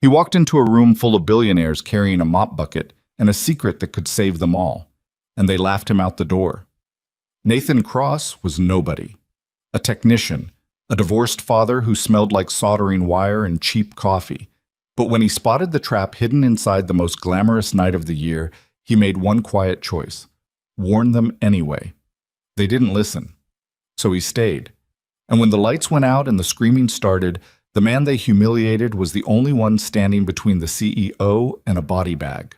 He walked into a room full of billionaires carrying a mop bucket and a secret that could save them all, and they laughed him out the door. Nathan Cross was nobody. A technician, a divorced father who smelled like soldering wire and cheap coffee. But when he spotted the trap hidden inside the most glamorous night of the year, he made one quiet choice: warn them anyway. They didn't listen. So he stayed. And when the lights went out and the screaming started, the man they humiliated was the only one standing between the CEO and a body bag.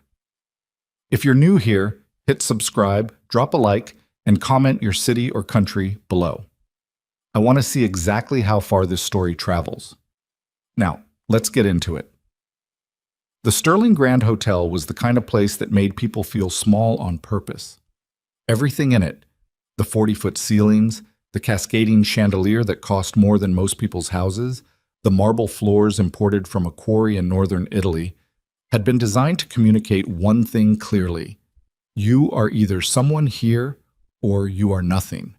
If you're new here, hit subscribe, drop a like, and comment your city or country below. I want to see exactly how far this story travels. Now, let's get into it. The Sterling Grand Hotel was the kind of place that made people feel small on purpose. Everything in it, the 40-foot ceilings, the cascading chandelier that cost more than most people's houses, the marble floors imported from a quarry in northern Italy, had been designed to communicate one thing clearly: you are either someone here or you are nothing.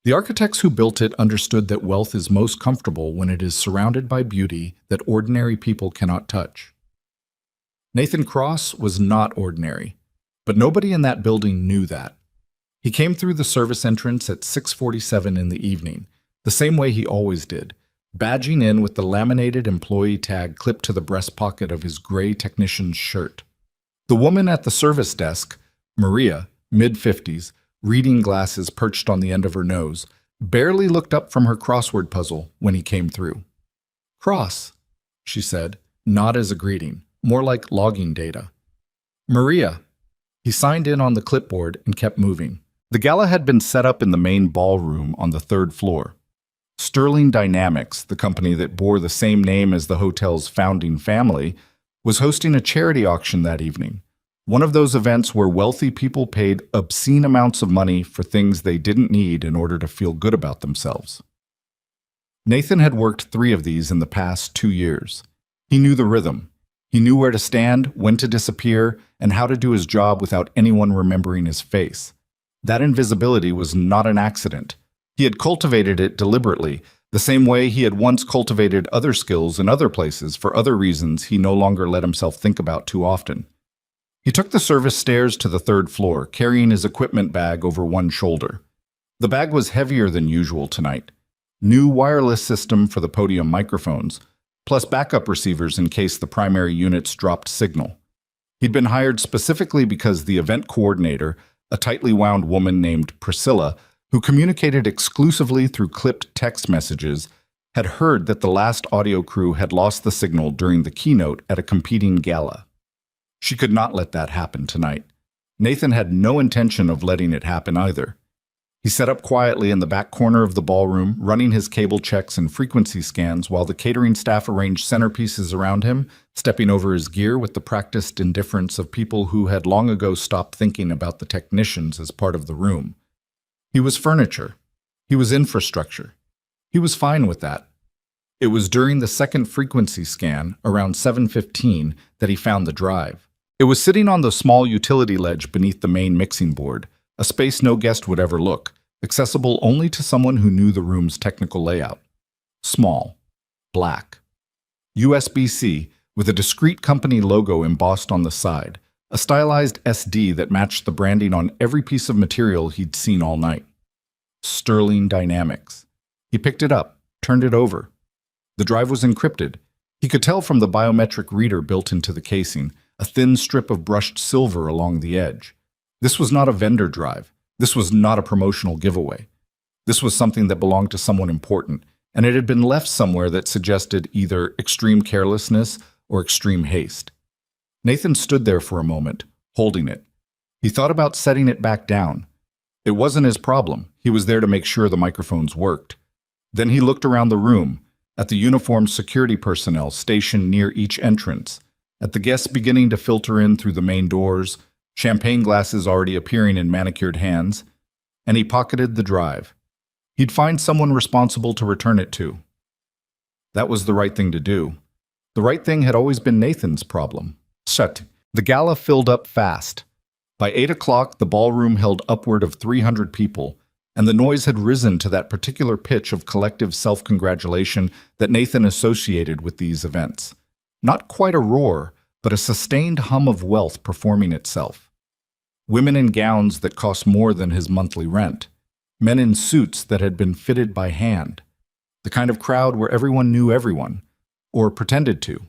The architects who built it understood that wealth is most comfortable when it is surrounded by beauty that ordinary people cannot touch. Nathan Cross was not ordinary, but nobody in that building knew that. He came through the service entrance at 6:47 in the evening, the same way he always did, badging in with the laminated employee tag clipped to the breast pocket of his gray technician's shirt. The woman at the service desk, Maria, mid-50s, reading glasses perched on the end of her nose, barely looked up from her crossword puzzle when he came through. "Cross," she said, not as a greeting, more like logging data. "Maria." He signed in on the clipboard and kept moving. The gala had been set up in the main ballroom on the third floor. Sterling Dynamics, the company that bore the same name as the hotel's founding family, was hosting a charity auction that evening. One of those events where wealthy people paid obscene amounts of money for things they didn't need in order to feel good about themselves. Nathan had worked 3 of these in the past 2 years. He knew the rhythm. He knew where to stand, when to disappear, and how to do his job without anyone remembering his face. That invisibility was not an accident. He had cultivated it deliberately, the same way he had once cultivated other skills in other places for other reasons he no longer let himself think about too often. He took the service stairs to the 3rd floor, carrying his equipment bag over one shoulder. The bag was heavier than usual tonight. New wireless system for the podium microphones, plus backup receivers in case the primary units dropped signal. He'd been hired specifically because the event coordinator, a tightly wound woman named Priscilla, who communicated exclusively through clipped text messages, had heard that the last audio crew had lost the signal during the keynote at a competing gala. She could not let that happen tonight. Nathan had no intention of letting it happen either. He set up quietly in the back corner of the ballroom, running his cable checks and frequency scans while the catering staff arranged centerpieces around him, stepping over his gear with the practiced indifference of people who had long ago stopped thinking about the technicians as part of the room. He was furniture. He was infrastructure. He was fine with that. It was during the second frequency scan, around 7:15, that he found the drive. It was sitting on the small utility ledge beneath the main mixing board, a space no guest would ever look, accessible only to someone who knew the room's technical layout. Small. Black. USB-C, with a discrete company logo embossed on the side, a stylized SD that matched the branding on every piece of material he'd seen all night. Sterling Dynamics. He picked it up, turned it over. The drive was encrypted. He could tell from the biometric reader built into the casing, a thin strip of brushed silver along the edge. This was not a vendor drive. This was not a promotional giveaway. This was something that belonged to someone important, and it had been left somewhere that suggested either extreme carelessness or extreme haste. Nathan stood there for a moment, holding it. He thought about setting it back down. It wasn't his problem. He was there to make sure the microphones worked. Then he looked around the room, at the uniformed security personnel stationed near each entrance, at the guests beginning to filter in through the main doors, champagne glasses already appearing in manicured hands, and he pocketed the drive. He'd find someone responsible to return it to. That was the right thing to do. The right thing had always been Nathan's problem. Shut. The gala filled up fast. By 8 o'clock, the ballroom held upward of 300 people, and the noise had risen to that particular pitch of collective self-congratulation that Nathan associated with these events. Not quite a roar, but a sustained hum of wealth performing itself. Women in gowns that cost more than his monthly rent. Men in suits that had been fitted by hand. The kind of crowd where everyone knew everyone, or pretended to.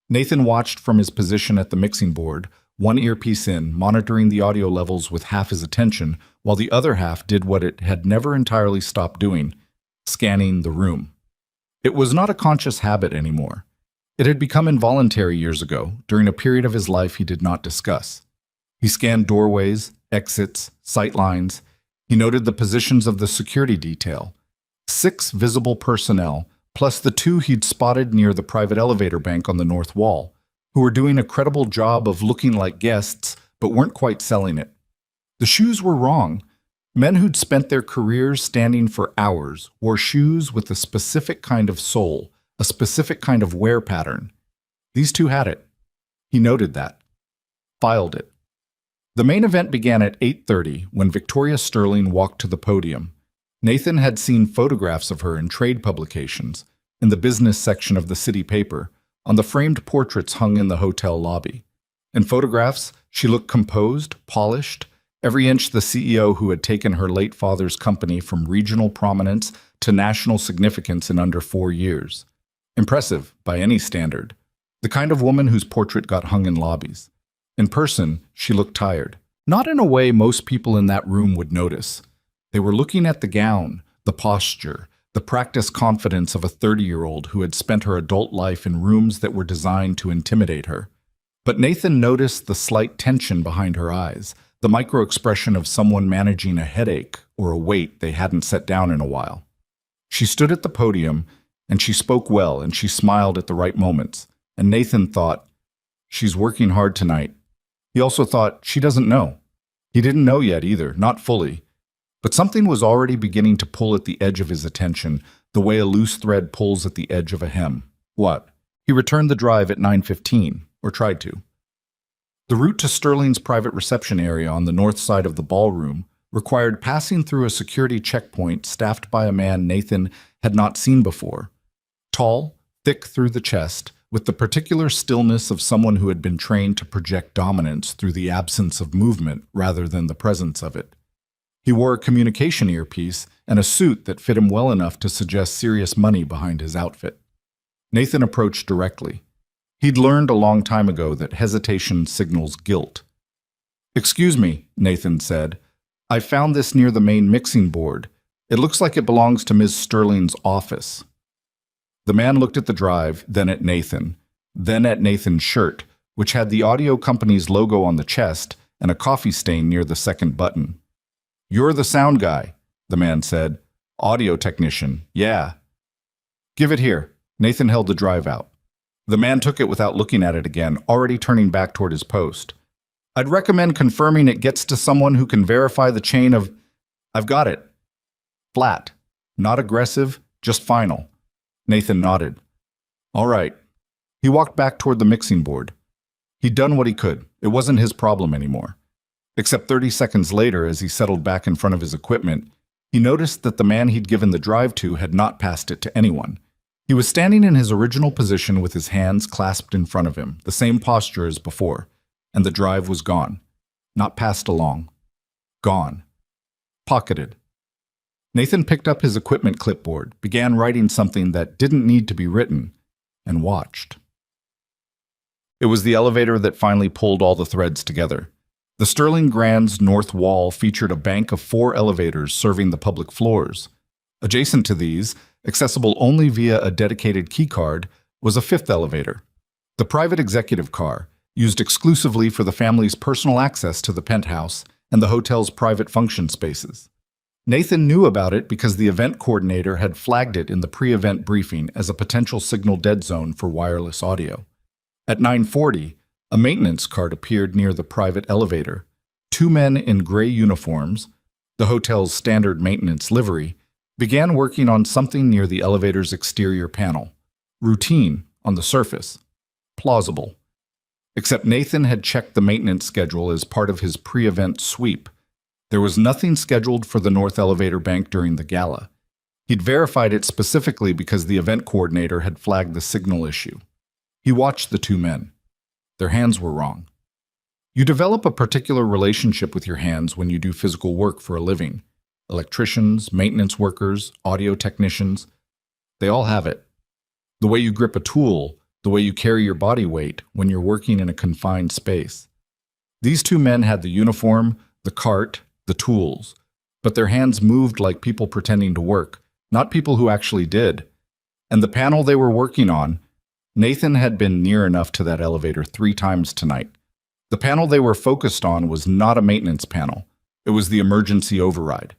Nathan watched from his position at the mixing board, one earpiece in, monitoring the audio levels with half his attention, while the other half did what it had never entirely stopped doing, scanning the room. It was not a conscious habit anymore. It had become involuntary years ago, during a period of his life he did not discuss. He scanned doorways, exits, sight lines. He noted the positions of the security detail. 6 visible personnel, plus the 2 he'd spotted near the private elevator bank on the north wall, who were doing a credible job of looking like guests, but weren't quite selling it. The shoes were wrong. Men who'd spent their careers standing for hours wore shoes with a specific kind of sole, a specific kind of wear pattern. These 2 had it. He noted that. Filed it. The main event began at 8:30 when Victoria Sterling walked to the podium. Nathan had seen photographs of her in trade publications, in the business section of the city paper, on the framed portraits hung in the hotel lobby. In photographs, she looked composed, polished, every inch the CEO who had taken her late father's company from regional prominence to national significance in under 4 years. Impressive, by any standard. The kind of woman whose portrait got hung in lobbies. In person, she looked tired. Not in a way most people in that room would notice. They were looking at the gown, the posture, the practiced confidence of a 30-year-old who had spent her adult life in rooms that were designed to intimidate her. But Nathan noticed the slight tension behind her eyes, the micro-expression of someone managing a headache or a weight they hadn't set down in a while. She stood at the podium, and she spoke well, and she smiled at the right moments. And Nathan thought, she's working hard tonight. He also thought, she doesn't know. He didn't know yet either, not fully. But something was already beginning to pull at the edge of his attention, the way a loose thread pulls at the edge of a hem. What? He returned the drive at 9:15, or tried to. The route to Sterling's private reception area on the north side of the ballroom required passing through a security checkpoint staffed by a man Nathan had not seen before. Tall, thick through the chest, with the particular stillness of someone who had been trained to project dominance through the absence of movement rather than the presence of it. He wore a communication earpiece and a suit that fit him well enough to suggest serious money behind his outfit. Nathan approached directly. He'd learned a long time ago that hesitation signals guilt. "Excuse me," Nathan said. "I found this near the main mixing board. It looks like it belongs to Ms. Sterling's office." The man looked at the drive, then at Nathan's shirt, which had the audio company's logo on the chest and a coffee stain near the second button. "You're the sound guy," the man said. "Audio technician, yeah." "Give it here." Nathan held the drive out. The man took it without looking at it again, already turning back toward his post. "I'd recommend confirming it gets to someone who can verify the chain of..." "I've got it." Flat. Not aggressive, just final. Nathan nodded. "All right." He walked back toward the mixing board. He'd done what he could. It wasn't his problem anymore. Except 30 seconds later, as he settled back in front of his equipment, he noticed that the man he'd given the drive to had not passed it to anyone. He was standing in his original position with his hands clasped in front of him, the same posture as before, and the drive was gone. Not passed along. Gone. Pocketed. Nathan picked up his equipment clipboard, began writing something that didn't need to be written, and watched. It was the elevator that finally pulled all the threads together. The Sterling Grand's north wall featured a bank of 4 elevators serving the public floors. Adjacent to these, accessible only via a dedicated keycard, was a 5th elevator. The private executive car, used exclusively for the family's personal access to the penthouse and the hotel's private function spaces. Nathan knew about it because the event coordinator had flagged it in the pre-event briefing as a potential signal dead zone for wireless audio. At 9:40, a maintenance cart appeared near the private elevator. 2 men in gray uniforms, the hotel's standard maintenance livery, began working on something near the elevator's exterior panel. Routine, on the surface. Plausible. Except Nathan had checked the maintenance schedule as part of his pre-event sweep. There was nothing scheduled for the North Elevator Bank during the gala. He'd verified it specifically because the event coordinator had flagged the signal issue. He watched the two men. Their hands were wrong. You develop a particular relationship with your hands when you do physical work for a living. Electricians, maintenance workers, audio technicians, they all have it. The way you grip a tool, the way you carry your body weight when you're working in a confined space. These two men had the uniform, the cart, the tools, but their hands moved like people pretending to work, not people who actually did. And the panel they were working on, Nathan had been near enough to that elevator 3 times tonight. The panel they were focused on was not a maintenance panel. It was the emergency override.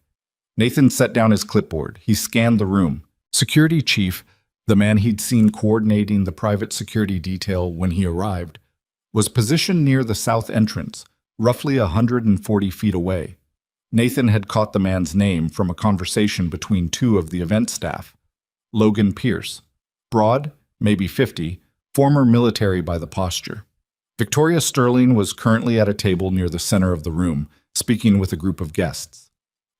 Nathan set down his clipboard. He scanned the room. Security chief, the man he'd seen coordinating the private security detail when he arrived, was positioned near the south entrance, roughly 140 feet away. Nathan had caught the man's name from a conversation between 2 of the event staff. Logan Pierce, broad, maybe 50, former military by the posture. Victoria Sterling was currently at a table near the center of the room, speaking with a group of guests.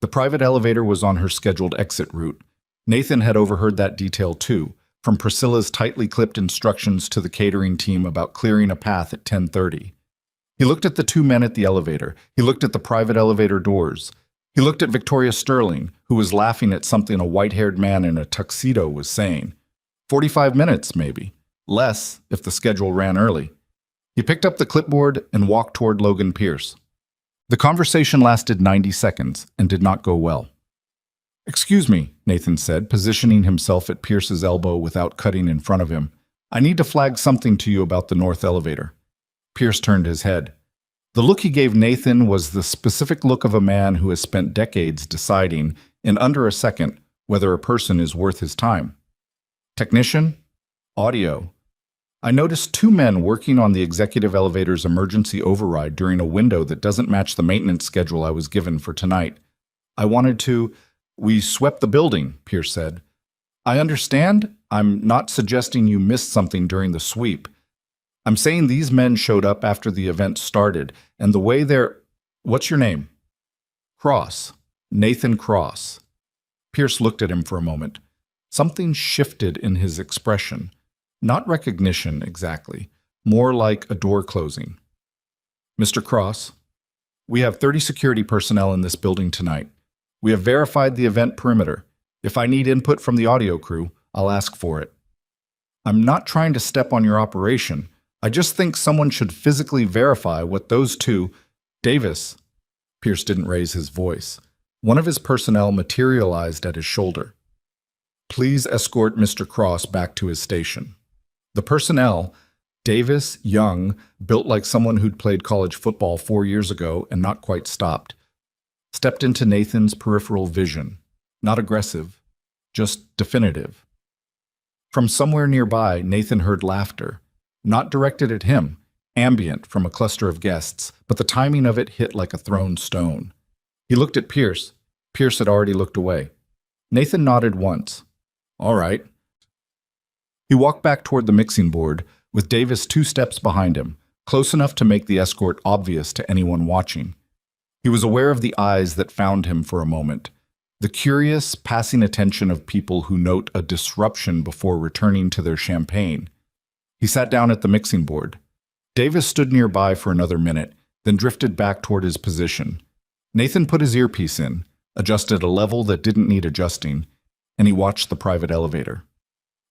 The private elevator was on her scheduled exit route. Nathan had overheard that detail too, from Priscilla's tightly clipped instructions to the catering team about clearing a path at 10:30. He looked at the 2 men at the elevator. He looked at the private elevator doors. He looked at Victoria Sterling, who was laughing at something a white-haired man in a tuxedo was saying. 45 minutes, maybe. Less, if the schedule ran early. He picked up the clipboard and walked toward Logan Pierce. The conversation lasted 90 seconds and did not go well. "Excuse me," Nathan said, positioning himself at Pierce's elbow without cutting in front of him. "I need to flag something to you about the north elevator." Pierce turned his head. The look he gave Nathan was the specific look of a man who has spent decades deciding, in under a second, whether a person is worth his time. "Technician? Audio. I noticed 2 men working on the executive elevator's emergency override during a window that doesn't match the maintenance schedule I was given for tonight. I wanted to—" "We swept the building," Pierce said. "I understand. I'm not suggesting you missed something during the sweep. I'm saying these men showed up after the event started, and the way they're—" "What's your name?" "Cross. Nathan Cross." Pierce looked at him for a moment. Something shifted in his expression. Not recognition, exactly. More like a door closing. "Mr. Cross, we have 30 security personnel in this building tonight. We have verified the event perimeter. If I need input from the audio crew, I'll ask for it. I'm not trying to step on your operation. I just think someone should physically verify what those 2— Davis." Pierce didn't raise his voice. One of his personnel materialized at his shoulder. "Please escort Mr. Cross back to his station." The personnel, Davis, young, built like someone who'd played college football 4 years ago and not quite stopped, stepped into Nathan's peripheral vision. Not aggressive, just definitive. From somewhere nearby, Nathan heard laughter. Not directed at him, ambient from a cluster of guests, but the timing of it hit like a thrown stone. He looked at Pierce. Pierce had already looked away. Nathan nodded once. "All right." He walked back toward the mixing board, with Davis 2 steps behind him, close enough to make the escort obvious to anyone watching. He was aware of the eyes that found him for a moment, the curious, passing attention of people who note a disruption before returning to their champagne. He sat down at the mixing board. Davis stood nearby for another minute, then drifted back toward his position. Nathan put his earpiece in, adjusted a level that didn't need adjusting, and he watched the private elevator.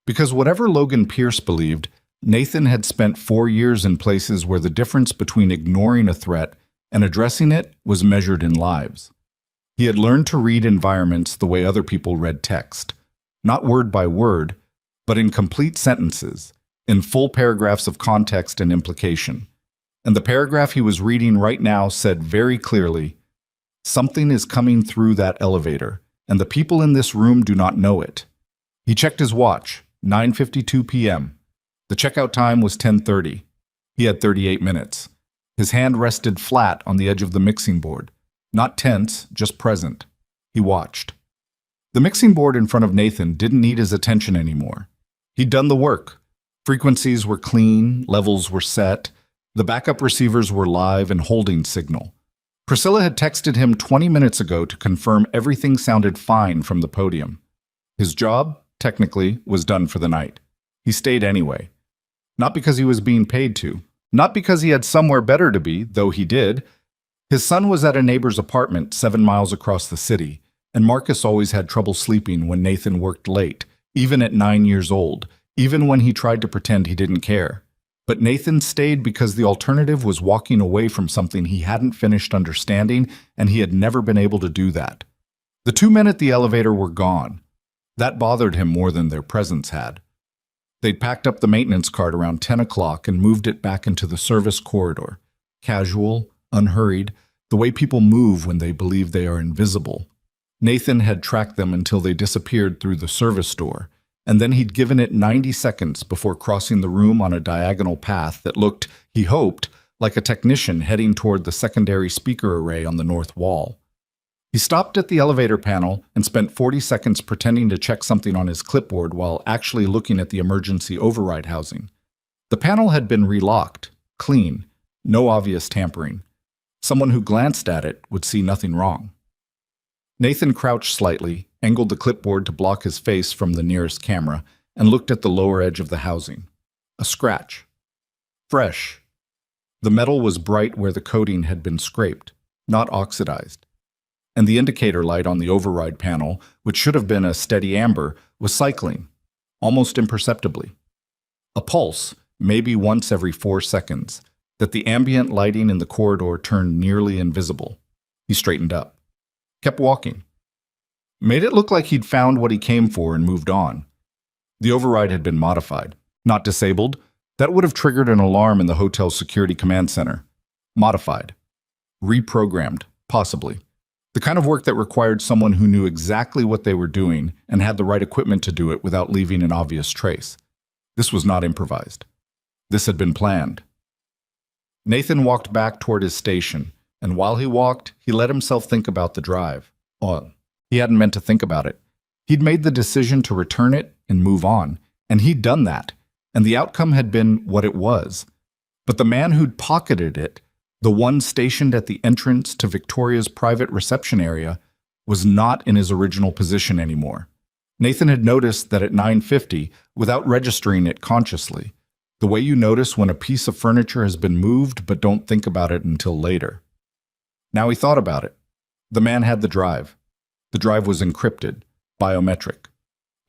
Because whatever Logan Pierce believed, Nathan had spent 4 years in places where the difference between ignoring a threat and addressing it was measured in lives. He had learned to read environments the way other people read text, not word by word, but in complete sentences, in full paragraphs of context and implication. And the paragraph he was reading right now said very clearly, "Something is coming through that elevator, and the people in this room do not know it." He checked his watch. 9:52 p.m. The checkout time was 10:30. He had 38 minutes. His hand rested flat on the edge of the mixing board. Not tense, just present. He watched. The mixing board in front of Nathan didn't need his attention anymore. He'd done the work. Frequencies were clean, levels were set. The backup receivers were live and holding signal. Priscilla had texted him 20 minutes ago to confirm everything sounded fine from the podium. His job, technically, was done for the night. He stayed anyway. Not because he was being paid to. Not because he had somewhere better to be, though he did. His son was at a neighbor's apartment 7 miles across the city, and Marcus always had trouble sleeping when Nathan worked late, even at 9 years old, even when he tried to pretend he didn't care. But Nathan stayed because the alternative was walking away from something he hadn't finished understanding, and he had never been able to do that. The two men at the elevator were gone. That bothered him more than their presence had. They'd packed up the maintenance cart around 10 o'clock and moved it back into the service corridor. Casual, unhurried, the way people move when they believe they are invisible. Nathan had tracked them until they disappeared through the service door, and then he'd given it 90 seconds before crossing the room on a diagonal path that looked, he hoped, like a technician heading toward the secondary speaker array on the north wall. He stopped at the elevator panel and spent 40 seconds pretending to check something on his clipboard while actually looking at the emergency override housing. The panel had been relocked, clean, no obvious tampering. Someone who glanced at it would see nothing wrong. Nathan crouched slightly, angled the clipboard to block his face from the nearest camera, and looked at the lower edge of the housing. A scratch. Fresh. The metal was bright where the coating had been scraped, not oxidized. And the indicator light on the override panel, which should have been a steady amber, was cycling, almost imperceptibly. A pulse, maybe once every 4 seconds, that the ambient lighting in the corridor turned nearly invisible. He straightened up. Kept walking. Made it look like he'd found what he came for and moved on. The override had been modified, not disabled. That would have triggered an alarm in the hotel's security command center. Modified. Reprogrammed, possibly. The kind of work that required someone who knew exactly what they were doing and had the right equipment to do it without leaving an obvious trace. This was not improvised. This had been planned. Nathan walked back toward his station, and while he walked, he let himself think about the drive. Oh, he hadn't meant to think about it. He'd made the decision to return it and move on, and he'd done that, and the outcome had been what it was. But the man who'd pocketed it, the one stationed at the entrance to Victoria's private reception area, was not in his original position anymore. Nathan had noticed that at 9:50, without registering it consciously, the way you notice when a piece of furniture has been moved but don't think about it until later. Now he thought about it. The man had the drive. The drive was encrypted, biometric.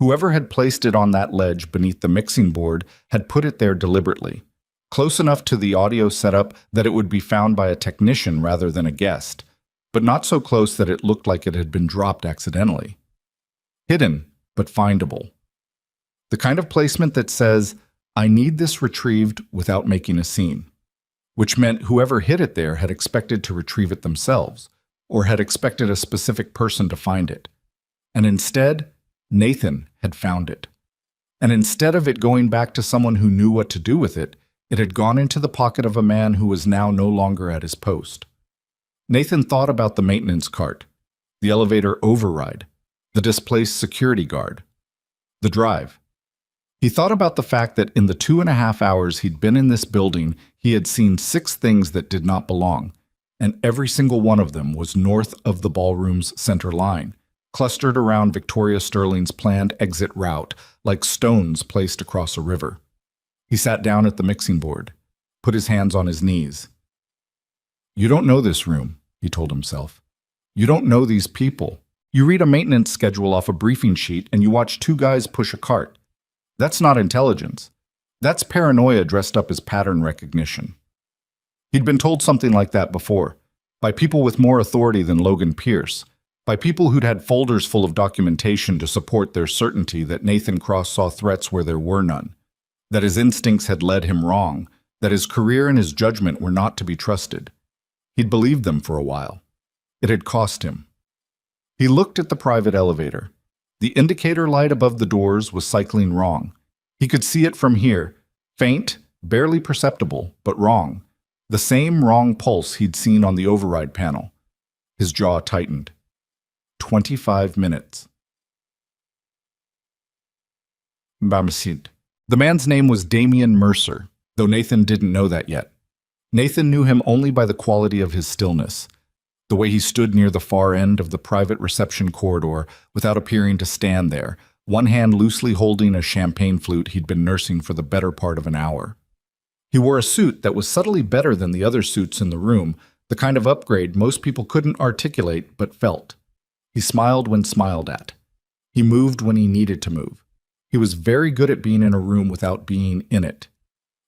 Whoever had placed it on that ledge beneath the mixing board had put it there deliberately. Close enough to the audio setup that it would be found by a technician rather than a guest, but not so close that it looked like it had been dropped accidentally. Hidden, but findable. The kind of placement that says, I need this retrieved without making a scene, which meant whoever hid it there had expected to retrieve it themselves, or had expected a specific person to find it. And instead, Nathan had found it. And instead of it going back to someone who knew what to do with it, it had gone into the pocket of a man who was now no longer at his post. Nathan thought about the maintenance cart, the elevator override, the displaced security guard, the drive. He thought about the fact that in the 2.5 hours he'd been in this building, he had seen 6 things that did not belong, and every single one of them was north of the ballroom's center line, clustered around Victoria Sterling's planned exit route, like stones placed across a river. He sat down at the mixing board, put his hands on his knees. You don't know this room, he told himself. You don't know these people. You read a maintenance schedule off a briefing sheet and you watch 2 guys push a cart. That's not intelligence. That's paranoia dressed up as pattern recognition. He'd been told something like that before, by people with more authority than Logan Pierce, by people who'd had folders full of documentation to support their certainty that Nathan Cross saw threats where there were none, that his instincts had led him wrong, that his career and his judgment were not to be trusted. He'd believed them for a while. It had cost him. He looked at the private elevator. The indicator light above the doors was cycling wrong. He could see it from here, faint, barely perceptible, but wrong. The same wrong pulse he'd seen on the override panel. His jaw tightened. 25 minutes. Bamsid. The man's name was Damian Mercer, though Nathan didn't know that yet. Nathan knew him only by the quality of his stillness, the way he stood near the far end of the private reception corridor without appearing to stand there, one hand loosely holding a champagne flute he'd been nursing for the better part of an hour. He wore a suit that was subtly better than the other suits in the room, the kind of upgrade most people couldn't articulate but felt. He smiled when smiled at. He moved when he needed to move. He was very good at being in a room without being in it.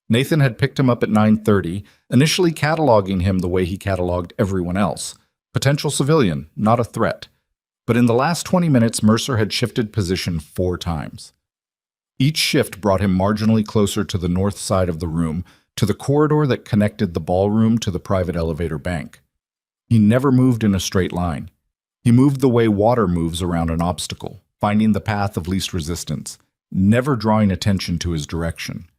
Nathan had picked him up at 9:30, initially cataloging him the way he cataloged everyone else. Potential civilian, not a threat. But in the last 20 minutes, Mercer had shifted position 4 times. Each shift brought him marginally closer to the north side of the room, to the corridor that connected the ballroom to the private elevator bank. He never moved in a straight line. He moved the way water moves around an obstacle, finding the path of least resistance, never drawing attention to his direction.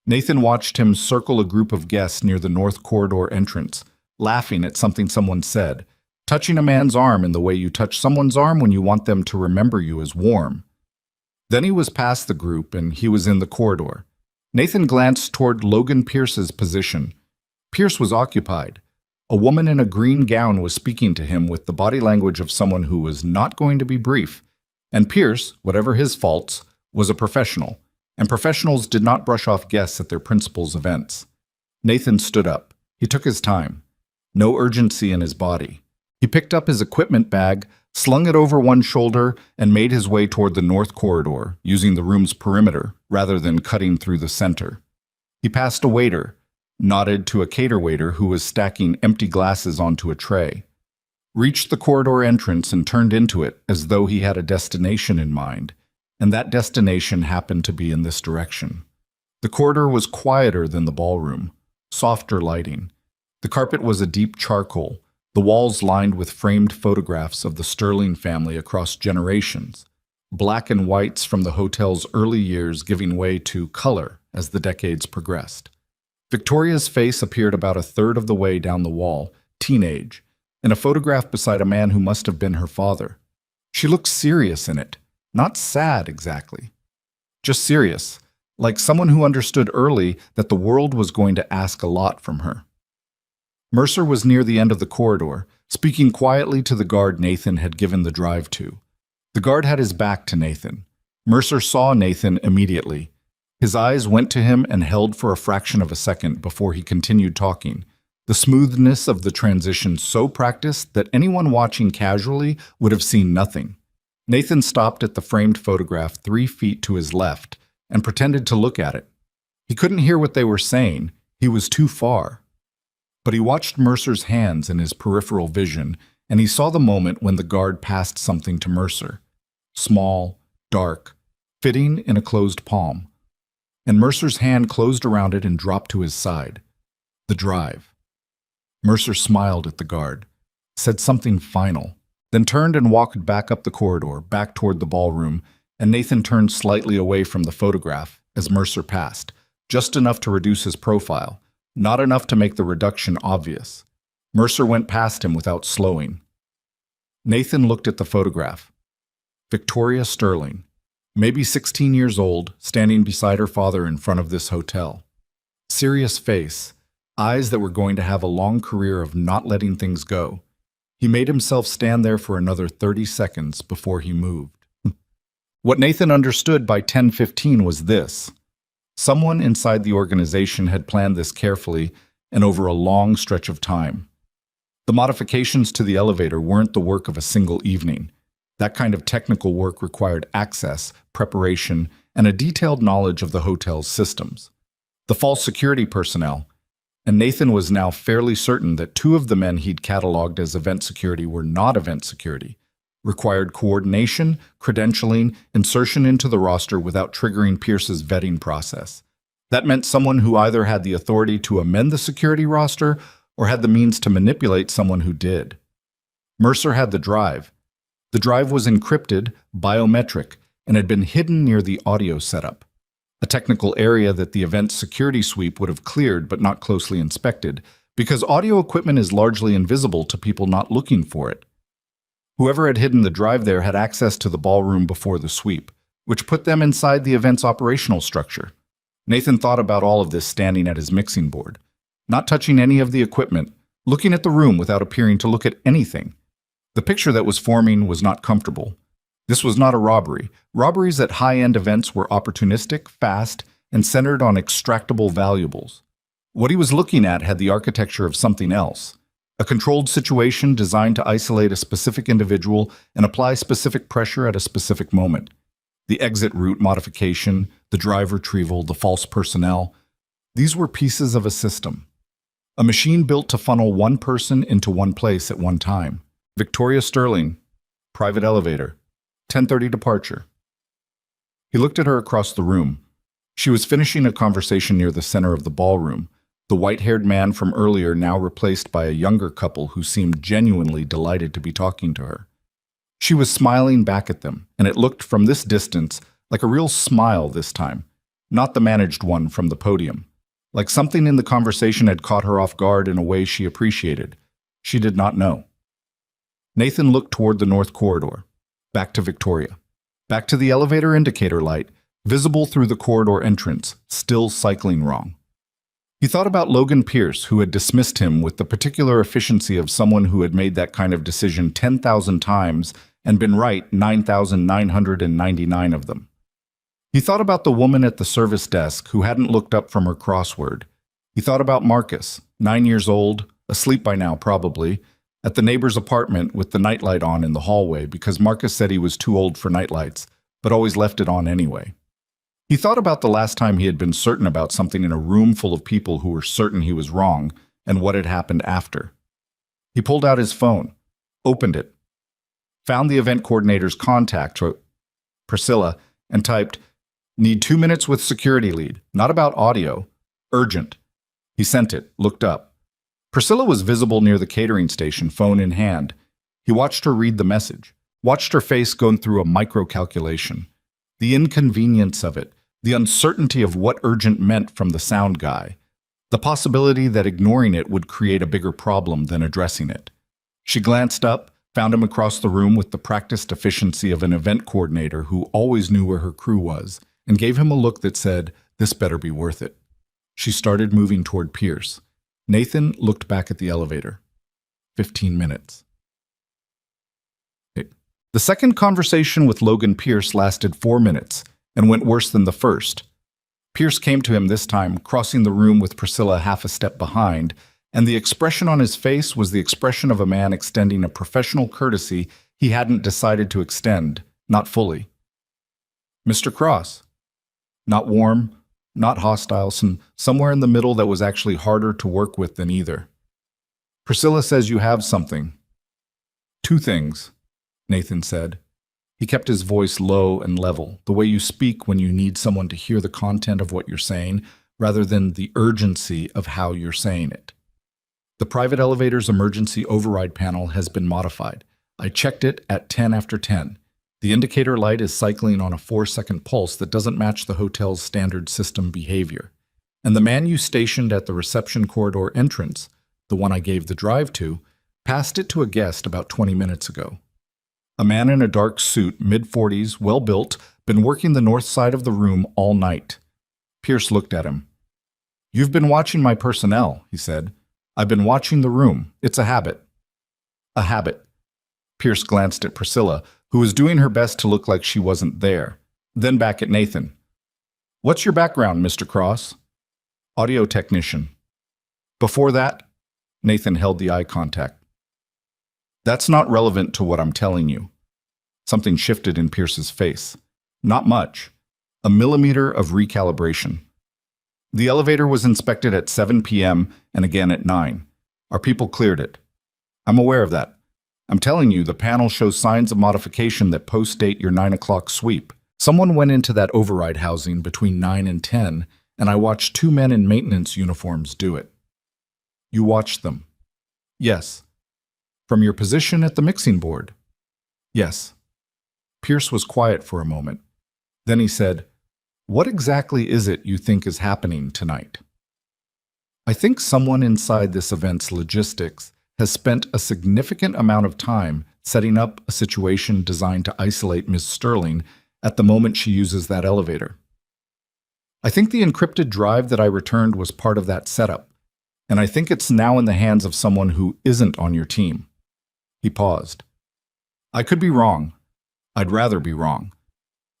Nathan watched him circle a group of guests near the north corridor entrance, laughing at something someone said, touching a man's arm in the way you touch someone's arm when you want them to remember you as warm. Then he was past the group and he was in the corridor. Nathan glanced toward Logan Pierce's position. Pierce was occupied. A woman in a green gown was speaking to him with the body language of someone who was not going to be brief. And Pierce, whatever his faults, was a professional, and professionals did not brush off guests at their principal's events. Nathan stood up. He took his time. No urgency in his body. He picked up his equipment bag, slung it over one shoulder, and made his way toward the north corridor, using the room's perimeter rather than cutting through the center. He passed a waiter, nodded to a cater waiter who was stacking empty glasses onto a tray, reached the corridor entrance and turned into it as though he had a destination in mind, and that destination happened to be in this direction. The corridor was quieter than the ballroom, softer lighting. The carpet was a deep charcoal, the walls lined with framed photographs of the Sterling family across generations, black and whites from the hotel's early years giving way to color as the decades progressed. Victoria's face appeared about a third of the way down the wall, teenage, in a photograph beside a man who must have been her father. She looked serious in it, not sad exactly. Just serious, like someone who understood early that the world was going to ask a lot from her. Mercer was near the end of the corridor, speaking quietly to the guard Nathan had given the drive to. The guard had his back to Nathan. Mercer saw Nathan immediately. His eyes went to him and held for a fraction of a second before he continued talking, the smoothness of the transition so practiced that anyone watching casually would have seen nothing. Nathan stopped at the framed photograph 3 feet to his left and pretended to look at it. He couldn't hear what they were saying. He was too far. But he watched Mercer's hands in his peripheral vision, and he saw the moment when the guard passed something to Mercer. Small, dark, fitting in a closed palm. And Mercer's hand closed around it and dropped to his side. The drive. Mercer smiled at the guard, said something final, then turned and walked back up the corridor, back toward the ballroom, and Nathan turned slightly away from the photograph as Mercer passed, just enough to reduce his profile, not enough to make the reduction obvious. Mercer went past him without slowing. Nathan looked at the photograph. Victoria Sterling, maybe 16 years old, standing beside her father in front of this hotel. Serious face, eyes that were going to have a long career of not letting things go. He made himself stand there for another 30 seconds before he moved. What Nathan understood by 10:15 was this. Someone inside the organization had planned this carefully and over a long stretch of time. The modifications to the elevator weren't the work of a single evening. That kind of technical work required access, preparation, and a detailed knowledge of the hotel's systems. The false security personnel, and Nathan was now fairly certain that 2 of the men he'd cataloged as event security were not event security, required coordination, credentialing, insertion into the roster without triggering Pierce's vetting process. That meant someone who either had the authority to amend the security roster or had the means to manipulate someone who did. Mercer had the drive. The drive was encrypted, biometric, and had been hidden near the audio setup, a technical area that the event security sweep would have cleared but not closely inspected, because audio equipment is largely invisible to people not looking for it. Whoever had hidden the drive there had access to the ballroom before the sweep, which put them inside the event's operational structure. Nathan thought about all of this standing at his mixing board, not touching any of the equipment, looking at the room without appearing to look at anything. The picture that was forming was not comfortable. This was not a robbery. Robberies at high-end events were opportunistic, fast, and centered on extractable valuables. What he was looking at had the architecture of something else. A controlled situation designed to isolate a specific individual and apply specific pressure at a specific moment. The exit route modification, the drive retrieval, the false personnel, these were pieces of a system. A machine built to funnel one person into one place at one time. Victoria Sterling, private elevator, 10:30 departure. He looked at her across the room. She was finishing a conversation near the center of the ballroom, the white-haired man from earlier now replaced by a younger couple who seemed genuinely delighted to be talking to her. She was smiling back at them, and it looked from this distance like a real smile this time, not the managed one from the podium. Like something in the conversation had caught her off guard in a way she appreciated. She did not know. Nathan looked toward the north corridor, back to Victoria, back to the elevator indicator light, visible through the corridor entrance, still cycling wrong. He thought about Logan Pierce, who had dismissed him with the particular efficiency of someone who had made that kind of decision 10,000 times and been right 9,999 of them. He thought about the woman at the service desk who hadn't looked up from her crossword. He thought about Marcus, 9 years old, asleep by now probably, at the neighbor's apartment with the nightlight on in the hallway because Marcus said he was too old for nightlights, but always left it on anyway. He thought about the last time he had been certain about something in a room full of people who were certain he was wrong and what had happened after. He pulled out his phone, opened it, found the event coordinator's contact, Priscilla, and typed, "Need 2 minutes with security lead, not about audio, urgent." He sent it, looked up. Priscilla was visible near the catering station, phone in hand. He watched her read the message, watched her face going through a micro-calculation. The inconvenience of it, the uncertainty of what urgent meant from the sound guy, the possibility that ignoring it would create a bigger problem than addressing it. She glanced up, found him across the room with the practiced efficiency of an event coordinator who always knew where her crew was, and gave him a look that said, "This better be worth it." She started moving toward Pierce. Nathan looked back at the elevator. 15 minutes. The second conversation with Logan Pierce lasted 4 minutes and went worse than the first. Pierce came to him this time, crossing the room with Priscilla half a step behind, and the expression on his face was the expression of a man extending a professional courtesy he hadn't decided to extend, not fully. "Mr. Cross." Not warm, not hostile, somewhere in the middle that was actually harder to work with than either. "Priscilla says you have something." "2 things," Nathan said. He kept his voice low and level, the way you speak when you need someone to hear the content of what you're saying, rather than the urgency of how you're saying it. "The private elevator's emergency override panel has been modified. I checked it at 10 after 10. The indicator light is cycling on a 4-second pulse that doesn't match the hotel's standard system behavior. And the man you stationed at the reception corridor entrance, the one I gave the drive to, passed it to a guest about 20 minutes ago. A man in a dark suit, mid-40s, well-built, been working the north side of the room all night." Pierce looked at him. "You've been watching my personnel," he said. "I've been watching the room. It's a habit." "A habit." Pierce glanced at Priscilla, who was doing her best to look like she wasn't there, then back at Nathan. "What's your background, Mr. Cross?" "Audio technician." "Before that?" Nathan held the eye contact. "That's not relevant to what I'm telling you." Something shifted in Pierce's face. Not much. A millimeter of recalibration. "The elevator was inspected at 7 p.m. and again at 9. Our people cleared it." "I'm aware of that. I'm telling you, the panel shows signs of modification that post-date your 9 o'clock sweep. Someone went into that override housing between 9 and 10, and I watched 2 men in maintenance uniforms do it." "You watched them?" "Yes." "From your position at the mixing board?" "Yes." Pierce was quiet for a moment. Then he said, "What exactly is it you think is happening tonight?" "I think someone inside this event's logistics has spent a significant amount of time setting up a situation designed to isolate Ms. Sterling at the moment she uses that elevator. I think the encrypted drive that I returned was part of that setup, and I think it's now in the hands of someone who isn't on your team." He paused. "I could be wrong. I'd rather be wrong.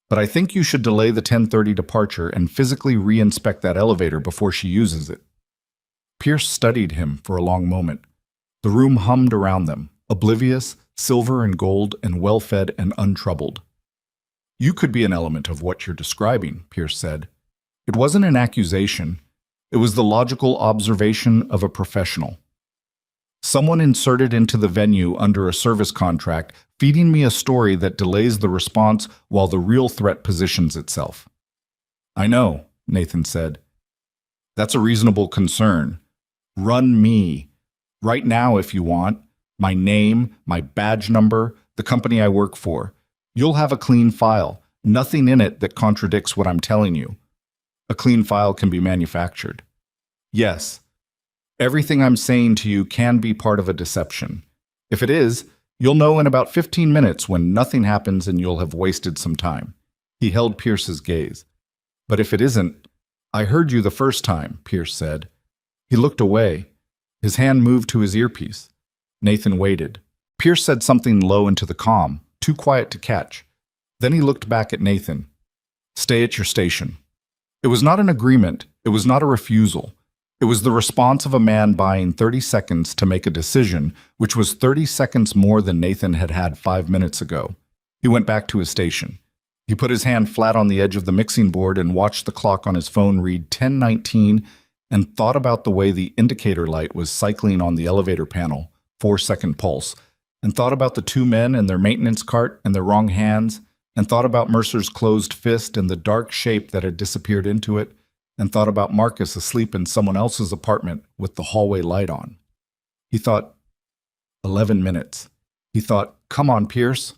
But I think you should delay the 10:30 departure and physically re-inspect that elevator before she uses it." Pierce studied him for a long moment. The room hummed around them, oblivious, silver and gold, and well-fed and untroubled. "You could be an element of what you're describing," Pierce said. It wasn't an accusation. It was the logical observation of a professional. "Someone inserted into the venue under a service contract, feeding me a story that delays the response while the real threat positions itself." "I know," Nathan said. "That's a reasonable concern. Run me. Right now if you want. My name, my badge number, the company I work for. You'll have a clean file. Nothing in it that contradicts what I'm telling you. A clean file can be manufactured. Yes, everything I'm saying to you can be part of a deception. If it is, you'll know in about 15 minutes when nothing happens and you'll have wasted some time." He held Pierce's gaze. "But if it isn't, I heard you the first time," Pierce said. He looked away. His hand moved to his earpiece. Nathan waited. Pierce said something low into the comm, too quiet to catch. Then he looked back at Nathan. "Stay at your station." It was not an agreement. It was not a refusal. It was the response of a man buying 30 seconds to make a decision, which was 30 seconds more than Nathan had had 5 minutes ago. He went back to his station. He put his hand flat on the edge of the mixing board and watched the clock on his phone read 10:19 and thought about the way the indicator light was cycling on the elevator panel, 4-second pulse, and thought about the two men and their maintenance cart and their wrong hands, and thought about Mercer's closed fist and the dark shape that had disappeared into it, and thought about Marcus asleep in someone else's apartment with the hallway light on. He thought, 11 minutes. He thought, come on, Pierce.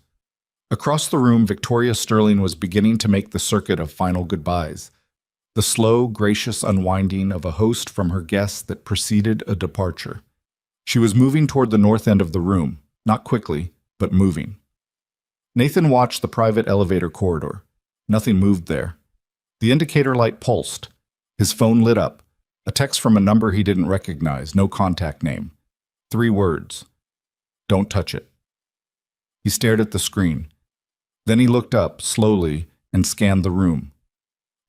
Across the room, Victoria Sterling was beginning to make the circuit of final goodbyes, the slow, gracious unwinding of a host from her guests that preceded a departure. She was moving toward the north end of the room, not quickly, but moving. Nathan watched the private elevator corridor. Nothing moved there. The indicator light pulsed. His phone lit up. A text from a number he didn't recognize, no contact name. 3 words. Don't touch it. He stared at the screen. Then he looked up, slowly, and scanned the room.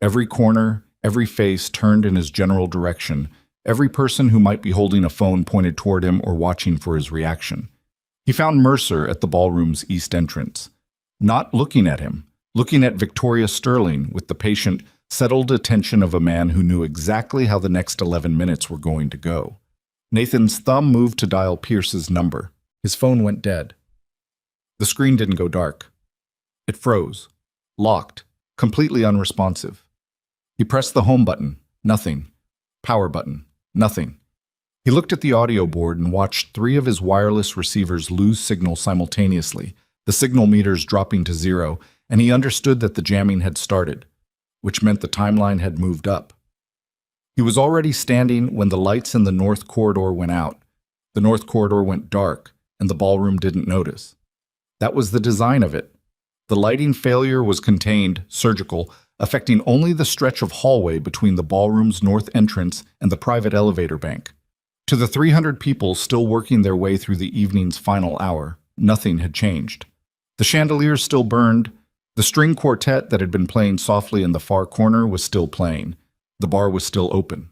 Every corner, every face turned in his general direction. Every person who might be holding a phone pointed toward him or watching for his reaction. He found Mercer at the ballroom's east entrance. Not looking at him, looking at Victoria Sterling with the patient, settled attention of a man who knew exactly how the next 11 minutes were going to go. Nathan's thumb moved to dial Pierce's number. His phone went dead. The screen didn't go dark. It froze, locked, completely unresponsive. He pressed the home button. Nothing. Power button. Nothing. He looked at the audio board and watched 3 of his wireless receivers lose signal simultaneously, the signal meters dropping to 0, and he understood that the jamming had started, which meant the timeline had moved up. He was already standing when the lights in the north corridor went out. The north corridor went dark, and the ballroom didn't notice. That was the design of it. The lighting failure was contained, surgical, affecting only the stretch of hallway between the ballroom's north entrance and the private elevator bank. To the 300 people still working their way through the evening's final hour, nothing had changed. The chandeliers still burned. The string quartet that had been playing softly in the far corner was still playing. The bar was still open.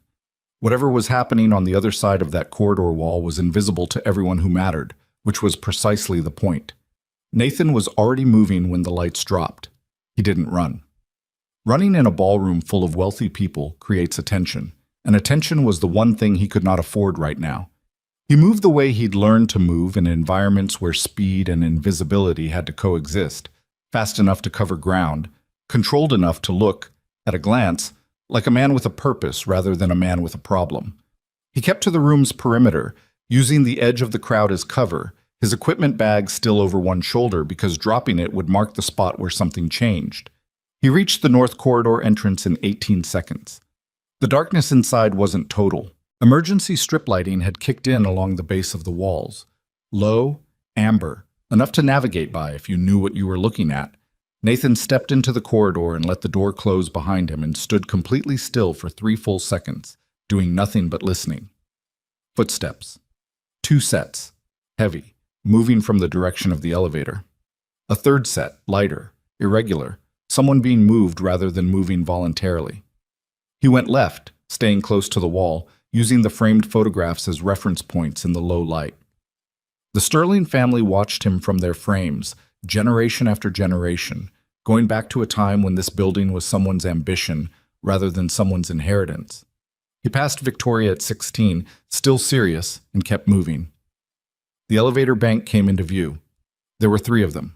Whatever was happening on the other side of that corridor wall was invisible to everyone who mattered, which was precisely the point. Nathan was already moving when the lights dropped. He didn't run. Running in a ballroom full of wealthy people creates attention, and attention was the one thing he could not afford right now. He moved the way he'd learned to move in environments where speed and invisibility had to coexist, fast enough to cover ground, controlled enough to look, at a glance, like a man with a purpose rather than a man with a problem. He kept to the room's perimeter, using the edge of the crowd as cover, his equipment bag still over one shoulder because dropping it would mark the spot where something changed. He reached the north corridor entrance in 18 seconds. The darkness inside wasn't total. Emergency strip lighting had kicked in along the base of the walls. Low, amber, enough to navigate by if you knew what you were looking at. Nathan stepped into the corridor and let the door close behind him and stood completely still for 3 full seconds, doing nothing but listening. Footsteps. 2 sets. Heavy. Moving from the direction of the elevator. A 3rd set, lighter, irregular, someone being moved rather than moving voluntarily. He went left, staying close to the wall, using the framed photographs as reference points in the low light. The Sterling family watched him from their frames, generation after generation, going back to a time when this building was someone's ambition rather than someone's inheritance. He passed Victoria at 16, still serious, and kept moving. The elevator bank came into view. There were 3 of them.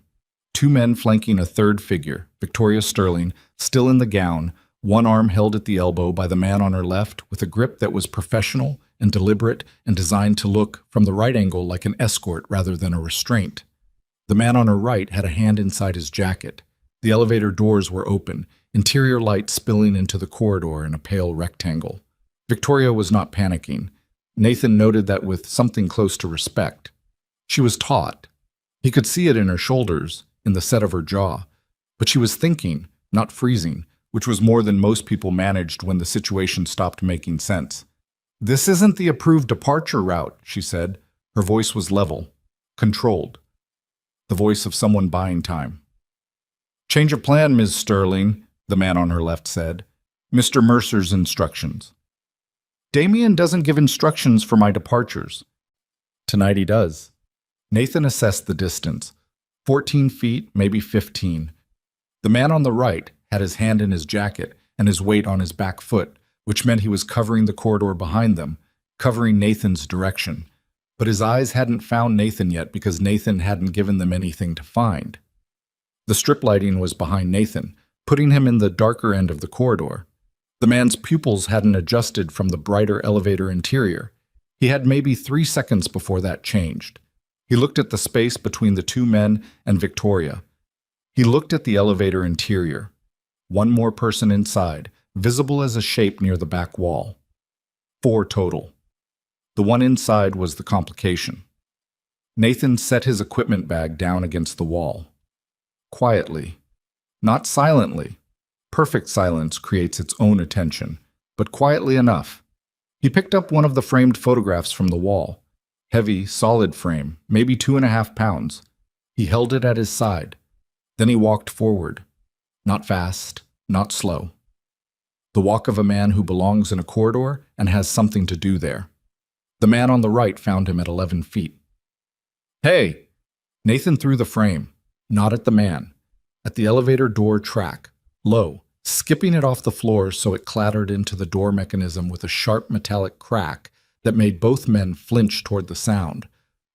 2 men flanking a third figure, Victoria Sterling, still in the gown, one arm held at the elbow by the man on her left with a grip that was professional and deliberate and designed to look, from the right angle, like an escort rather than a restraint. The man on her right had a hand inside his jacket. The elevator doors were open, interior light spilling into the corridor in a pale rectangle. Victoria was not panicking. Nathan noted that with something close to respect. She was taut. He could see it in her shoulders, in the set of her jaw. But she was thinking, not freezing, which was more than most people managed when the situation stopped making sense. "This isn't the approved departure route," she said. Her voice was level, controlled. The voice of someone buying time. "Change of plan, Ms. Sterling," the man on her left said. "Mr. Mercer's instructions." "Damien doesn't give instructions for my departures." "Tonight he does." Nathan assessed the distance. 14 feet, maybe 15. The man on the right had his hand in his jacket and his weight on his back foot, which meant he was covering the corridor behind them, covering Nathan's direction. But his eyes hadn't found Nathan yet because Nathan hadn't given them anything to find. The strip lighting was behind Nathan, putting him in the darker end of the corridor. The man's pupils hadn't adjusted from the brighter elevator interior. He had maybe 3 seconds before that changed. He looked at the space between the 2 men and Victoria. He looked at the elevator interior. One more person inside, visible as a shape near the back wall. 4 total. The one inside was the complication. Nathan set his equipment bag down against the wall. Quietly. Not silently. Perfect silence creates its own attention, but quietly enough. He picked up one of the framed photographs from the wall. Heavy, solid frame, maybe 2.5 pounds. He held it at his side. Then he walked forward. Not fast, not slow. The walk of a man who belongs in a corridor and has something to do there. The man on the right found him at 11 feet. "Hey!" Nathan threw the frame, not at the man, at the elevator door track, low, skipping it off the floor so it clattered into the door mechanism with a sharp metallic crack that made both men flinch toward the sound,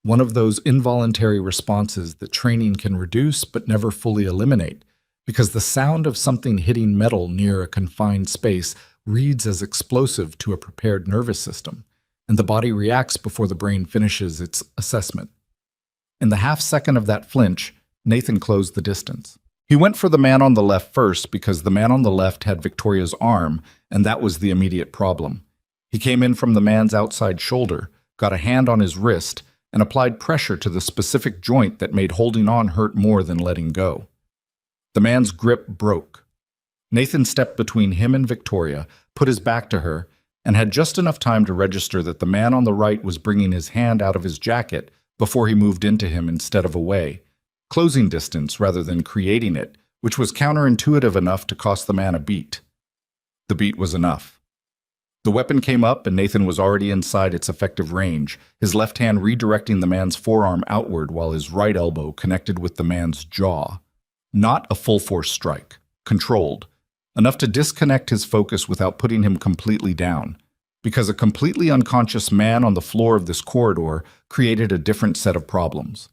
one of those involuntary responses that training can reduce but never fully eliminate, because the sound of something hitting metal near a confined space reads as explosive to a prepared nervous system, and the body reacts before the brain finishes its assessment. In the half-second of that flinch, Nathan closed the distance. He went for the man on the left first because the man on the left had Victoria's arm, and that was the immediate problem. He came in from the man's outside shoulder, got a hand on his wrist, and applied pressure to the specific joint that made holding on hurt more than letting go. The man's grip broke. Nathan stepped between him and Victoria, put his back to her, and had just enough time to register that the man on the right was bringing his hand out of his jacket before he moved into him instead of away, closing distance rather than creating it, which was counterintuitive enough to cost the man a beat. The beat was enough. The weapon came up and Nathan was already inside its effective range, his left hand redirecting the man's forearm outward while his right elbow connected with the man's jaw. Not a full-force strike. Controlled. Enough to disconnect his focus without putting him completely down. Because a completely unconscious man on the floor of this corridor created a different set of problems.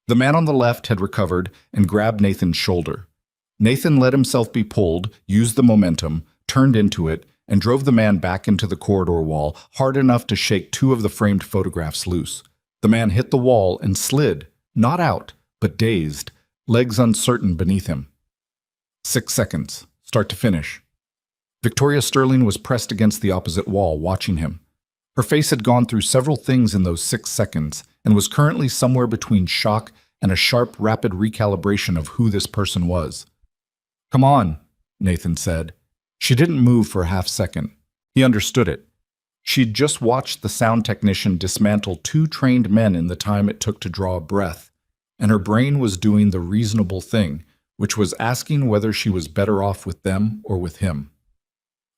The man on the left had recovered and grabbed Nathan's shoulder. Nathan let himself be pulled, used the momentum, turned into it, and drove the man back into the corridor wall hard enough to shake 2 of the framed photographs loose. The man hit the wall and slid, not out, but dazed, legs uncertain beneath him. 6 seconds, start to finish. Victoria Sterling was pressed against the opposite wall, watching him. Her face had gone through several things in those 6 seconds and was currently somewhere between shock and a sharp, rapid recalibration of who this person was. "Come on," Nathan said. She didn't move for a half-second. He understood it. She'd just watched the sound technician dismantle 2 trained men in the time it took to draw a breath, and her brain was doing the reasonable thing, which was asking whether she was better off with them or with him.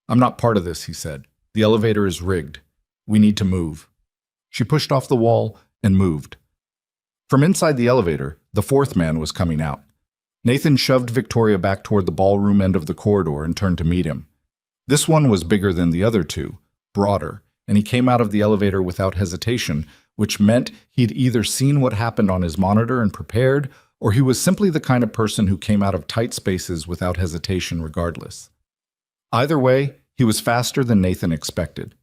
"I'm not part of this," he said. "The elevator is rigged. We need to move." She pushed off the wall and moved. From inside the elevator, the fourth man was coming out. Nathan shoved Victoria back toward the ballroom end of the corridor and turned to meet him. This one was bigger than the other two, broader, and he came out of the elevator without hesitation, which meant he'd either seen what happened on his monitor and prepared, or he was simply the kind of person who came out of tight spaces without hesitation regardless. Either way, he was faster than Nathan expected.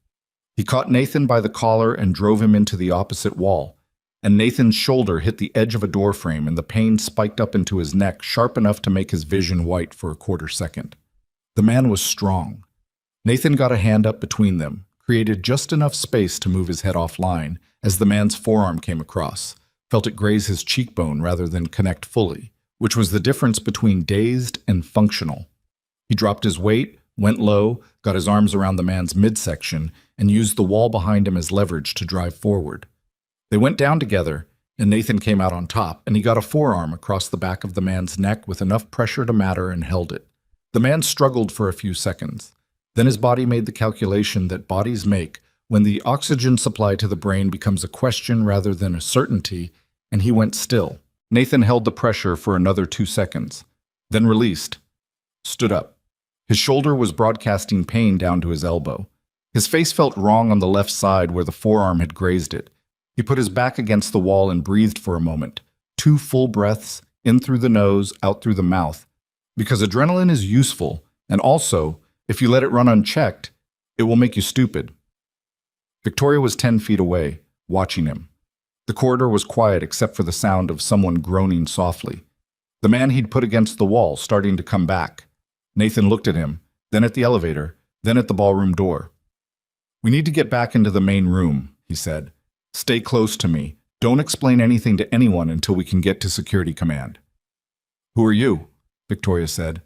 He caught Nathan by the collar and drove him into the opposite wall, and Nathan's shoulder hit the edge of a doorframe and the pain spiked up into his neck sharp enough to make his vision white for a quarter second. The man was strong. Nathan got a hand up between them, created just enough space to move his head offline as the man's forearm came across, felt it graze his cheekbone rather than connect fully, which was the difference between dazed and functional. He dropped his weight, went low, got his arms around the man's midsection, and used the wall behind him as leverage to drive forward. They went down together, and Nathan came out on top, and he got a forearm across the back of the man's neck with enough pressure to matter and held it. The man struggled for a few seconds. Then his body made the calculation that bodies make when the oxygen supply to the brain becomes a question rather than a certainty, and he went still. Nathan held the pressure for another 2 seconds, then released, stood up. His shoulder was broadcasting pain down to his elbow. His face felt wrong on the left side where the forearm had grazed it. He put his back against the wall and breathed for a moment. 2 full breaths, in through the nose, out through the mouth. Because adrenaline is useful, and also, if you let it run unchecked, it will make you stupid. Victoria was 10 feet away, watching him. The corridor was quiet except for the sound of someone groaning softly. The man he'd put against the wall starting to come back. Nathan looked at him, then at the elevator, then at the ballroom door. "We need to get back into the main room," he said. "Stay close to me. Don't explain anything to anyone until we can get to security command." "Who are you?" Victoria said.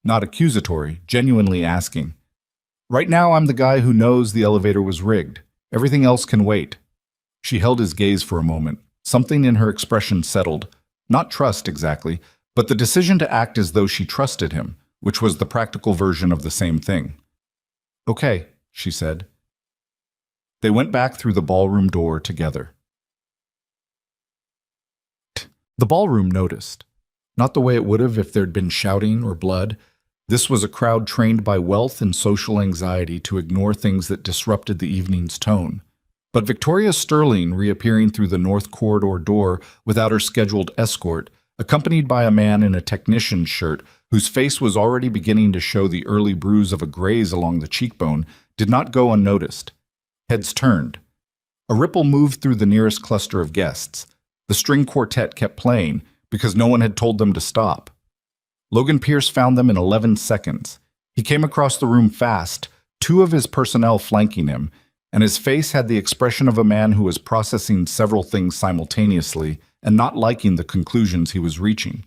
Not accusatory, genuinely asking. "Right now I'm the guy who knows the elevator was rigged. Everything else can wait." She held his gaze for a moment. Something in her expression settled. Not trust exactly, but the decision to act as though she trusted him, which was the practical version of the same thing. "Okay," she said. They went back through the ballroom door together. The ballroom noticed. Not the way it would have if there'd been shouting or blood. This was a crowd trained by wealth and social anxiety to ignore things that disrupted the evening's tone. But Victoria Sterling reappearing through the north corridor door without her scheduled escort, accompanied by a man in a technician's shirt whose face was already beginning to show the early bruise of a graze along the cheekbone, did not go unnoticed. Heads turned. A ripple moved through the nearest cluster of guests. The string quartet kept playing because no one had told them to stop. Logan Pierce found them in 11 seconds. He came across the room fast, 2 of his personnel flanking him, and his face had the expression of a man who was processing several things simultaneously and not liking the conclusions he was reaching.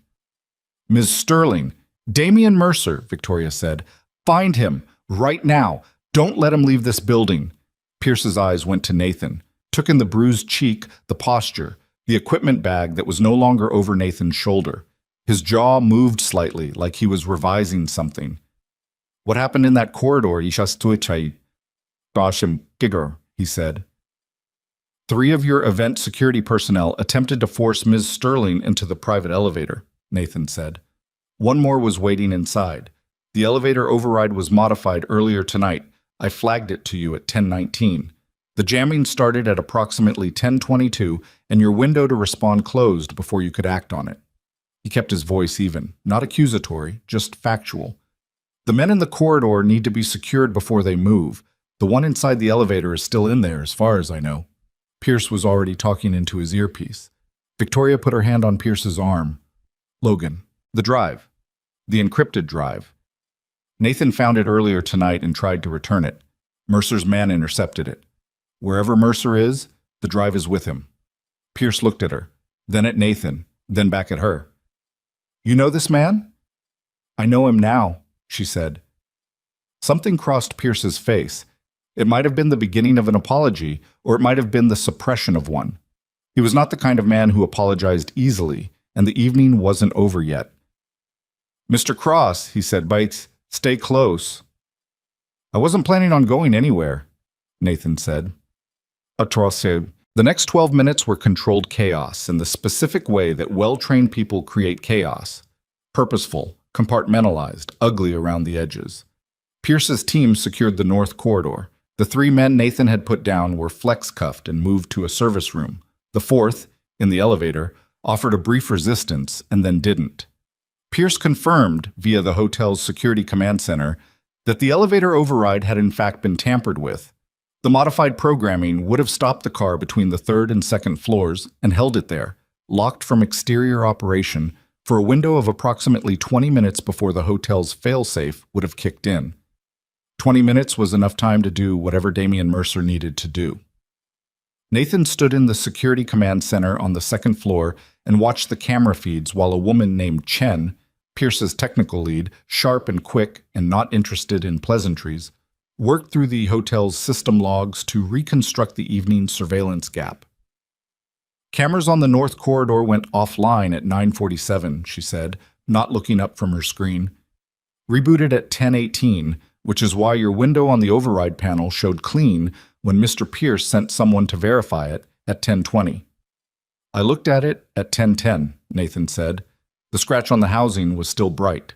"Ms. Sterling, Damian Mercer," Victoria said. "Find him, right now. Don't let him leave this building." Pierce's eyes went to Nathan, took in the bruised cheek, the posture, the equipment bag that was no longer over Nathan's shoulder. His jaw moved slightly, like he was revising something. "What happened in that corridor, he said. 3 of your event security personnel attempted to force Ms. Sterling into the private elevator," Nathan said. "1 more was waiting inside. The elevator override was modified earlier tonight. I flagged it to you at 10:19. The jamming started at approximately 10:22, and your window to respond closed before you could act on it." He kept his voice even, not accusatory, just factual. "The men in the corridor need to be secured before they move. The one inside the elevator is still in there, as far as I know." Pierce was already talking into his earpiece. Victoria put her hand on Pierce's arm. "Logan, the drive. The encrypted drive. Nathan found it earlier tonight and tried to return it. Mercer's man intercepted it. Wherever Mercer is, the drive is with him." Pierce looked at her, then at Nathan, then back at her. "You know this man?" "I know him now," she said. Something crossed Pierce's face. It might have been the beginning of an apology, or it might have been the suppression of one. He was not the kind of man who apologized easily, and the evening wasn't over yet. "Mr. Cross," he said, "Bites, stay close." "I wasn't planning on going anywhere," Nathan said. atroce. The next 12 minutes were controlled chaos in the specific way that well-trained people create chaos. Purposeful, compartmentalized, ugly around the edges. Pierce's team secured the north corridor. The 3 men Nathan had put down were flex-cuffed and moved to a service room. The fourth, in the elevator, offered a brief resistance and then didn't. Pierce confirmed, via the hotel's security command center, that the elevator override had in fact been tampered with. The modified programming would have stopped the car between the 3rd and 2nd floors and held it there, locked from exterior operation, for a window of approximately 20 minutes before the hotel's failsafe would have kicked in. 20 minutes was enough time to do whatever Damian Mercer needed to do. Nathan stood in the security command center on the 2nd floor and watched the camera feeds while a woman named Chen, Pierce's technical lead, sharp and quick and not interested in pleasantries, worked through the hotel's system logs to reconstruct the evening surveillance gap. Cameras on the north corridor went offline at 9:47, she said, not looking up from her screen. Rebooted at 10:18, which is why your window on the override panel showed clean when Mr. Pierce sent someone to verify it at 10:20. I looked at it at 10:10, Nathan said. The scratch on the housing was still bright.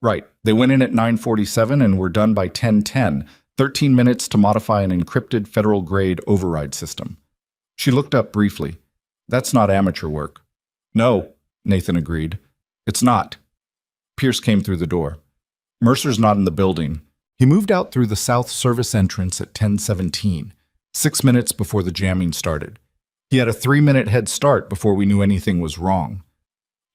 Right, they went in at 9:47 and were done by 10:10, 13 minutes to modify an encrypted federal-grade override system. She looked up briefly. That's not amateur work. No, Nathan agreed. It's not. Pierce came through the door. Mercer's not in the building. He moved out through the south service entrance at 10:17, 6 minutes before the jamming started. He had a 3-minute head start before we knew anything was wrong.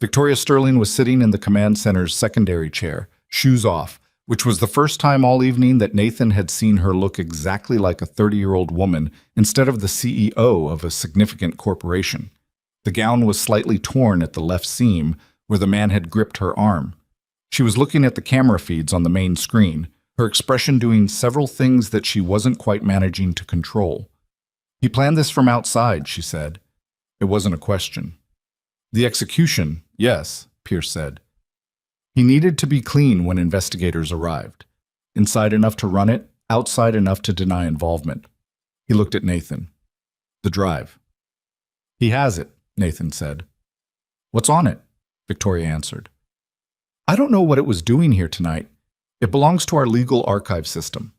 Victoria Sterling was sitting in the command center's secondary chair, shoes off, which was the first time all evening that Nathan had seen her look exactly like a 30-year-old woman instead of the CEO of a significant corporation. The gown was slightly torn at the left seam, where the man had gripped her arm. She was looking at the camera feeds on the main screen, her expression doing several things that she wasn't quite managing to control. He planned this from outside, she said. It wasn't a question. The execution, yes, Pierce said. He needed to be clean when investigators arrived. Inside enough to run it, outside enough to deny involvement. He looked at Nathan. The drive. He has it, Nathan said. What's on it? Victoria answered. I don't know what it was doing here tonight. It belongs to our legal archive system.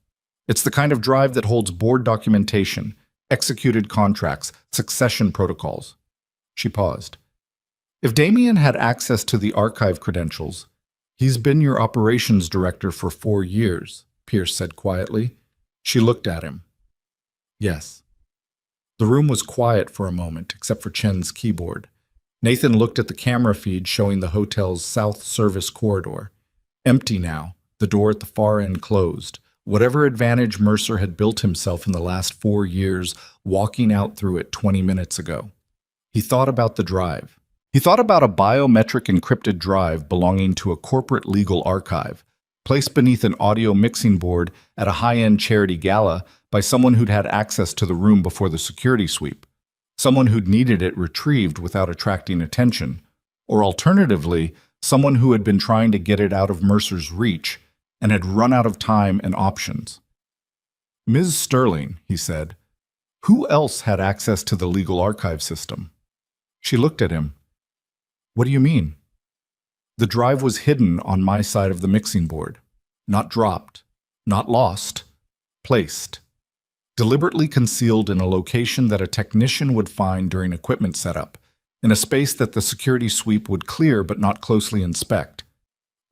It's the kind of drive that holds board documentation, executed contracts, succession protocols. She paused. If Damian had access to the archive credentials, he's been your operations director for 4 years, Pierce said quietly. She looked at him. Yes. The room was quiet for a moment, except for Chen's keyboard. Nathan looked at the camera feed showing the hotel's south service corridor. Empty now, the door at the far end closed. Whatever advantage Mercer had built himself in the last 4 years, walking out through it 20 minutes ago. He thought about the drive. He thought about a biometric encrypted drive belonging to a corporate legal archive, placed beneath an audio mixing board at a high-end charity gala by someone who'd had access to the room before the security sweep, someone who'd needed it retrieved without attracting attention, or alternatively, someone who had been trying to get it out of Mercer's reach and had run out of time and options. Ms. Sterling, he said, who else had access to the legal archive system? She looked at him. What do you mean? The drive was hidden on my side of the mixing board. Not dropped, not lost, placed. Deliberately concealed in a location that a technician would find during equipment setup, in a space that the security sweep would clear but not closely inspect.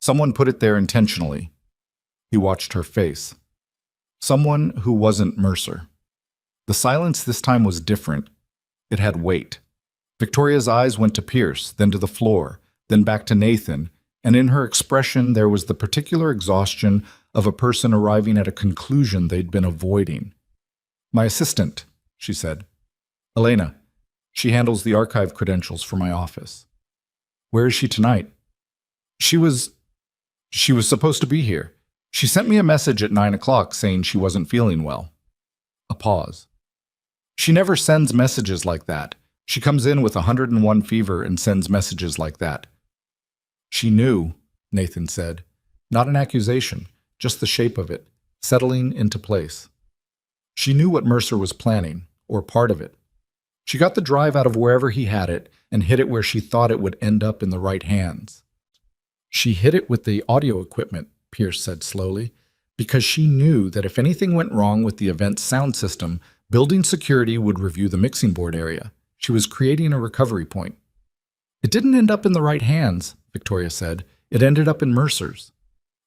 Someone put it there intentionally. He watched her face. Someone who wasn't Mercer. The silence this time was different. It had weight. Victoria's eyes went to Pierce, then to the floor, then back to Nathan, and in her expression there was the particular exhaustion of a person arriving at a conclusion they'd been avoiding. My assistant, she said. Elena. She handles the archive credentials for my office. Where is she tonight? She was supposed to be here. She sent me a message at 9 o'clock saying she wasn't feeling well. A pause. She never sends messages like that. She comes in with 101 fever and sends messages like that. She knew, Nathan said. Not an accusation, just the shape of it, settling into place. She knew what Mercer was planning, or part of it. She got the drive out of wherever he had it and hid it where she thought it would end up in the right hands. She hid it with the audio equipment, Pierce said slowly, because she knew that if anything went wrong with the event's sound system, building security would review the mixing board area. She was creating a recovery point. It didn't end up in the right hands, Victoria said. It ended up in Mercer's.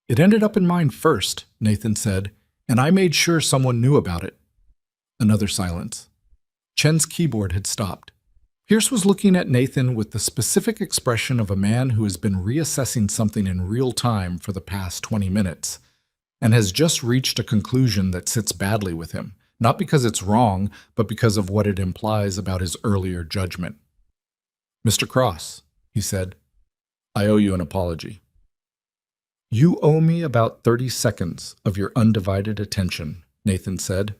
It ended up in mine first, Nathan said, and I made sure someone knew about it. Another silence. Chen's keyboard had stopped. Pierce was looking at Nathan with the specific expression of a man who has been reassessing something in real time for the past 20 minutes and has just reached a conclusion that sits badly with him, not because it's wrong, but because of what it implies about his earlier judgment. "Mr. Cross," he said, "I owe you an apology." "You owe me about 30 seconds of your undivided attention," Nathan said.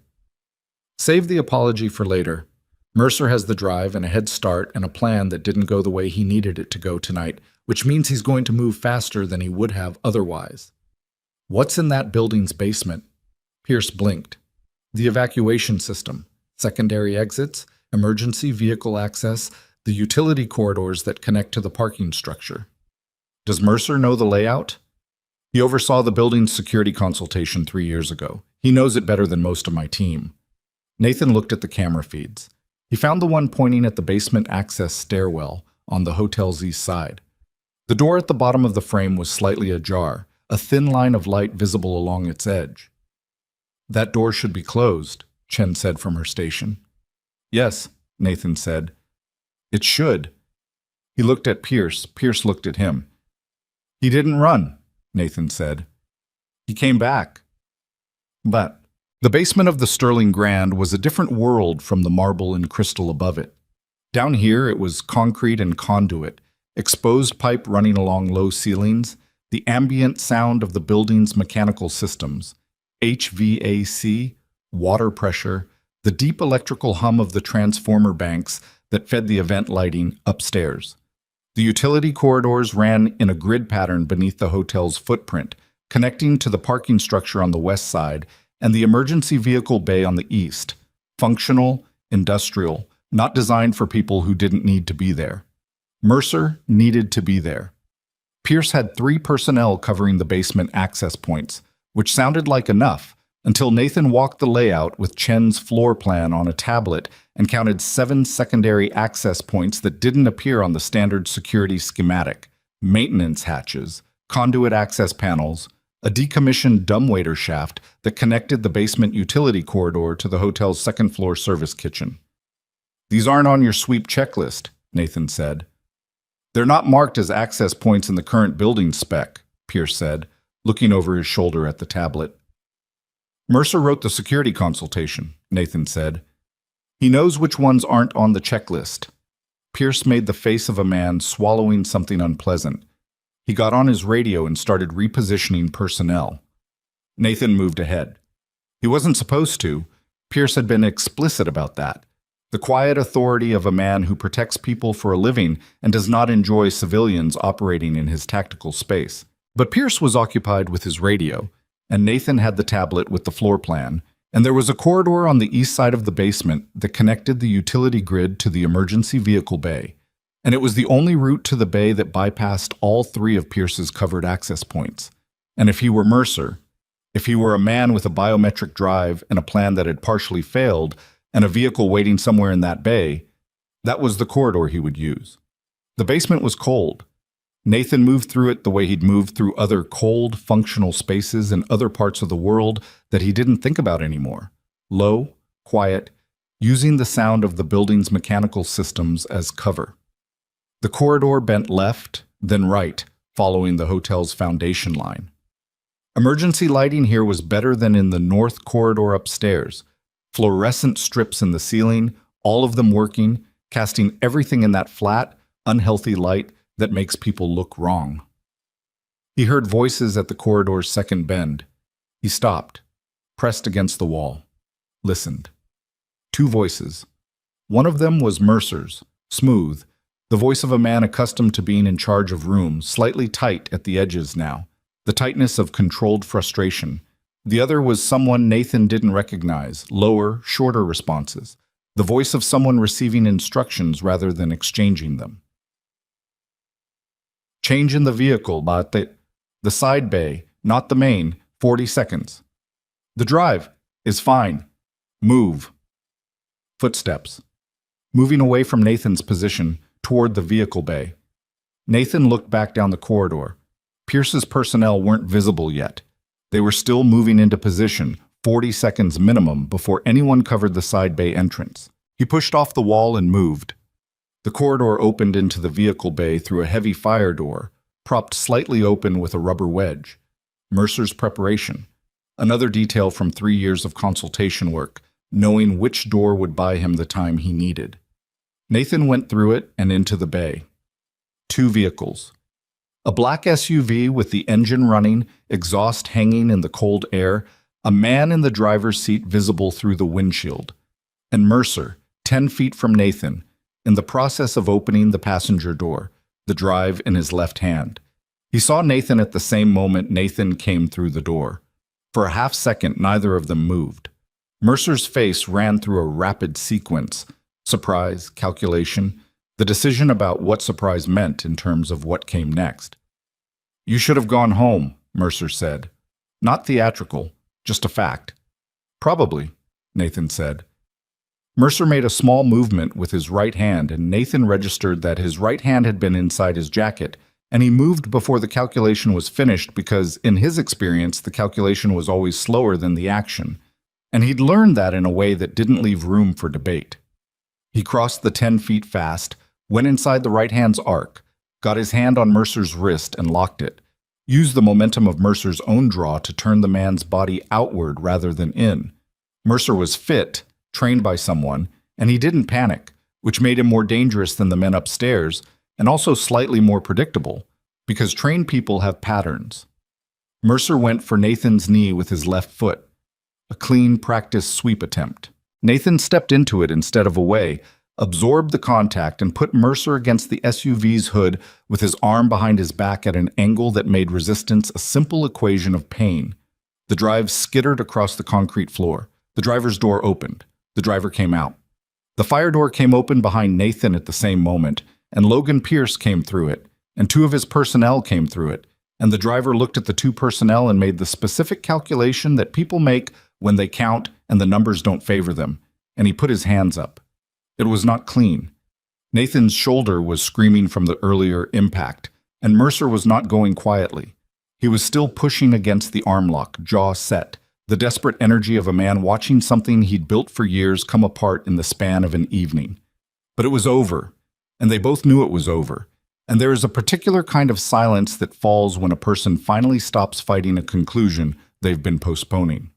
"Save the apology for later. Mercer has the drive and a head start and a plan that didn't go the way he needed it to go tonight, which means he's going to move faster than he would have otherwise. What's in that building's basement?" Pierce blinked. "The evacuation system, secondary exits, emergency vehicle access, the utility corridors that connect to the parking structure." "Does Mercer know the layout?" "He oversaw the building's security consultation 3 years ago. He knows it better than most of my team." Nathan looked at the camera feeds. He found the one pointing at the basement access stairwell on the hotel's east side. The door at the bottom of the frame was slightly ajar, a thin line of light visible along its edge. "That door should be closed," Chen said from her station. "Yes," Nathan said. "It should." He looked at Pierce. Pierce looked at him. "He didn't run," Nathan said. "He came back." But the basement of the Sterling Grand was a different world from the marble and crystal above it. Down here it was concrete and conduit, exposed pipe running along low ceilings, the ambient sound of the building's mechanical systems, HVAC, water pressure, the deep electrical hum of the transformer banks that fed the event lighting upstairs. The utility corridors ran in a grid pattern beneath the hotel's footprint, connecting to the parking structure on the west side and the emergency vehicle bay on the east, functional, industrial, not designed for people who didn't need to be there. Mercer needed to be there. Pierce had 3 personnel covering the basement access points, which sounded like enough, until Nathan walked the layout with Chen's floor plan on a tablet and counted 7 secondary access points that didn't appear on the standard security schematic: maintenance hatches, conduit access panels, a decommissioned dumbwaiter shaft that connected the basement utility corridor to the hotel's second-floor service kitchen. "These aren't on your sweep checklist," Nathan said. "They're not marked as access points in the current building spec," Pierce said, looking over his shoulder at the tablet. "Mercer wrote the security consultation," Nathan said. "He knows which ones aren't on the checklist." Pierce made the face of a man swallowing something unpleasant. He got on his radio and started repositioning personnel. Nathan moved ahead. He wasn't supposed to. Pierce had been explicit about that. The quiet authority of a man who protects people for a living and does not enjoy civilians operating in his tactical space. But Pierce was occupied with his radio, and Nathan had the tablet with the floor plan, and there was a corridor on the east side of the basement that connected the utility grid to the emergency vehicle bay. And it was the only route to the bay that bypassed all 3 of Pierce's covered access points. And if he were Mercer, if he were a man with a biometric drive and a plan that had partially failed, and a vehicle waiting somewhere in that bay, that was the corridor he would use. The basement was cold. Nathan moved through it the way he'd moved through other cold, functional spaces in other parts of the world that he didn't think about anymore. Low, quiet, using the sound of the building's mechanical systems as cover. The corridor bent left, then right, following the hotel's foundation line. Emergency lighting here was better than in the north corridor upstairs. Fluorescent strips in the ceiling, all of them working, casting everything in that flat, unhealthy light that makes people look wrong. He heard voices at the corridor's second bend. He stopped, pressed against the wall, listened. 2 voices. One of them was Mercer's, smooth, the voice of a man accustomed to being in charge of rooms, slightly tight at the edges now, the tightness of controlled frustration. The other was someone Nathan didn't recognize, lower, shorter responses, the voice of someone receiving instructions rather than exchanging them. Change in the vehicle, the side bay, not the main, 40 seconds. The drive is fine. Move. Footsteps. Moving away from Nathan's position toward the vehicle bay. Nathan looked back down the corridor. Pierce's personnel weren't visible yet. They were still moving into position, 40 seconds minimum, before anyone covered the side bay entrance. He pushed off the wall and moved. The corridor opened into the vehicle bay through a heavy fire door, propped slightly open with a rubber wedge. Mercer's preparation. Another detail from 3 years of consultation work, knowing which door would buy him the time he needed. Nathan went through it and into the bay. 2 vehicles. A black SUV with the engine running, exhaust hanging in the cold air, a man in the driver's seat visible through the windshield, and Mercer, 10 feet from Nathan, in the process of opening the passenger door, the drive in his left hand. He saw Nathan at the same moment Nathan came through the door. For a half second, neither of them moved. Mercer's face ran through a rapid sequence: surprise, calculation, the decision about what surprise meant in terms of what came next. "You should have gone home," Mercer said. "Not theatrical, just a fact." "Probably," Nathan said. Mercer made a small movement with his right hand, and Nathan registered that his right hand had been inside his jacket, and he moved before the calculation was finished because, in his experience, the calculation was always slower than the action, and he'd learned that in a way that didn't leave room for debate. He crossed the 10 feet fast, went inside the right hand's arc, got his hand on Mercer's wrist and locked it, used the momentum of Mercer's own draw to turn the man's body outward rather than in. Mercer was fit, trained by someone, and he didn't panic, which made him more dangerous than the men upstairs, and also slightly more predictable, because trained people have patterns. Mercer went for Nathan's knee with his left foot, a clean practice sweep attempt. Nathan stepped into it instead of away, absorbed the contact, and put Mercer against the SUV's hood with his arm behind his back at an angle that made resistance a simple equation of pain. The drive skittered across the concrete floor. The driver's door opened. The driver came out. The fire door came open behind Nathan at the same moment, and Logan Pierce came through it, and 2 of his personnel came through it, and the driver looked at the 2 personnel and made the specific calculation that people make when they count and the numbers don't favor them, and he put his hands up. It was not clean. Nathan's shoulder was screaming from the earlier impact, and Mercer was not going quietly. He was still pushing against the arm lock, jaw set, the desperate energy of a man watching something he'd built for years come apart in the span of an evening. But it was over, and they both knew it was over, and there is a particular kind of silence that falls when a person finally stops fighting a conclusion they've been postponing.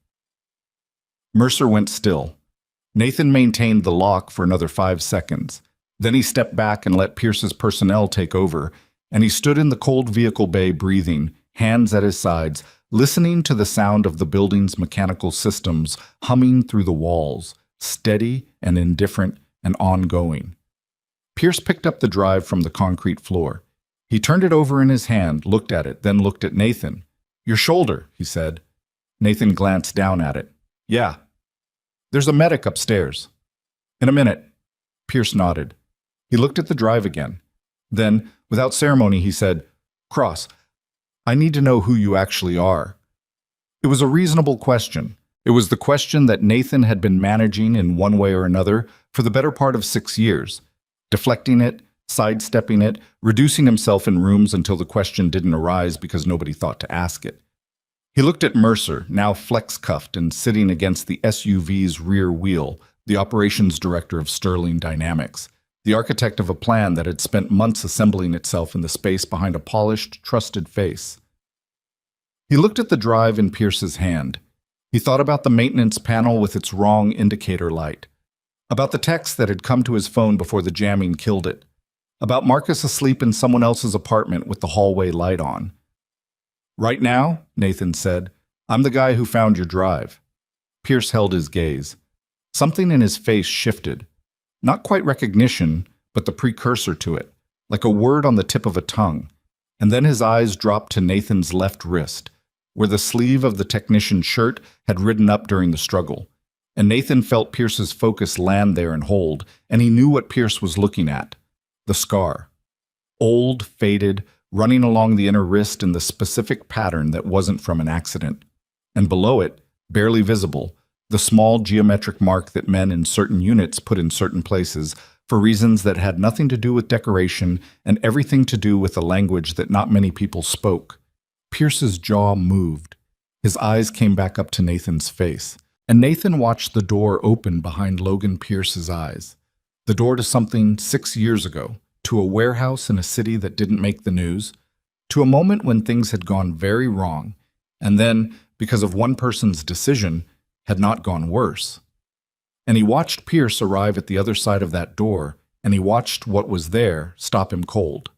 Mercer went still. Nathan maintained the lock for another 5 seconds. Then he stepped back and let Pierce's personnel take over, and he stood in the cold vehicle bay breathing, hands at his sides, listening to the sound of the building's mechanical systems humming through the walls, steady and indifferent and ongoing. Pierce picked up the drive from the concrete floor. He turned it over in his hand, looked at it, then looked at Nathan. "Your shoulder," he said. Nathan glanced down at it. "Yeah. There's a medic upstairs." "In a minute." Pierce nodded. He looked at the drive again. Then, without ceremony, he said, "Cross, I need to know who you actually are." It was a reasonable question. It was the question that Nathan had been managing in one way or another for the better part of 6 years, deflecting it, sidestepping it, reducing himself in rooms until the question didn't arise because nobody thought to ask it. He looked at Mercer, now flex-cuffed and sitting against the SUV's rear wheel, the operations director of Sterling Dynamics, the architect of a plan that had spent months assembling itself in the space behind a polished, trusted face. He looked at the drive in Pierce's hand. He thought about the maintenance panel with its wrong indicator light, about the text that had come to his phone before the jamming killed it, about Marcus asleep in someone else's apartment with the hallway light on. "Right now," Nathan said, "I'm the guy who found your drive." Pierce held his gaze. Something in his face shifted. Not quite recognition, but the precursor to it, like a word on the tip of a tongue. And then his eyes dropped to Nathan's left wrist, where the sleeve of the technician's shirt had ridden up during the struggle. And Nathan felt Pierce's focus land there and hold, and he knew what Pierce was looking at. The scar. Old, faded, running along the inner wrist in the specific pattern that wasn't from an accident. And below it, barely visible, the small geometric mark that men in certain units put in certain places for reasons that had nothing to do with decoration and everything to do with a language that not many people spoke. Pierce's jaw moved. His eyes came back up to Nathan's face, and Nathan watched the door open behind Logan Pierce's eyes. The door to something 6 years ago, to a warehouse in a city that didn't make the news, to a moment when things had gone very wrong, and then, because of one person's decision, had not gone worse. And he watched Pierce arrive at the other side of that door, and he watched what was there stop him cold.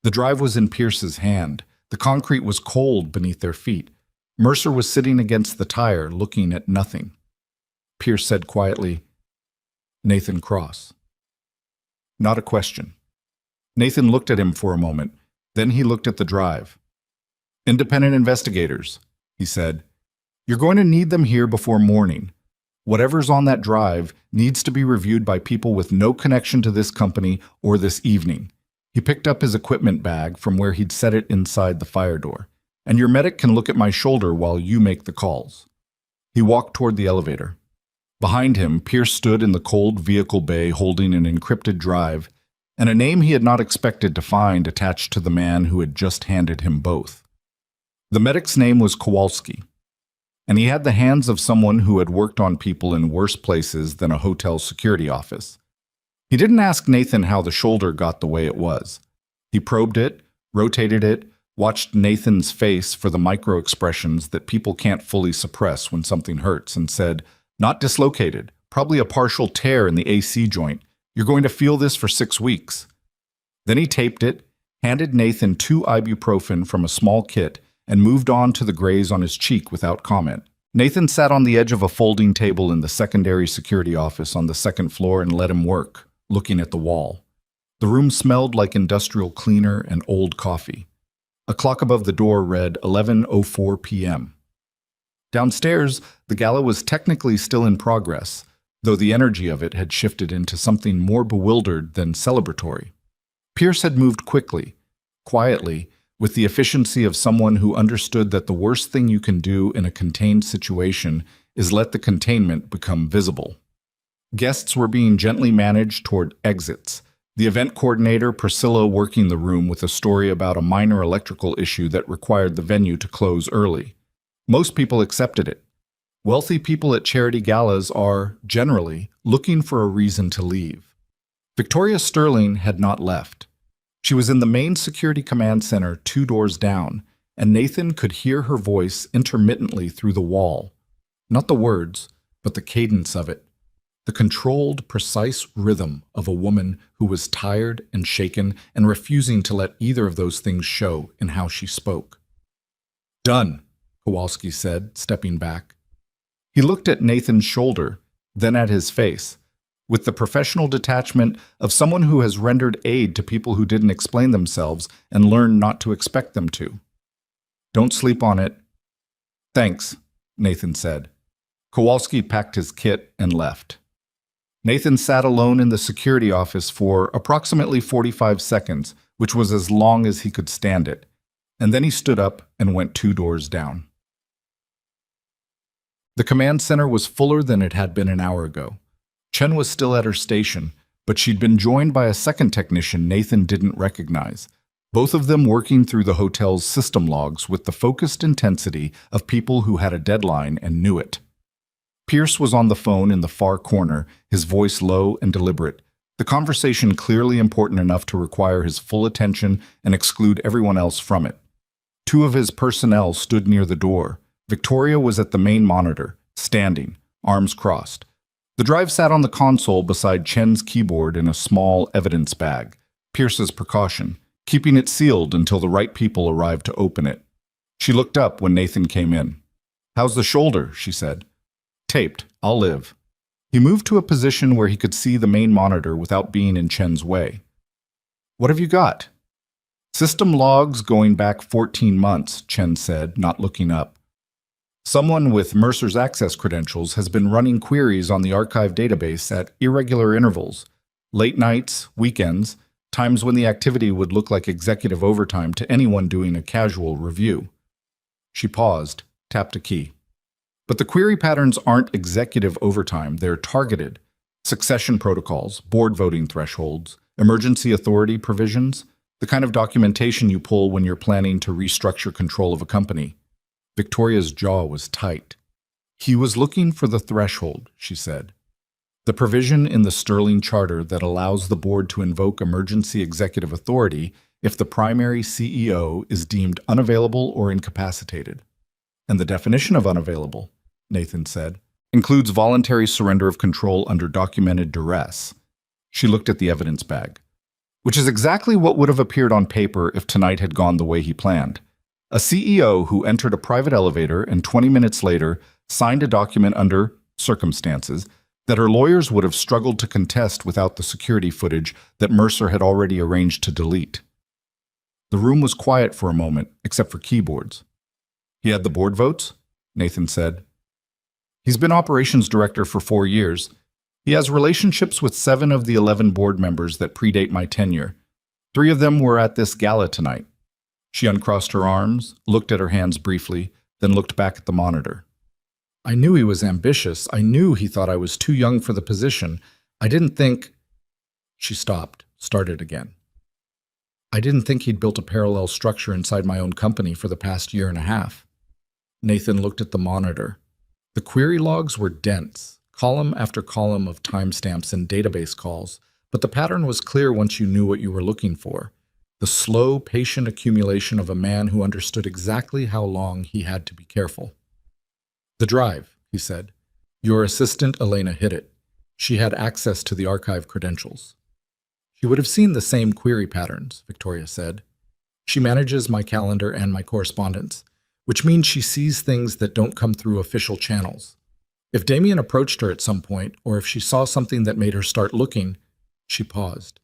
The drive was in Pierce's hand. The concrete was cold beneath their feet. Mercer was sitting against the tire, looking at nothing. Pierce said quietly, "Nathan Cross." Not a question. Nathan looked at him for a moment. Then he looked at the drive. "Independent investigators," he said. "You're going to need them here before morning. Whatever's on that drive needs to be reviewed by people with no connection to this company or this evening." He picked up his equipment bag from where he'd set it inside the fire door. "And your medic can look at my shoulder while you make the calls." He walked toward the elevator. Behind him, Pierce stood in the cold vehicle bay holding an encrypted drive and a name he had not expected to find attached to the man who had just handed him both. The medic's name was Kowalski, and he had the hands of someone who had worked on people in worse places than a hotel security office. He didn't ask Nathan how the shoulder got the way it was. He probed it, rotated it, watched Nathan's face for the micro-expressions that people can't fully suppress when something hurts, and said, "Not dislocated, probably a partial tear in the AC joint. You're going to feel this for 6 weeks." Then he taped it, handed Nathan 2 ibuprofen from a small kit, and moved on to the graze on his cheek without comment. Nathan sat on the edge of a folding table in the secondary security office on the 2nd floor and let him work, looking at the wall. The room smelled like industrial cleaner and old coffee. A clock above the door read 11:04 p.m. Downstairs, the gala was technically still in progress, though the energy of it had shifted into something more bewildered than celebratory. Pierce had moved quickly, quietly, with the efficiency of someone who understood that the worst thing you can do in a contained situation is let the containment become visible. Guests were being gently managed toward exits. The event coordinator, Priscilla, working the room with a story about a minor electrical issue that required the venue to close early. Most people accepted it. Wealthy people at charity galas are, generally, looking for a reason to leave. Victoria Sterling had not left. She was in the main security command center 2 doors down, and Nathan could hear her voice intermittently through the wall. Not the words, but the cadence of it. The controlled, precise rhythm of a woman who was tired and shaken and refusing to let either of those things show in how she spoke. "Done," Kowalski said, stepping back. He looked at Nathan's shoulder, then at his face, with the professional detachment of someone who has rendered aid to people who didn't explain themselves and learned not to expect them to. "Don't sleep on it." "Thanks," Nathan said. Kowalski packed his kit and left. Nathan sat alone in the security office for approximately 45 seconds, which was as long as he could stand it, and then he stood up and went 2 doors down. The command center was fuller than it had been an hour ago. Chen was still at her station, but she'd been joined by a second technician Nathan didn't recognize, both of them working through the hotel's system logs with the focused intensity of people who had a deadline and knew it. Pierce was on the phone in the far corner, his voice low and deliberate, the conversation clearly important enough to require his full attention and exclude everyone else from it. 2 of his personnel stood near the door. Victoria was at the main monitor, standing, arms crossed. The drive sat on the console beside Chen's keyboard in a small evidence bag, Pierce's precaution, keeping it sealed until the right people arrived to open it. She looked up when Nathan came in. "How's the shoulder?" she said. "Taped. I'll live." He moved to a position where he could see the main monitor without being in Chen's way. "What have you got?" "System logs going back 14 months, Chen said, not looking up. Someone with Mercer's access credentials has been running queries on the archive database at irregular intervals, late nights, weekends, times when the activity would look like executive overtime to anyone doing a casual review. She paused, tapped a key. But the query patterns aren't executive overtime, they're targeted. Succession protocols, board voting thresholds, emergency authority provisions, the kind of documentation you pull when you're planning to restructure control of a company. Victoria's jaw was tight. He was looking for the threshold, she said. The provision in the Sterling Charter that allows the board to invoke emergency executive authority if the primary CEO is deemed unavailable or incapacitated. And the definition of unavailable, Nathan said, includes voluntary surrender of control under documented duress. She looked at the evidence bag, which is exactly what would have appeared on paper if tonight had gone the way he planned. A CEO who entered a private elevator and 20 minutes later signed a document under circumstances that her lawyers would have struggled to contest without the security footage that Mercer had already arranged to delete. The room was quiet for a moment, except for keyboards. He had the board votes? Nathan said. He's been operations director for 4 years. He has relationships with 7 of the 11 board members that predate my tenure. 3 of them were at this gala tonight. She uncrossed her arms, looked at her hands briefly, then looked back at the monitor. I knew he was ambitious. I knew he thought I was too young for the position. I didn't think... She stopped, started again. I didn't think he'd built a parallel structure inside my own company for the past year and a half. Nathan looked at the monitor. The query logs were dense, column after column of timestamps and database calls, but the pattern was clear once you knew what you were looking for. The slow, patient accumulation of a man who understood exactly how long he had to be careful. The drive, he said. Your assistant, Elena, hid it. She had access to the archive credentials. She would have seen the same query patterns, Victoria said. She manages my calendar and my correspondence, which means she sees things that don't come through official channels. If Damien approached her at some point, or if she saw something that made her start looking, she paused.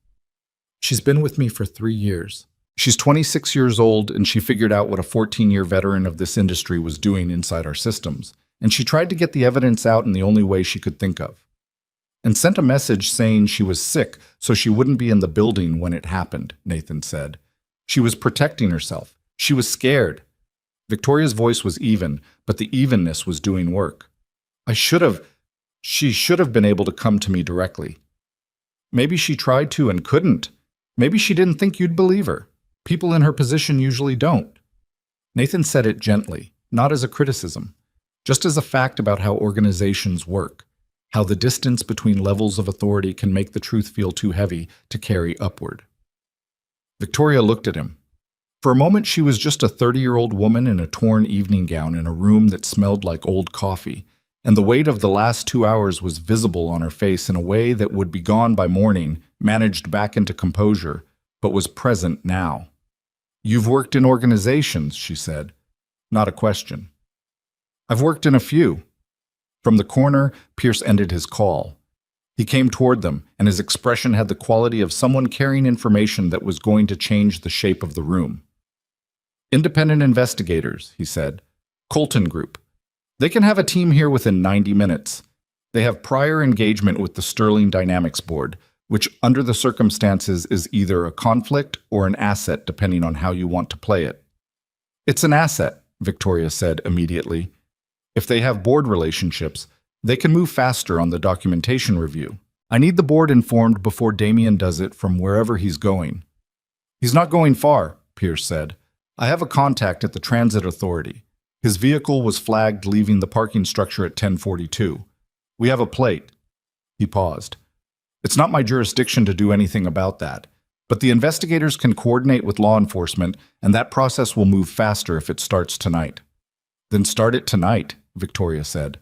She's been with me for 3 years. She's 26 years old, and she figured out what a 14-year veteran of this industry was doing inside our systems, and she tried to get the evidence out in the only way she could think of. And sent a message saying she was sick so she wouldn't be in the building when it happened, Nathan said. She was protecting herself. She was scared. Victoria's voice was even, but the evenness was doing work. She should have been able to come to me directly. Maybe she tried to and couldn't. Maybe she didn't think you'd believe her. People in her position usually don't. Nathan said it gently, not as a criticism, just as a fact about how organizations work, how the distance between levels of authority can make the truth feel too heavy to carry upward. Victoria looked at him. For a moment, she was just a 30-year-old woman in a torn evening gown in a room that smelled like old coffee, and the weight of the last 2 hours was visible on her face in a way that would be gone by morning, managed back into composure, but was present now. You've worked in organizations, she said. Not a question. I've worked in a few. From the corner, Pierce ended his call. He came toward them, and his expression had the quality of someone carrying information that was going to change the shape of the room. Independent investigators, he said. Colton Group. They can have a team here within 90 minutes. They have prior engagement with the Sterling Dynamics Board, which under the circumstances is either a conflict or an asset depending on how you want to play it. It's an asset, Victoria said immediately. If they have board relationships, they can move faster on the documentation review. I need the board informed before Damien does it from wherever he's going. He's not going far, Pierce said. I have a contact at the Transit Authority. His vehicle was flagged leaving the parking structure at 10:42. We have a plate. He paused. It's not my jurisdiction to do anything about that, but the investigators can coordinate with law enforcement, and that process will move faster if it starts tonight. Then start it tonight, Victoria said.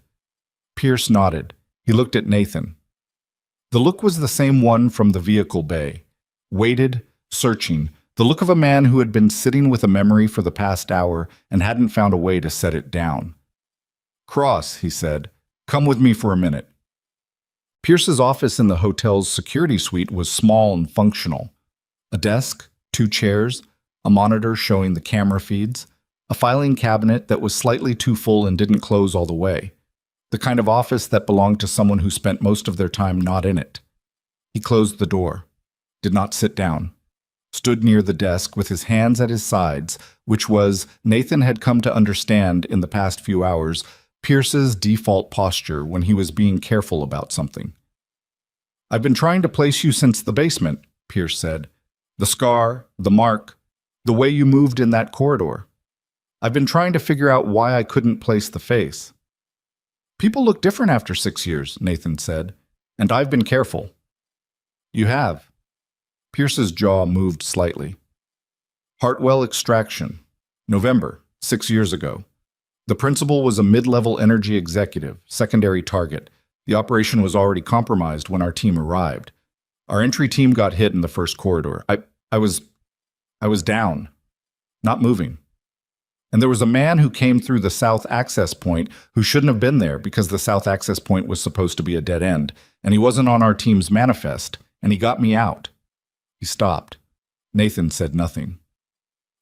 Pierce nodded. He looked at Nathan. The look was the same one from the vehicle bay. Weighted, searching, the look of a man who had been sitting with a memory for the past hour and hadn't found a way to set it down. Cross, he said. Come with me for a minute. Pierce's office in the hotel's security suite was small and functional. A desk, 2 chairs, a monitor showing the camera feeds, A filing cabinet that was slightly too full and didn't close all the way. The kind of office that belonged to someone who spent most of their time not in it. He closed the door, did not sit down, stood near the desk with his hands at his sides, which was, Nathan had come to understand in the past few hours, Pierce's default posture when he was being careful about something. "I've been trying to place you since the basement," Pierce said. "The scar, the mark, the way you moved in that corridor. I've been trying to figure out why I couldn't place the face." "People look different after 6 years," Nathan said, "and I've been careful." "You have." Pierce's jaw moved slightly. Hartwell extraction. November, 6 years ago. The principal was a mid-level energy executive, secondary target. The operation was already compromised when our team arrived. Our entry team got hit in the first corridor. I was down, not moving. And there was a man who came through the south access point who shouldn't have been there because the south access point was supposed to be a dead end, and he wasn't on our team's manifest, and he got me out. He stopped. Nathan said nothing.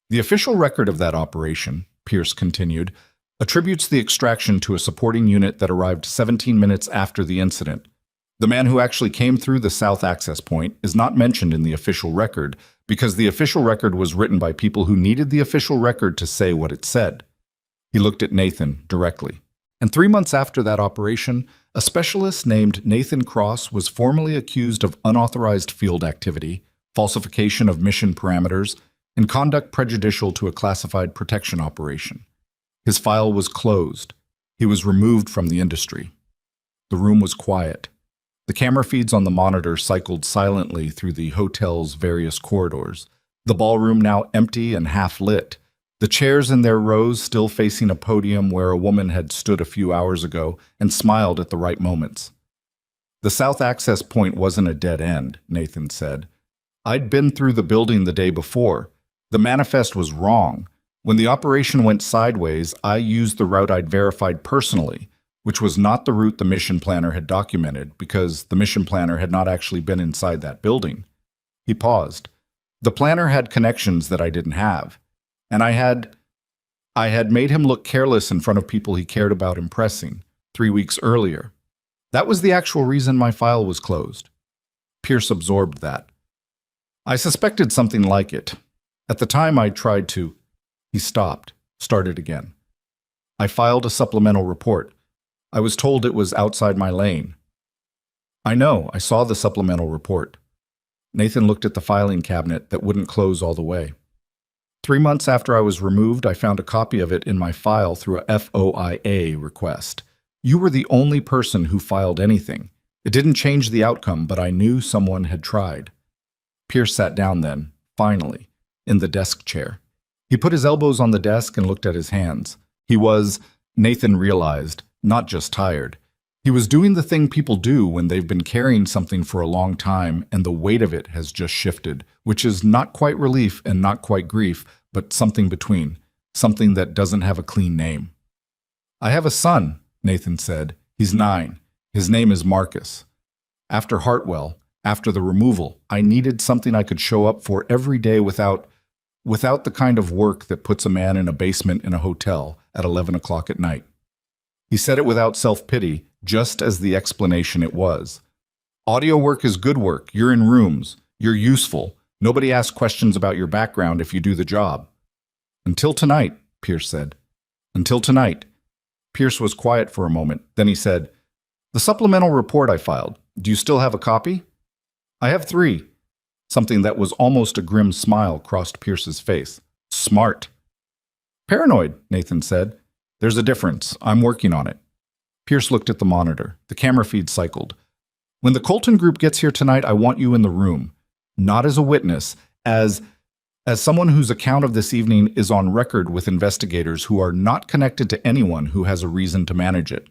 The official record of that operation, Pierce continued, attributes the extraction to a supporting unit that arrived 17 minutes after the incident. The man who actually came through the south access point is not mentioned in the official record because the official record was written by people who needed the official record to say what it said. He looked at Nathan directly. And 3 months after that operation, a specialist named Nathan Cross was formally accused of unauthorized field activity, falsification of mission parameters, and conduct prejudicial to a classified protection operation. His file was closed. He was removed from the industry. The room was quiet. The camera feeds on the monitor cycled silently through the hotel's various corridors. The ballroom now empty and half-lit. The chairs in their rows still facing a podium where a woman had stood a few hours ago and smiled at the right moments. The south access point wasn't a dead end, Nathan said. I'd been through the building the day before. The manifest was wrong. When the operation went sideways, I used the route I'd verified personally, which was not the route the mission planner had documented because the mission planner had not actually been inside that building. He paused. The planner had connections that I didn't have, and I had made him look careless in front of people he cared about impressing 3 weeks earlier. That was the actual reason my file was closed. Pierce absorbed that. I suspected something like it. At the time I tried to... He stopped, started again. I filed a supplemental report. I was told it was outside my lane. I know, I saw the supplemental report. Nathan looked at the filing cabinet that wouldn't close all the way. 3 months after I was removed, I found a copy of it in my file through a FOIA request. You were the only person who filed anything. It didn't change the outcome, but I knew someone had tried. Pierce sat down then, finally, in the desk chair. He put his elbows on the desk and looked at his hands. He was, Nathan realized, not just tired. He was doing the thing people do when they've been carrying something for a long time and the weight of it has just shifted, which is not quite relief and not quite grief, but something between, something that doesn't have a clean name. I have a son, Nathan said. He's 9. His name is Marcus. After Hartwell, after the removal, I needed something I could show up for every day without the kind of work that puts a man in a basement in a hotel at 11 o'clock at night. He said it without self-pity, just as the explanation it was. Audio work is good work. You're in rooms. You're useful. Nobody asks questions about your background if you do the job. Until tonight, Pierce said. Until tonight. Pierce was quiet for a moment. Then he said, The supplemental report I filed. Do you still have a copy? I have 3. Something that was almost a grim smile crossed Pierce's face. Smart. Paranoid, Nathan said. There's a difference. I'm working on it. Pierce looked at the monitor. The camera feed cycled. When the Colton group gets here tonight, I want you in the room. Not as a witness, as someone whose account of this evening is on record with investigators who are not connected to anyone who has a reason to manage it.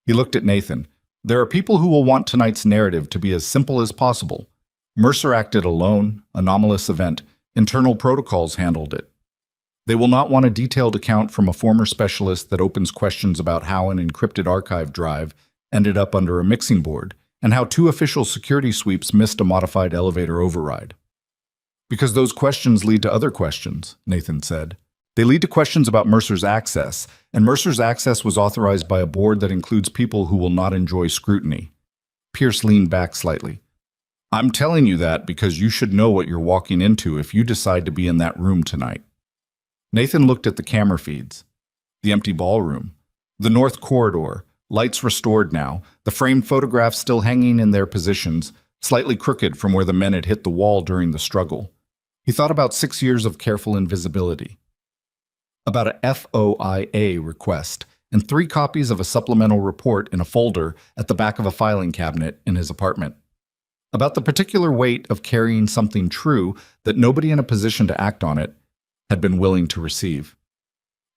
He looked at Nathan. There are people who will want tonight's narrative to be as simple as possible. Mercer acted alone, anomalous event. Internal protocols handled it. They will not want a detailed account from a former specialist that opens questions about how an encrypted archive drive ended up under a mixing board and how 2 official security sweeps missed a modified elevator override. Because those questions lead to other questions, Nathan said. They lead to questions about Mercer's access, and Mercer's access was authorized by a board that includes people who will not enjoy scrutiny. Pierce leaned back slightly. I'm telling you that because you should know what you're walking into if you decide to be in that room tonight. Nathan looked at the camera feeds. The empty ballroom. The north corridor. Lights restored now. The framed photographs still hanging in their positions, slightly crooked from where the men had hit the wall during the struggle. He thought about 6 years of careful invisibility. About a FOIA request, and 3 copies of a supplemental report in a folder at the back of a filing cabinet in his apartment. About the particular weight of carrying something true that nobody in a position to act on it had been willing to receive.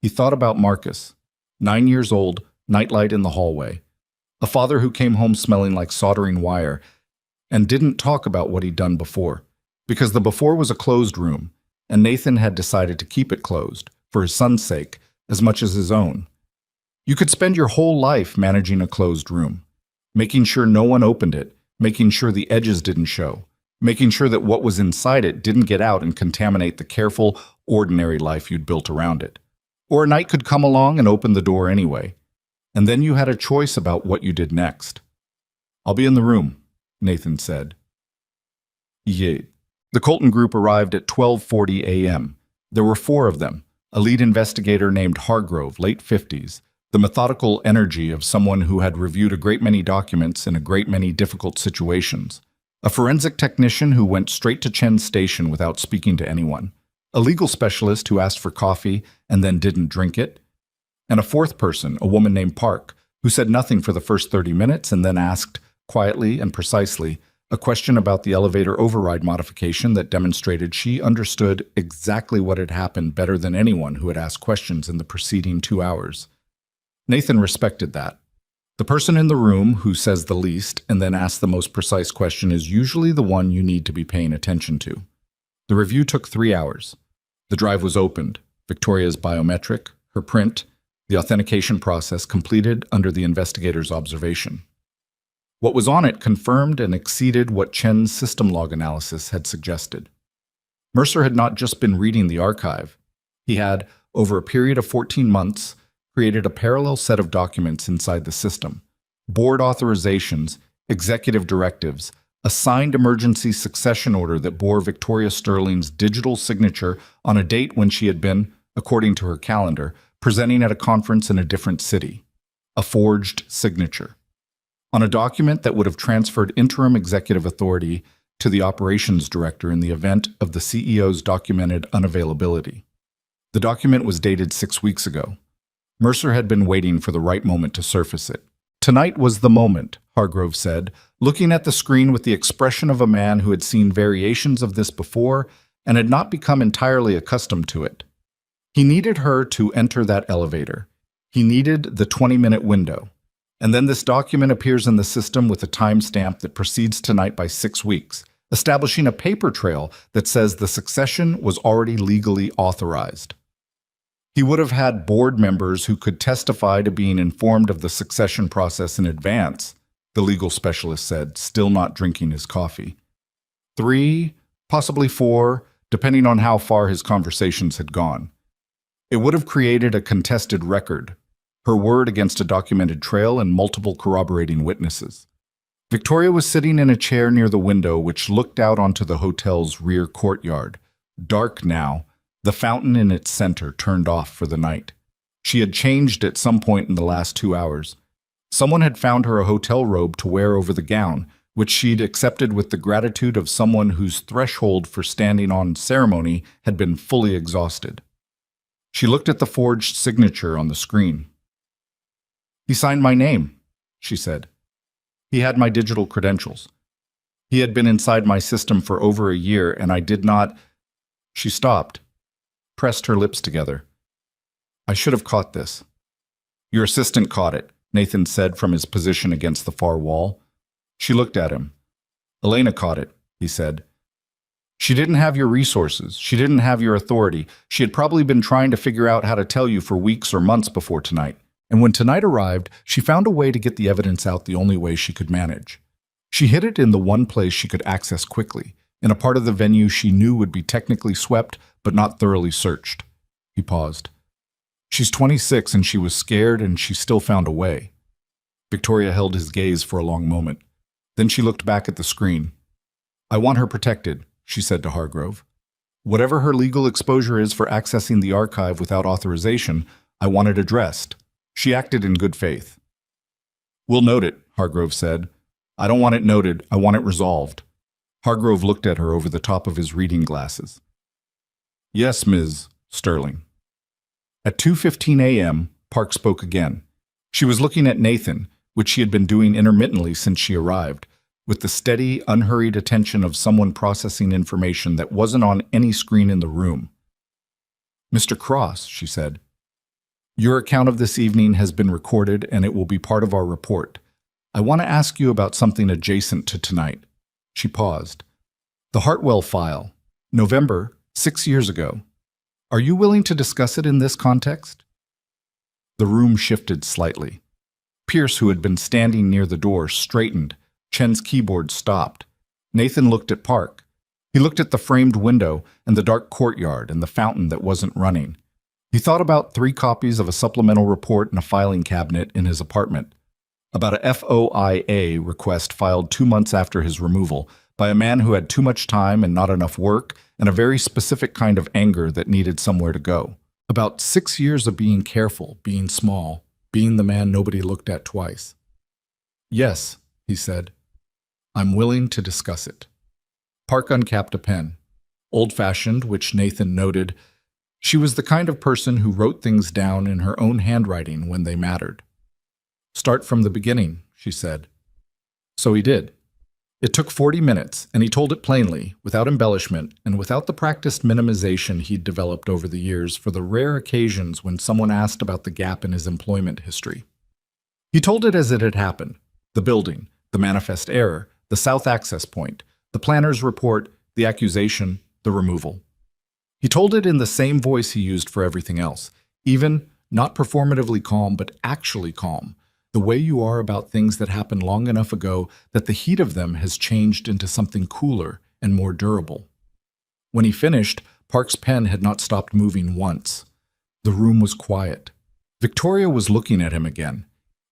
He thought about Marcus, 9 years old, nightlight in the hallway, a father who came home smelling like soldering wire and didn't talk about what he'd done before, because the before was a closed room, and Nathan had decided to keep it closed, for his son's sake, as much as his own. You could spend your whole life managing a closed room, making sure no one opened it, making sure the edges didn't show, making sure that what was inside it didn't get out and contaminate the careful, ordinary life you'd built around it. Or a night could come along and open the door anyway, and then you had a choice about what you did next. I'll be in the room, Nathan said. Yeah. The Colton group arrived at 12:40 a.m. There were 4 of them, a lead investigator named Hargrove, late 50s, the methodical energy of someone who had reviewed a great many documents in a great many difficult situations, a forensic technician who went straight to Chen's station without speaking to anyone, a legal specialist who asked for coffee and then didn't drink it, and a 4th person, a woman named Park, who said nothing for the first 30 minutes and then asked, quietly and precisely, a question about the elevator override modification that demonstrated she understood exactly what had happened better than anyone who had asked questions in the preceding 2 hours. Nathan respected that. The person in the room who says the least and then asks the most precise question is usually the one you need to be paying attention to. The review took 3 hours. The drive was opened, Victoria's biometric, her print, the authentication process completed under the investigator's observation. What was on it confirmed and exceeded what Chen's system log analysis had suggested. Mercer had not just been reading the archive. He had, over a period of 14 months, created a parallel set of documents inside the system. Board authorizations, executive directives, a signed emergency succession order that bore Victoria Sterling's digital signature on a date when she had been, according to her calendar, presenting at a conference in a different city. A forged signature. On a document that would have transferred interim executive authority to the operations director in the event of the CEO's documented unavailability. The document was dated 6 weeks ago. Mercer had been waiting for the right moment to surface it. Tonight was the moment, Hargrove said, looking at the screen with the expression of a man who had seen variations of this before and had not become entirely accustomed to it. He needed her to enter that elevator. He needed the 20-minute window. And then this document appears in the system with a timestamp that precedes tonight by 6 weeks, establishing a paper trail that says the succession was already legally authorized. He would have had board members who could testify to being informed of the succession process in advance, the legal specialist said, still not drinking his coffee. 3, possibly 4, depending on how far his conversations had gone. It would have created a contested record, her word against a documented trail and multiple corroborating witnesses. Victoria was sitting in a chair near the window which looked out onto the hotel's rear courtyard, dark now, the fountain in its center turned off for the night. She had changed at some point in the last 2 hours. Someone had found her a hotel robe to wear over the gown, which she'd accepted with the gratitude of someone whose threshold for standing on ceremony had been fully exhausted. She looked at the forged signature on the screen. "He signed my name," she said. "He had my digital credentials. He had been inside my system for over a year, and I did not—" She stopped, pressed her lips together. "I should have caught this." "Your assistant caught it," Nathan said from his position against the far wall. She looked at him. "Elena caught it," he said. "She didn't have your resources. She didn't have your authority. She had probably been trying to figure out how to tell you for weeks or months before tonight. And when tonight arrived, she found a way to get the evidence out the only way she could manage. She hid it in the one place she could access quickly, in a part of the venue she knew would be technically swept but not thoroughly searched." He paused. She's 26 and she was scared and she still found a way. Victoria held his gaze for a long moment. Then she looked back at the screen. I want her protected, she said to Hargrove. Whatever her legal exposure is for accessing the archive without authorization, I want it addressed. She acted in good faith. We'll note it, Hargrove said. I don't want it noted, I want it resolved. Hargrove looked at her over the top of his reading glasses. Yes, Ms. Sterling. At 2:15 a.m., Park spoke again. She was looking at Nathan, which she had been doing intermittently since she arrived, with the steady, unhurried attention of someone processing information that wasn't on any screen in the room. Mr. Cross, she said, your account of this evening has been recorded and it will be part of our report. I want to ask you about something adjacent to tonight. She paused. The Hartwell file, November, 6 years ago. Are you willing to discuss it in this context? The room shifted slightly. Pierce, who had been standing near the door, straightened. Chen's keyboard stopped. Nathan looked at Park. He looked at the framed window and the dark courtyard and the fountain that wasn't running. He thought about 3 copies of a supplemental report in a filing cabinet in his apartment, about a FOIA request filed 2 months after his removal by a man who had too much time and not enough work and a very specific kind of anger that needed somewhere to go, about 6 years of being careful, being small, being the man nobody looked at twice. Yes, he said. I'm willing to discuss it. Park uncapped a pen. Old-fashioned, which Nathan noted, she was the kind of person who wrote things down in her own handwriting when they mattered. Start from the beginning, she said. So he did. It took 40 minutes, and he told it plainly, without embellishment, and without the practiced minimization he'd developed over the years for the rare occasions when someone asked about the gap in his employment history. He told it as it had happened. The building, the manifest error, the south access point, the planner's report, the accusation, the removal. He told it in the same voice he used for everything else, even, not performatively calm, but actually calm, the way you are about things that happened long enough ago that the heat of them has changed into something cooler and more durable. When he finished, Park's pen had not stopped moving once. The room was quiet. Victoria was looking at him again.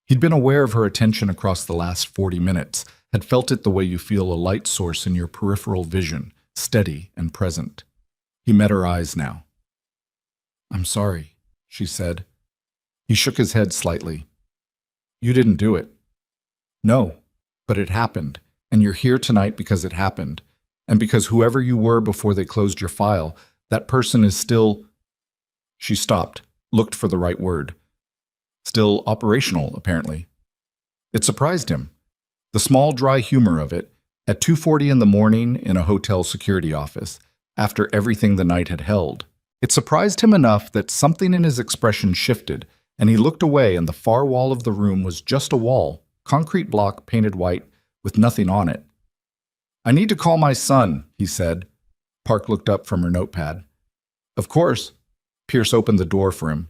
He'd been aware of her attention across the last 40 minutes, had felt it the way you feel a light source in your peripheral vision, steady and present. He met her eyes now. I'm sorry, she said. He shook his head slightly. You didn't do it. No, but it happened, and you're here tonight because it happened, and because whoever you were before they closed your file, that person is still... She stopped, looked for the right word. Still operational, apparently. It surprised him. The small, dry humor of it, at 2:40 in the morning in a hotel security office, after everything the night had held. It surprised him enough that something in his expression shifted, and he looked away, and the far wall of the room was just a wall, concrete block painted white, with nothing on it. I need to call my son, he said. Park looked up from her notepad. Of course. Pierce opened the door for him.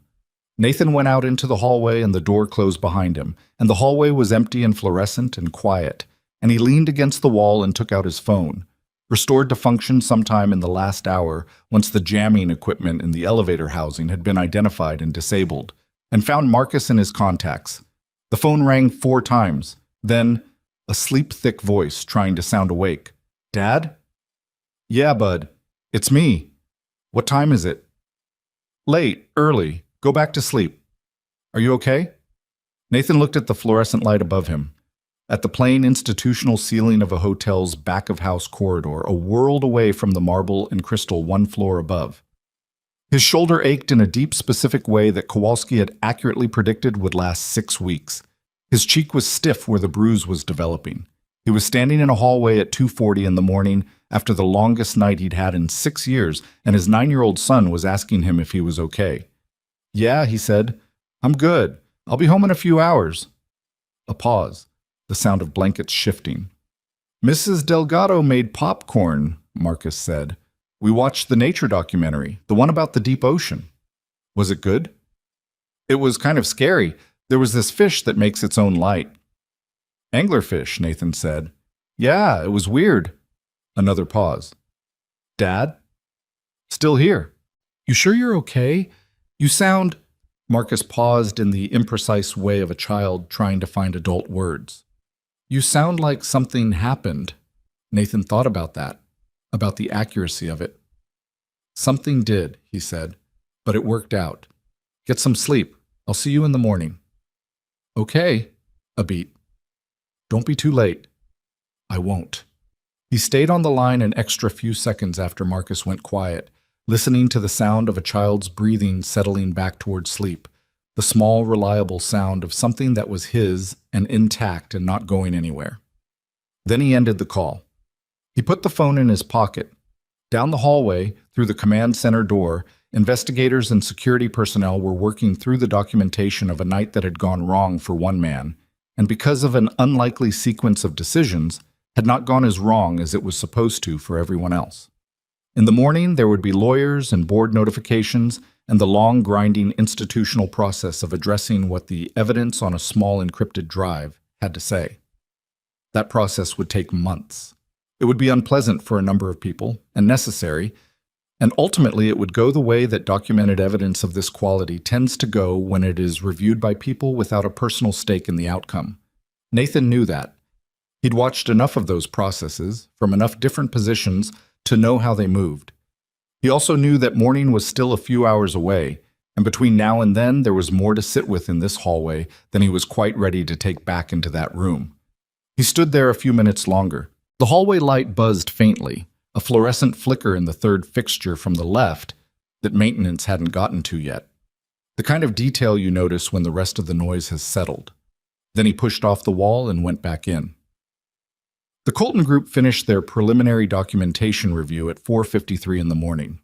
Nathan went out into the hallway and the door closed behind him, and the hallway was empty and fluorescent and quiet, and he leaned against the wall and took out his phone, restored to function sometime in the last hour once the jamming equipment in the elevator housing had been identified and disabled, and found Marcus in his contacts. The phone rang 4 times, then a sleep-thick voice trying to sound awake. Dad? Yeah, bud. It's me. What time is it? Late, early. Go back to sleep. Are you okay? Nathan looked at the fluorescent light above him, at the plain institutional ceiling of a hotel's back-of-house corridor, a world away from the marble and crystal 1 floor above. His shoulder ached in a deep, specific way that Kowalski had accurately predicted would last 6 weeks. His cheek was stiff where the bruise was developing. He was standing in a hallway at 2:40 in the morning after the longest night he'd had in 6 years, and his 9-year-old son was asking him if he was okay. Yeah, he said. I'm good. I'll be home in a few hours. A pause, the sound of blankets shifting. Mrs. Delgado made popcorn, Marcus said. We watched the nature documentary, the one about the deep ocean. Was it good? It was kind of scary. There was this fish that makes its own light. Anglerfish, Nathan said. Yeah, it was weird. Another pause. Dad? Still here. You sure you're okay? You sound— Marcus paused in the imprecise way of a child trying to find adult words. You sound like something happened. Nathan thought about that, about the accuracy of it. Something did, he said, but it worked out. Get some sleep. I'll see you in the morning. Okay, a beat. Don't be too late. I won't. He stayed on the line an extra few seconds after Marcus went quiet, listening to the sound of a child's breathing settling back toward sleep, the small, reliable sound of something that was his and intact and not going anywhere. Then he ended the call. He put the phone in his pocket. Down the hallway, through the command center door, investigators and security personnel were working through the documentation of a night that had gone wrong for one man, and because of an unlikely sequence of decisions, had not gone as wrong as it was supposed to for everyone else. In the morning, there would be lawyers and board notifications and the long, grinding institutional process of addressing what the evidence on a small encrypted drive had to say. That process would take months. It would be unpleasant for a number of people, and necessary, and ultimately it would go the way that documented evidence of this quality tends to go when it is reviewed by people without a personal stake in the outcome. Nathan knew that. He'd watched enough of those processes, from enough different positions, to know how they moved. He also knew that morning was still a few hours away, and between now and then there was more to sit with in this hallway than he was quite ready to take back into that room. He stood there a few minutes longer. The hallway light buzzed faintly, a fluorescent flicker in the third fixture from the left that maintenance hadn't gotten to yet. The kind of detail you notice when the rest of the noise has settled. Then he pushed off the wall and went back in. The Colton group finished their preliminary documentation review at 4:53 in the morning.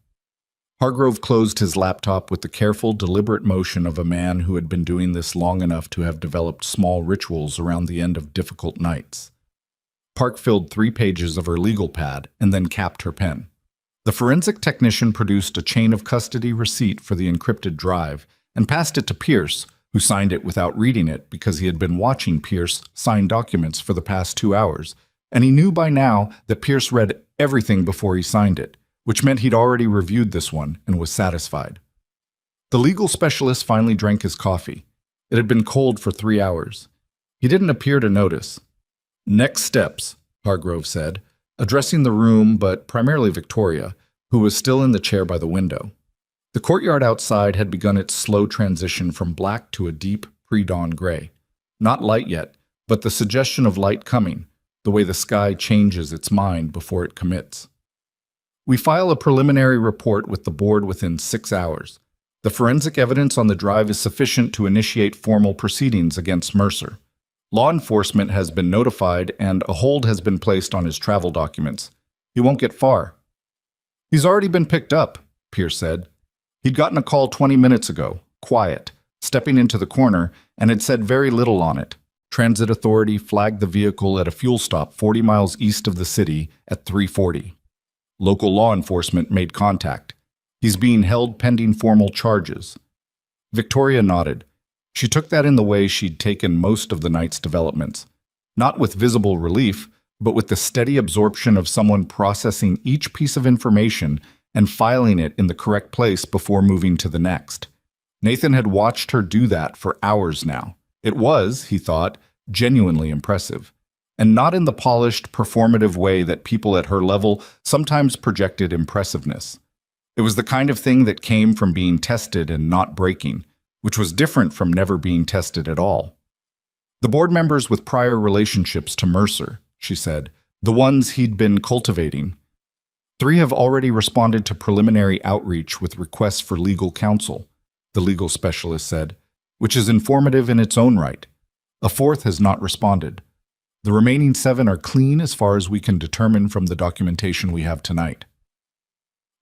Hargrove closed his laptop with the careful, deliberate motion of a man who had been doing this long enough to have developed small rituals around the end of difficult nights. Park filled 3 pages of her legal pad and then capped her pen. The forensic technician produced a chain of custody receipt for the encrypted drive and passed it to Pierce, who signed it without reading it because he had been watching Pierce sign documents for the past 2 hours, and he knew by now that Pierce read everything before he signed it, which meant he'd already reviewed this one and was satisfied. The legal specialist finally drank his coffee. It had been cold for 3 hours. He didn't appear to notice. Next steps, Hargrove said, addressing the room but primarily Victoria, who was still in the chair by the window. The courtyard outside had begun its slow transition from black to a deep pre-dawn gray. Not light yet, but the suggestion of light coming, the way the sky changes its mind before it commits. We file a preliminary report with the board within 6 hours. The forensic evidence on the drive is sufficient to initiate formal proceedings against Mercer. Law enforcement has been notified and a hold has been placed on his travel documents. He won't get far. He's already been picked up, Pierce said. He'd gotten a call 20 minutes ago, quiet, stepping into the corner, and had said very little on it. Transit Authority flagged the vehicle at a fuel stop 40 miles east of the city at 3:40. Local law enforcement made contact. He's being held pending formal charges. Victoria nodded. She took that in the way she'd taken most of the night's developments. Not with visible relief, but with the steady absorption of someone processing each piece of information and filing it in the correct place before moving to the next. Nathan had watched her do that for hours now. It was, he thought, genuinely impressive, and not in the polished, performative way that people at her level sometimes projected impressiveness. It was the kind of thing that came from being tested and not breaking, which was different from never being tested at all. The board members with prior relationships to Mercer, she said, the ones he'd been cultivating. 3 have already responded to preliminary outreach with requests for legal counsel, the legal specialist said, which is informative in its own right. A 4th has not responded. The remaining 7 are clean as far as we can determine from the documentation we have tonight.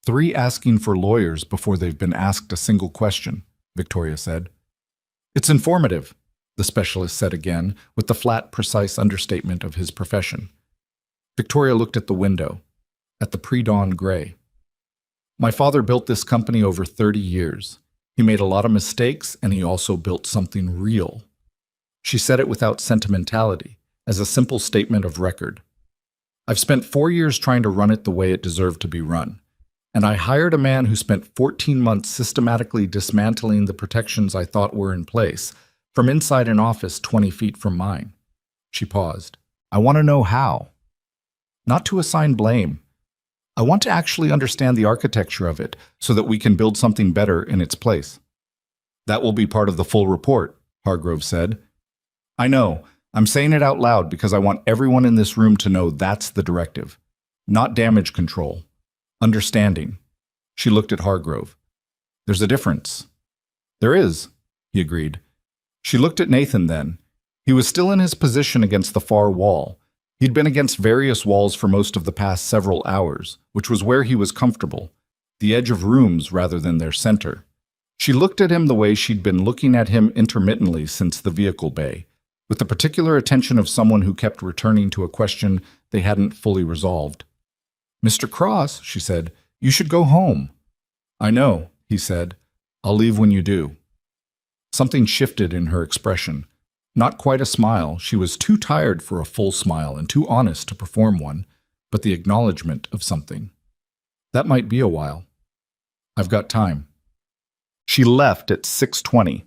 3 asking for lawyers before they've been asked a single question, Victoria said. It's informative, the specialist said again, with the flat, precise understatement of his profession. Victoria looked at the window, at the pre-dawn gray. My father built this company over 30 years. He made a lot of mistakes, and he also built something real. She said it without sentimentality, as a simple statement of record. I've spent 4 years trying to run it the way it deserved to be run. And I hired a man who spent 14 months systematically dismantling the protections I thought were in place, from inside an office 20 feet from mine. She paused. I want to know how. Not to assign blame. I want to actually understand the architecture of it so that we can build something better in its place. That will be part of the full report, Hargrove said. I know. I'm saying it out loud because I want everyone in this room to know that's the directive. Not damage control. Understanding. She looked at Hargrove. There's a difference. There is, he agreed. She looked at Nathan then. He was still in his position against the far wall. He'd been against various walls for most of the past several hours, which was where he was comfortable, the edge of rooms rather than their center. She looked at him the way she'd been looking at him intermittently since the vehicle bay, with the particular attention of someone who kept returning to a question they hadn't fully resolved. Mr. Cross, she said, you should go home. I know, he said. I'll leave when you do. Something shifted in her expression. Not quite a smile. She was too tired for a full smile and too honest to perform one, but the acknowledgement of something. That might be a while. I've got time. She left at 6:20.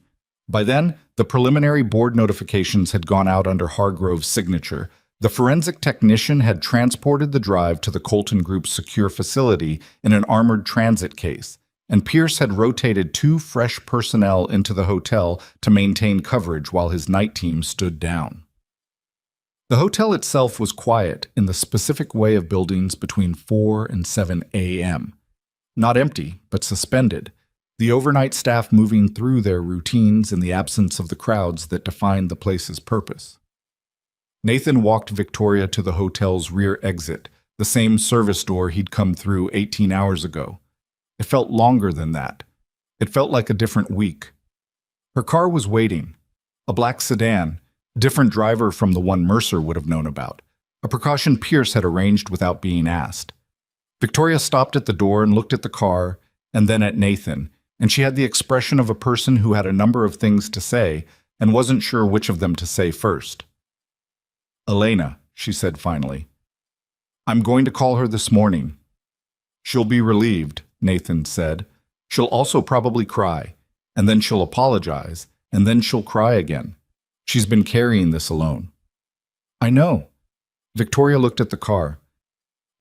By then, the preliminary board notifications had gone out under Hargrove's signature. The forensic technician had transported the drive to the Colton Group's secure facility in an armored transit case, and Pierce had rotated 2 fresh personnel into the hotel to maintain coverage while his night team stood down. The hotel itself was quiet in the specific way of buildings between 4 and 7 a.m. Not empty, but suspended, the overnight staff moving through their routines in the absence of the crowds that defined the place's purpose. Nathan walked Victoria to the hotel's rear exit, the same service door he'd come through 18 hours ago. It felt longer than that. It felt like a different week. Her car was waiting. A black sedan, different driver from the one Mercer would have known about, a precaution Pierce had arranged without being asked. Victoria stopped at the door and looked at the car, and then at Nathan, and she had the expression of a person who had a number of things to say and wasn't sure which of them to say first. Elena, she said finally. I'm going to call her this morning. She'll be relieved, Nathan said. She'll also probably cry, and then she'll apologize, and then she'll cry again. She's been carrying this alone. I know. Victoria looked at the car.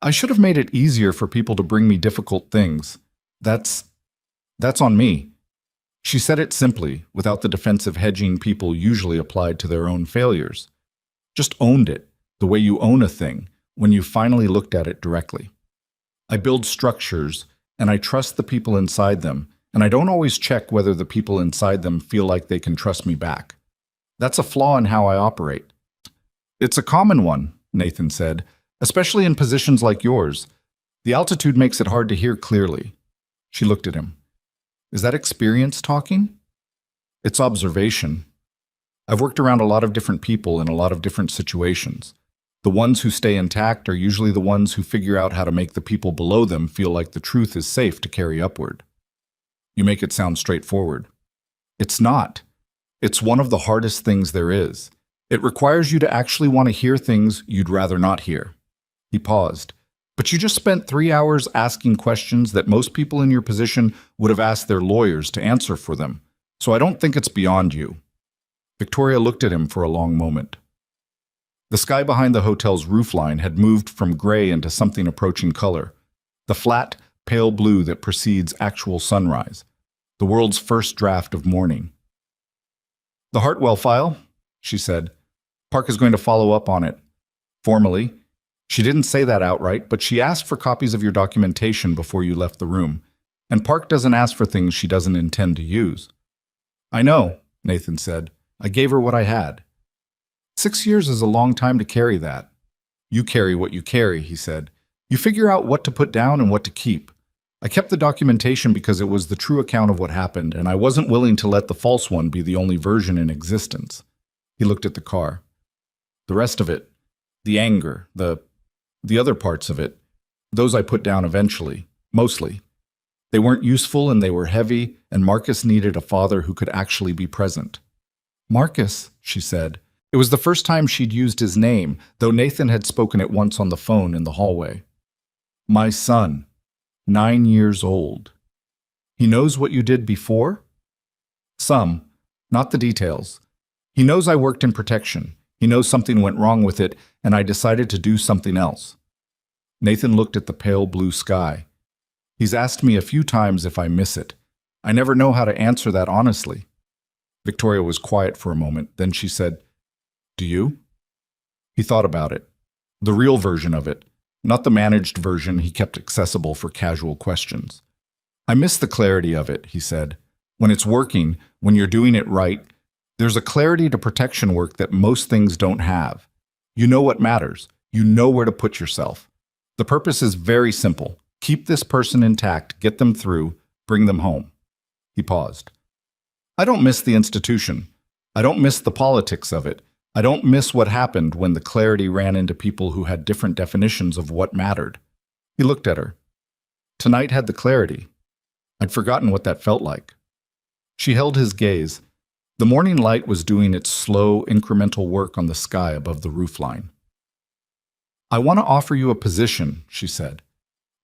I should have made it easier for people to bring me difficult things. That's on me. She said it simply, without the defensive hedging people usually applied to their own failures. Just owned it, the way you own a thing, when you finally looked at it directly. I build structures, and I trust the people inside them, and I don't always check whether the people inside them feel like they can trust me back. That's a flaw in how I operate. It's a common one, Nathan said, especially in positions like yours. The altitude makes it hard to hear clearly. She looked at him. Is that experience talking? It's observation. I've worked around a lot of different people in a lot of different situations. The ones who stay intact are usually the ones who figure out how to make the people below them feel like the truth is safe to carry upward. You make it sound straightforward. It's not. It's one of the hardest things there is. It requires you to actually want to hear things you'd rather not hear. He paused. But you just spent 3 hours asking questions that most people in your position would have asked their lawyers to answer for them, so I don't think it's beyond you. Victoria looked at him for a long moment. The sky behind the hotel's roofline had moved from gray into something approaching color, the flat, pale blue that precedes actual sunrise, the world's first draft of morning. The Hartwell file, she said. Park is going to follow up on it. Formally. She didn't say that outright, but she asked for copies of your documentation before you left the room, and Park doesn't ask for things she doesn't intend to use. I know, Nathan said. I gave her what I had. 6 years is a long time to carry that. You carry what you carry, he said. You figure out what to put down and what to keep. I kept the documentation because it was the true account of what happened, and I wasn't willing to let the false one be the only version in existence. He looked at the car. The rest of it, the anger, the other parts of it, those I put down eventually, mostly. They weren't useful and they were heavy, and Marcus needed a father who could actually be present. Marcus, she said. It was the first time she'd used his name, though Nathan had spoken it once on the phone in the hallway. My son. 9 years old. He knows what you did before? Some, not the details. He knows I worked in protection. He knows something went wrong with it, and I decided to do something else. Nathan looked at the pale blue sky. He's asked me a few times if I miss it. I never know how to answer that honestly. Victoria was quiet for a moment, then she said, "Do you?" He thought about it. The real version of it, not the managed version he kept accessible for casual questions. "I miss the clarity of it," he said. "When it's working, when you're doing it right, there's a clarity to protection work that most things don't have. You know what matters. You know where to put yourself. The purpose is very simple. Keep this person intact, get them through, bring them home." He paused. "I don't miss the institution. I don't miss the politics of it. I don't miss what happened when the clarity ran into people who had different definitions of what mattered." He looked at her. "Tonight had the clarity. I'd forgotten what that felt like." She held his gaze. The morning light was doing its slow, incremental work on the sky above the roofline. "I want to offer you a position," she said.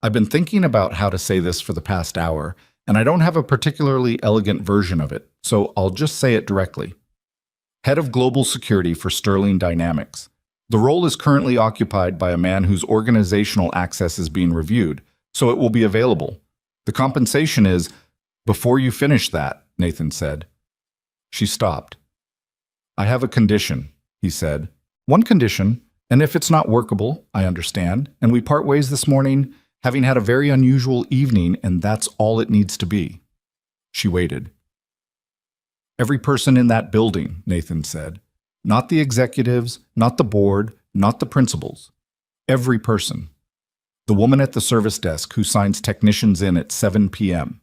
"I've been thinking about how to say this for the past hour, and I don't have a particularly elegant version of it, so I'll just say it directly. Head of Global Security for Sterling Dynamics. The role is currently occupied by a man whose organizational access is being reviewed, so it will be available. The compensation is—" "Before you finish that," Nathan said. She stopped. "I have a condition," he said. "One condition, and if it's not workable, I understand, and we part ways this morning, having had a very unusual evening, and that's all it needs to be." She waited. "Every person in that building," Nathan said. "Not the executives, not the board, not the principals. Every person. The woman at the service desk who signs technicians in at 7 p.m.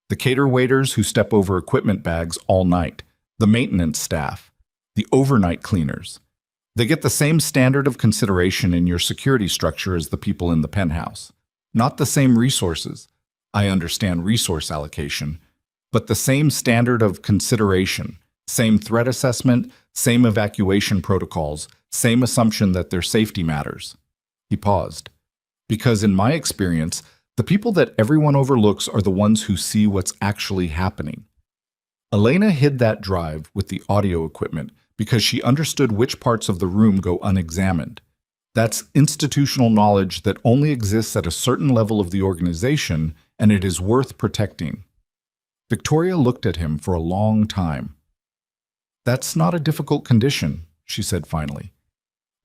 The cater waiters who step over equipment bags all night. The maintenance staff. The overnight cleaners. They get the same standard of consideration in your security structure as the people in the penthouse. Not the same resources. I understand resource allocation. But the same standard of consideration, same threat assessment, same evacuation protocols, same assumption that their safety matters." He paused. "Because in my experience, the people that everyone overlooks are the ones who see what's actually happening." Elena hid that drive with the audio equipment because she understood which parts of the room go unexamined. That's institutional knowledge that only exists at a certain level of the organization, and it is worth protecting. Victoria looked at him for a long time. "That's not a difficult condition," she said finally.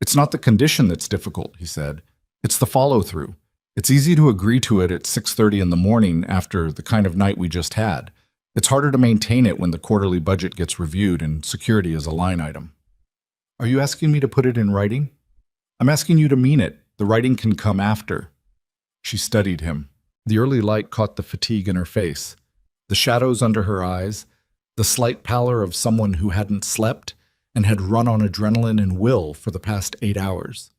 "It's not the condition that's difficult," he said. "It's the follow-through. It's easy to agree to it at 6:30 in the morning after the kind of night we just had. It's harder to maintain it when the quarterly budget gets reviewed and security is a line item." "Are you asking me to put it in writing?" "I'm asking you to mean it. The writing can come after." She studied him. The early light caught the fatigue in her face, the shadows under her eyes, the slight pallor of someone who hadn't slept and had run on adrenaline and will for the past 8 hours.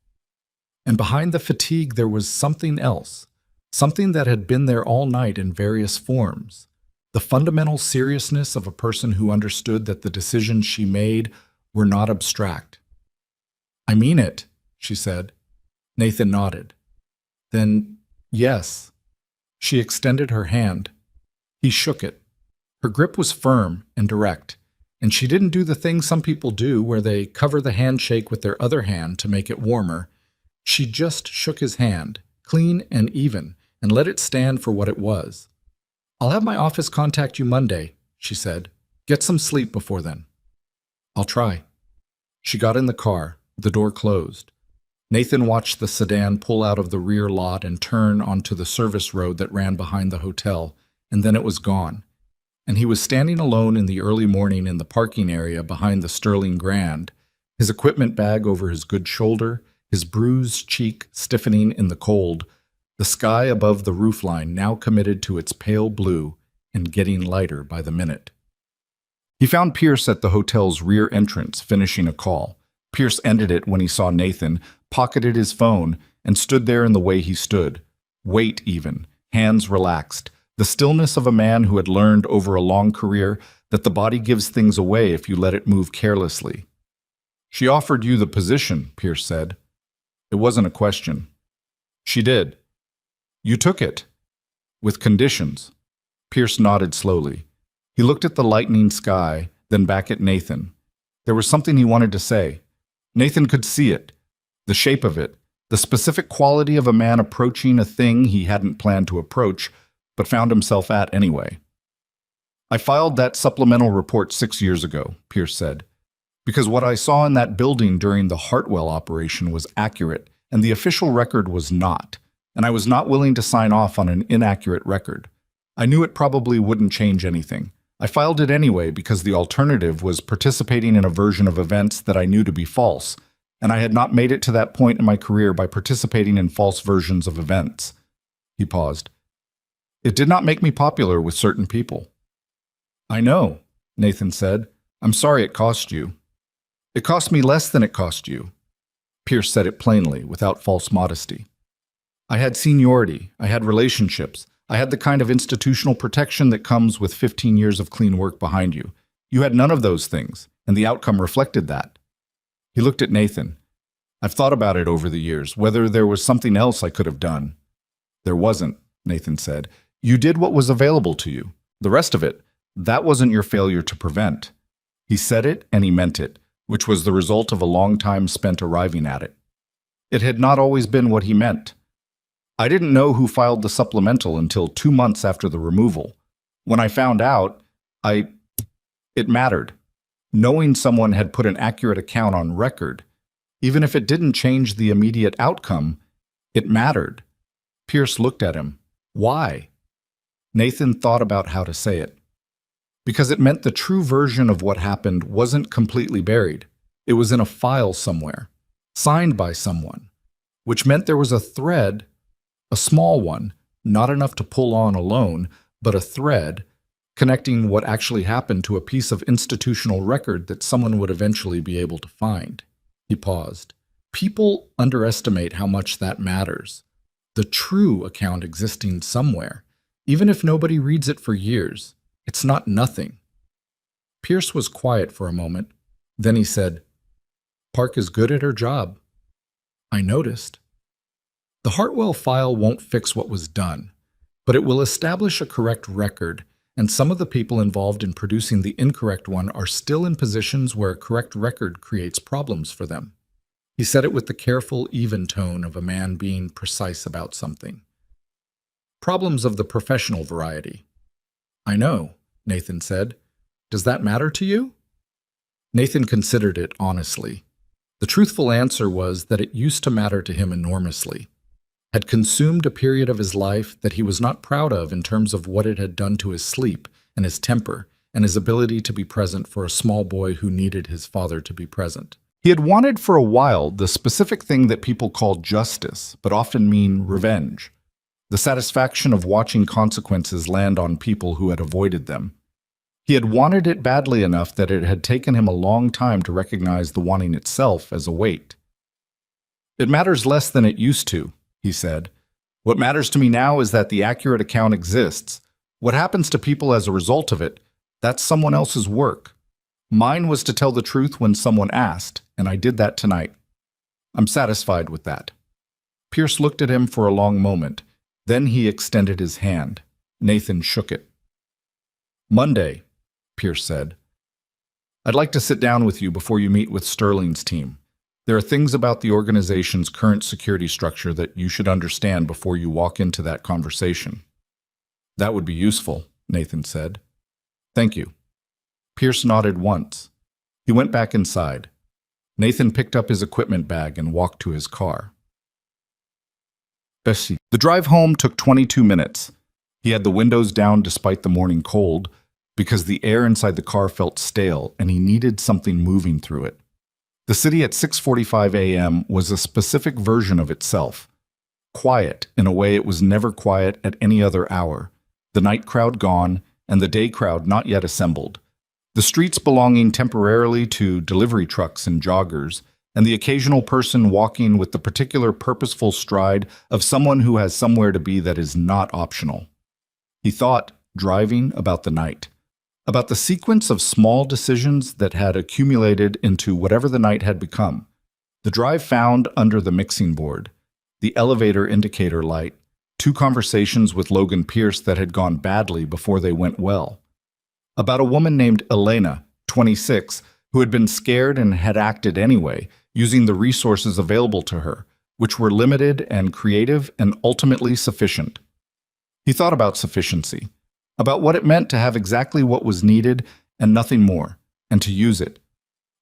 And behind the fatigue there was something else, something that had been there all night in various forms. The fundamental seriousness of a person who understood that the decisions she made were not abstract. "I mean it," she said. Nathan nodded. "Then, yes." She extended her hand. He shook it. Her grip was firm and direct, and she didn't do the thing some people do where they cover the handshake with their other hand to make it warmer. She just shook his hand, clean and even, and let it stand for what it was. "I'll have my office contact you Monday," she said. "Get some sleep before then." "I'll try." She got in the car. The door closed. Nathan watched the sedan pull out of the rear lot and turn onto the service road that ran behind the hotel, and then it was gone. And he was standing alone in the early morning in the parking area behind the Sterling Grand, his equipment bag over his good shoulder, his bruised cheek stiffening in the cold, the sky above the roofline now committed to its pale blue and getting lighter by the minute. He found Pierce at the hotel's rear entrance finishing a call. Pierce ended it when he saw Nathan, pocketed his phone, and stood there in the way he stood. Weight even, hands relaxed, the stillness of a man who had learned over a long career that the body gives things away if you let it move carelessly. "She offered you the position," Pierce said. It wasn't a question. "She did. You took it." With conditions. Pierce nodded slowly. He looked at the lightening sky, then back at Nathan. There was something he wanted to say. Nathan could see it, the shape of it, the specific quality of a man approaching a thing he hadn't planned to approach, but found himself at anyway. I filed that supplemental report 6 years ago, Pierce said, because what I saw in that building during the Hartwell operation was accurate, and the official record was not, and I was not willing to sign off on an inaccurate record. I knew it probably wouldn't change anything. I filed it anyway because the alternative was participating in a version of events that I knew to be false, and I had not made it to that point in my career by participating in false versions of events. He paused. It did not make me popular with certain people. I know, Nathan said. I'm sorry it cost you. It cost me less than it cost you. Pierce said it plainly, without false modesty. I had seniority, I had relationships, I had the kind of institutional protection that comes with 15 years of clean work behind you. You had none of those things, and the outcome reflected that. He looked at Nathan. I've thought about it over the years, whether there was something else I could have done. There wasn't, Nathan said. You did what was available to you. The rest of it, that wasn't your failure to prevent. He said it and he meant it, which was the result of a long time spent arriving at it. It had not always been what he meant. I didn't know who filed the supplemental until 2 months after the removal. When I found out, it mattered. Knowing someone had put an accurate account on record, even if it didn't change the immediate outcome, it mattered. Pierce looked at him. Why? Nathan thought about how to say it. Because it meant the true version of what happened wasn't completely buried. It was in a file somewhere, signed by someone, which meant there was a thread, a small one, not enough to pull on alone, but a thread connecting what actually happened to a piece of institutional record that someone would eventually be able to find. He paused. People underestimate how much that matters. The true account existing somewhere, even if nobody reads it for years. It's not nothing. Pierce was quiet for a moment. Then he said, Park is good at her job. I noticed. The Hartwell file won't fix what was done, but it will establish a correct record, and some of the people involved in producing the incorrect one are still in positions where a correct record creates problems for them. He said it with the careful, even tone of a man being precise about something. Problems of the professional variety. I know, Nathan said. Does that matter to you? Nathan considered it honestly. The truthful answer was that it used to matter to him enormously. Had consumed a period of his life that he was not proud of in terms of what it had done to his sleep and his temper and his ability to be present for a small boy who needed his father to be present. He had wanted for a while the specific thing that people call justice, but often mean revenge. The satisfaction of watching consequences land on people who had avoided them. He had wanted it badly enough that it had taken him a long time to recognize the wanting itself as a weight. It matters less than it used to, he said. What matters to me now is that the accurate account exists. What happens to people as a result of it, that's someone else's work. Mine was to tell the truth when someone asked, and I did that tonight. I'm satisfied with that. Pierce looked at him for a long moment. Then he extended his hand. Nathan shook it. Monday, Pierce said. I'd like to sit down with you before you meet with Sterling's team. There are things about the organization's current security structure that you should understand before you walk into that conversation. That would be useful, Nathan said. Thank you. Pierce nodded once. He went back inside. Nathan picked up his equipment bag and walked to his car. Bessie. The drive home took 22 minutes. He had the windows down despite the morning cold, because the air inside the car felt stale and he needed something moving through it. The city at 6:45 a.m. was a specific version of itself. Quiet in a way it was never quiet at any other hour. The night crowd gone and the day crowd not yet assembled. The streets belonging temporarily to delivery trucks and joggers, and the occasional person walking with the particular purposeful stride of someone who has somewhere to be that is not optional. He thought, driving, about the night. About the sequence of small decisions that had accumulated into whatever the night had become. The drive found under the mixing board, the elevator indicator light, 2 conversations with Logan Pierce that had gone badly before they went well. About a woman named Elena, 26, who had been scared and had acted anyway, using the resources available to her, which were limited and creative and ultimately sufficient. He thought about sufficiency, about what it meant to have exactly what was needed and nothing more, and to use it.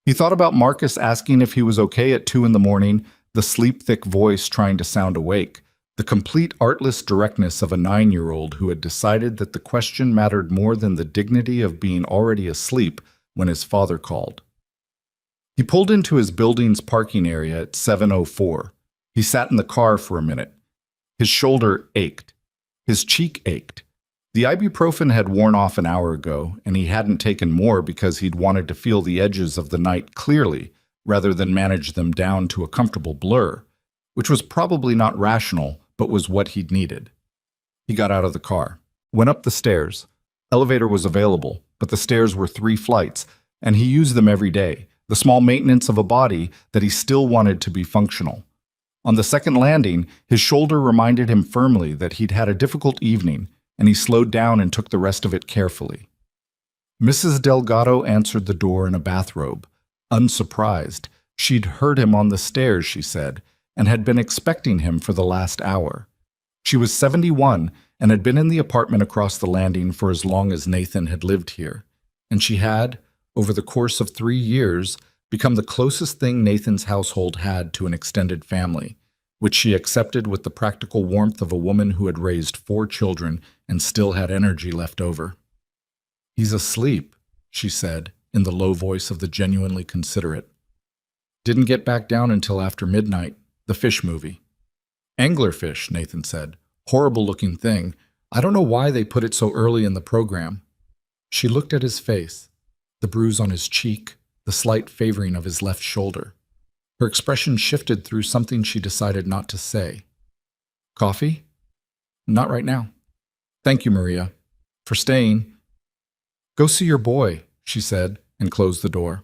He thought about Marcus asking if he was okay at 2 in the morning, the sleep-thick voice trying to sound awake, the complete artless directness of a 9-year-old who had decided that the question mattered more than the dignity of being already asleep when his father called. He pulled into his building's parking area at 7:04. He sat in the car for a minute. His shoulder ached. His cheek ached. The ibuprofen had worn off an hour ago, and he hadn't taken more because he'd wanted to feel the edges of the night clearly rather than manage them down to a comfortable blur, which was probably not rational, but was what he'd needed. He got out of the car, went up the stairs. Elevator was available, but the stairs were 3 flights, and he used them every day, the small maintenance of a body that he still wanted to be functional. On the second landing, his shoulder reminded him firmly that he'd had a difficult evening, and he slowed down and took the rest of it carefully. Mrs. Delgado answered the door in a bathrobe. Unsurprised, she'd heard him on the stairs, she said, and had been expecting him for the last hour. She was 71 and had been in the apartment across the landing for as long as Nathan had lived here, and she had, over the course of 3 years, become the closest thing Nathan's household had to an extended family, which she accepted with the practical warmth of a woman who had raised 4 children and still had energy left over. "He's asleep," she said, in the low voice of the genuinely considerate. "Didn't get back down until after midnight, the fish movie." "Anglerfish," Nathan said. "Horrible-looking thing. I don't know why they put it so early in the program." She looked at his face, the bruise on his cheek, the slight favoring of his left shoulder. Her expression shifted through something she decided not to say. "Coffee?" "Not right now." "Thank you, Maria, for staying." "Go see your boy," she said, and closed the door.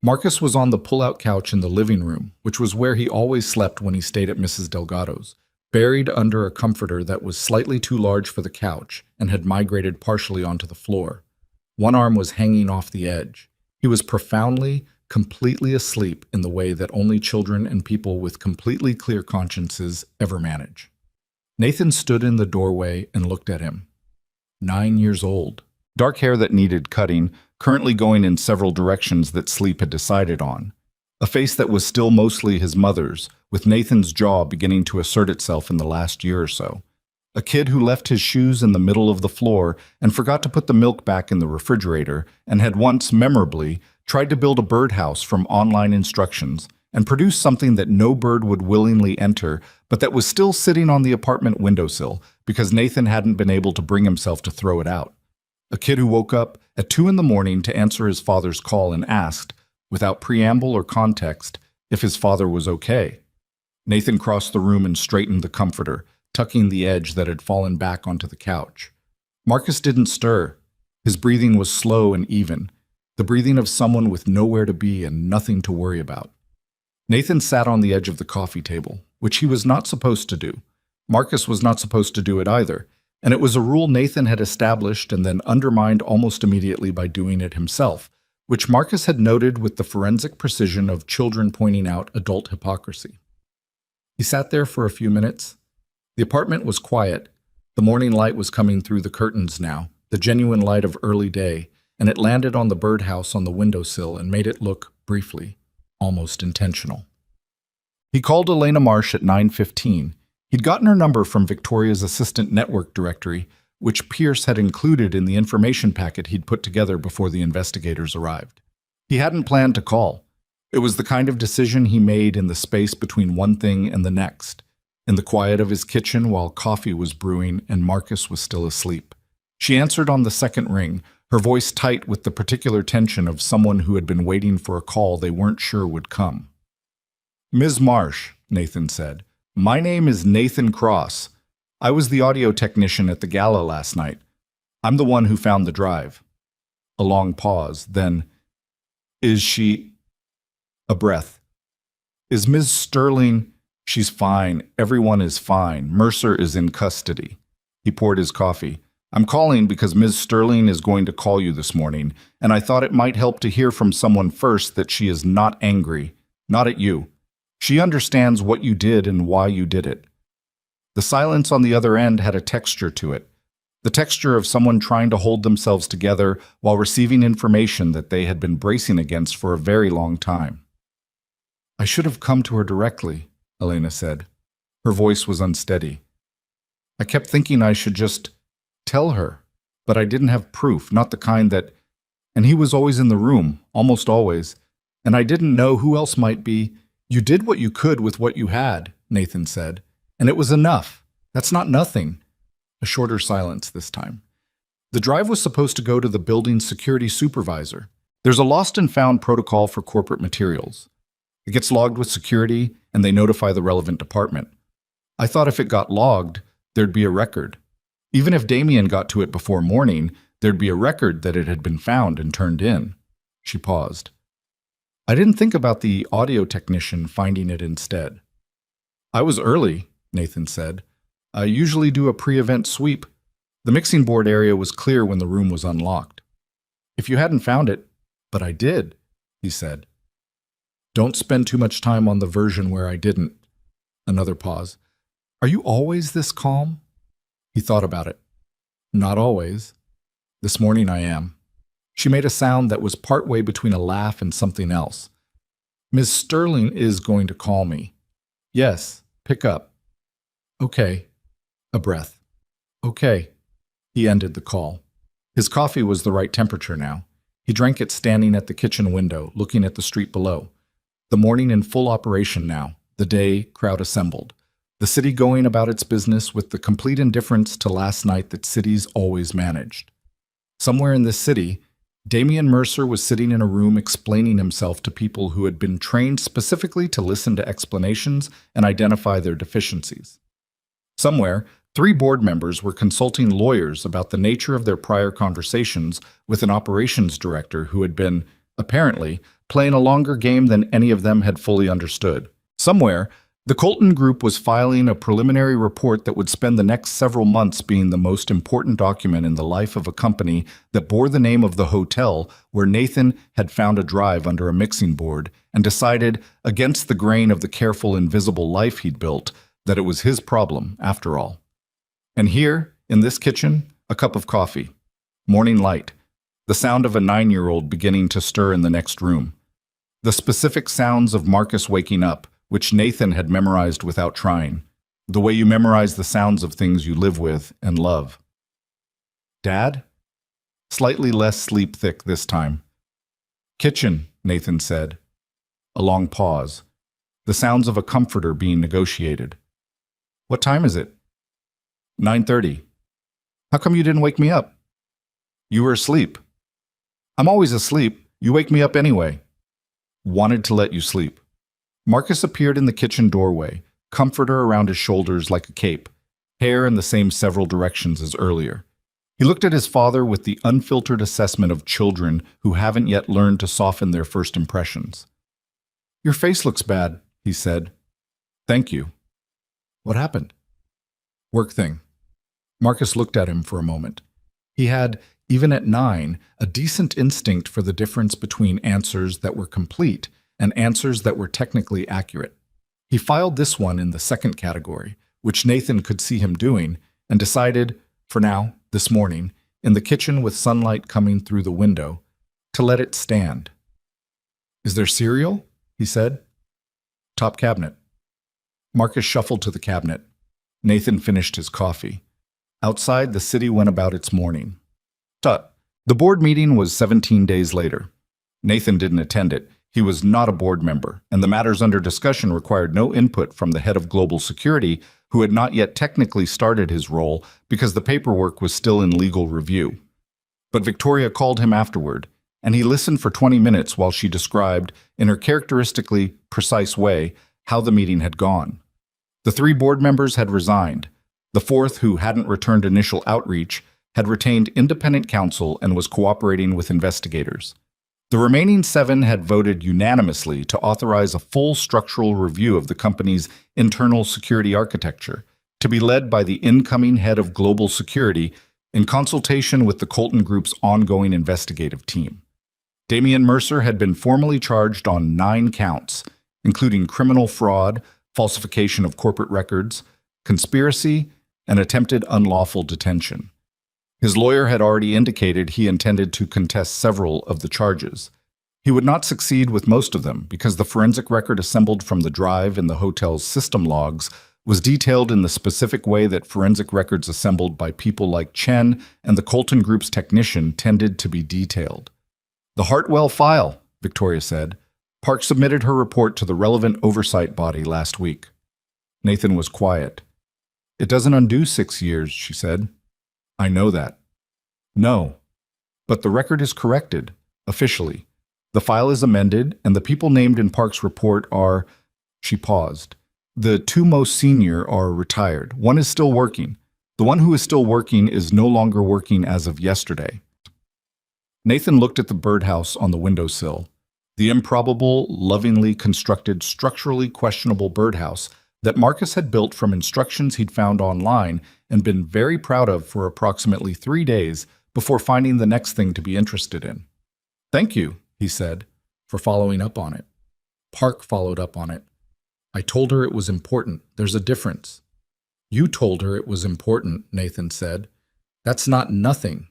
Marcus was on the pull-out couch in the living room, which was where he always slept when he stayed at Mrs. Delgado's, buried under a comforter that was slightly too large for the couch and had migrated partially onto the floor. One arm was hanging off the edge. He was profoundly, completely asleep in the way that only children and people with completely clear consciences ever manage. Nathan stood in the doorway and looked at him. 9 years old. Dark hair that needed cutting, currently going in several directions that sleep had decided on. A face that was still mostly his mother's, with Nathan's jaw beginning to assert itself in the last year or so. A kid who left his shoes in the middle of the floor and forgot to put the milk back in the refrigerator and had once, memorably, tried to build a birdhouse from online instructions and produce something that no bird would willingly enter, but that was still sitting on the apartment windowsill because Nathan hadn't been able to bring himself to throw it out. A kid who woke up at 2 in the morning to answer his father's call and asked, without preamble or context, if his father was okay. Nathan crossed the room and straightened the comforter, tucking the edge that had fallen back onto the couch. Marcus didn't stir. His breathing was slow and even, the breathing of someone with nowhere to be and nothing to worry about. Nathan sat on the edge of the coffee table, which he was not supposed to do. Marcus was not supposed to do it either, and it was a rule Nathan had established and then undermined almost immediately by doing it himself, which Marcus had noted with the forensic precision of children pointing out adult hypocrisy. He sat there for a few minutes. The apartment was quiet. The morning light was coming through the curtains now, the genuine light of early day, and it landed on the birdhouse on the windowsill and made it look, briefly, almost intentional. He called Elena Marsh at 9:15. He'd gotten her number from Victoria's assistant network directory, which Pierce had included in the information packet he'd put together before the investigators arrived. He hadn't planned to call. It was the kind of decision he made in the space between one thing and the next, in the quiet of his kitchen while coffee was brewing and Marcus was still asleep. She answered on the second ring, her voice tight with the particular tension of someone who had been waiting for a call they weren't sure would come. "Ms. Marsh," Nathan said, "my name is Nathan Cross. I was the audio technician at the gala last night. I'm the one who found the drive." A long pause, then, "Is she—" A breath. "Is Ms. Sterling—" She's fine. Everyone is fine. Mercer is in custody. He poured his coffee. I'm calling because Ms. Sterling is going to call you this morning, and I thought it might help to hear from someone first that she is not angry, not at you. She understands what you did and why you did it. The silence on the other end had a texture to it, the texture of someone trying to hold themselves together while receiving information that they had been bracing against for a very long time. I should have come to her directly, Elena said. Her voice was unsteady. I kept thinking I should just tell her, but I didn't have proof, not the kind that... And he was always in the room, almost always, and I didn't know who else might be. You did what you could with what you had, Nathan said, and it was enough. That's not nothing. A shorter silence this time. The drive was supposed to go to the building's security supervisor. There's a lost and found protocol for corporate materials. It gets logged with security, and they notify the relevant department. I thought if it got logged, there'd be a record. Even if Damien got to it before morning, there'd be a record that it had been found and turned in. She paused. I didn't think about the audio technician finding it instead. I was early, Nathan said. I usually do a pre-event sweep. The mixing board area was clear when the room was unlocked. If you hadn't found it, but I did, he said. Don't spend too much time on the version where I didn't. Another pause. Are you always this calm? He thought about it. Not always. This morning I am. She made a sound that was partway between a laugh and something else. Ms. Sterling is going to call me. Yes, pick up. Okay. A breath. Okay. He ended the call. His coffee was the right temperature now. He drank it standing at the kitchen window, looking at the street below. The morning in full operation now, the day crowd assembled. The city going about its business with the complete indifference to last night that cities always managed. Somewhere in this city, Damien Mercer was sitting in a room explaining himself to people who had been trained specifically to listen to explanations and identify their deficiencies. Somewhere, 3 board members were consulting lawyers about the nature of their prior conversations with an operations director who had been, apparently, playing a longer game than any of them had fully understood. Somewhere, the Colton Group was filing a preliminary report that would spend the next several months being the most important document in the life of a company that bore the name of the hotel where Nathan had found a drive under a mixing board and decided, against the grain of the careful, invisible life he'd built, that it was his problem, after all. And here, in this kitchen, a cup of coffee. Morning light. The sound of a 9-year-old beginning to stir in the next room. The specific sounds of Marcus waking up, which Nathan had memorized without trying, the way you memorize the sounds of things you live with and love. Dad? Slightly less sleep-thick this time. Kitchen, Nathan said. A long pause. The sounds of a comforter being negotiated. What time is it? 9:30. How come you didn't wake me up? You were asleep. I'm always asleep. You wake me up anyway. Wanted to let you sleep. Marcus appeared in the kitchen doorway, comforter around his shoulders like a cape, hair in the same several directions as earlier. He looked at his father with the unfiltered assessment of children who haven't yet learned to soften their first impressions. Your face looks bad, he said. Thank you. What happened? Work thing. Marcus looked at him for a moment. He had, even at 9, a decent instinct for the difference between answers that were complete and answers that were technically accurate. He filed this one in the second category, which Nathan could see him doing, and decided, for now, this morning, in the kitchen with sunlight coming through the window, to let it stand. Is there cereal? He said. Top cabinet. Marcus shuffled to the cabinet. Nathan finished his coffee. Outside, the city went about its morning. Tut. The board meeting was 17 days later. Nathan didn't attend it. He was not a board member, and the matters under discussion required no input from the head of global security, who had not yet technically started his role because the paperwork was still in legal review. But Victoria called him afterward, and he listened for 20 minutes while she described, in her characteristically precise way, how the meeting had gone. The 3 board members had resigned. The 4th, who hadn't returned initial outreach, had retained independent counsel and was cooperating with investigators. The remaining 7 had voted unanimously to authorize a full structural review of the company's internal security architecture, to be led by the incoming head of global security in consultation with the Colton Group's ongoing investigative team. Damian Mercer had been formally charged on 9 counts, including criminal fraud, falsification of corporate records, conspiracy, and attempted unlawful detention. His lawyer had already indicated he intended to contest several of the charges. He would not succeed with most of them because the forensic record assembled from the drive in the hotel's system logs was detailed in the specific way that forensic records assembled by people like Chen and the Colton Group's technician tended to be detailed. "The Hartwell file," Victoria said. "Park submitted her report to the relevant oversight body last week." Nathan was quiet. "It doesn't undo 6 years," she said. "I know that." "No. But the record is corrected, officially. The file is amended, and the people named in Park's report are—" She paused. "The 2 most senior are retired. One is still working. The one who is still working is no longer working as of yesterday." Nathan looked at the birdhouse on the windowsill, the improbable, lovingly constructed, structurally questionable birdhouse that Marcus had built from instructions he'd found online and been very proud of for approximately 3 days before finding the next thing to be interested in. "Thank you," he said, "for following up on it." Park followed up on it. "I told her it was important. There's a difference." "You told her it was important," Nathan said. "That's not nothing."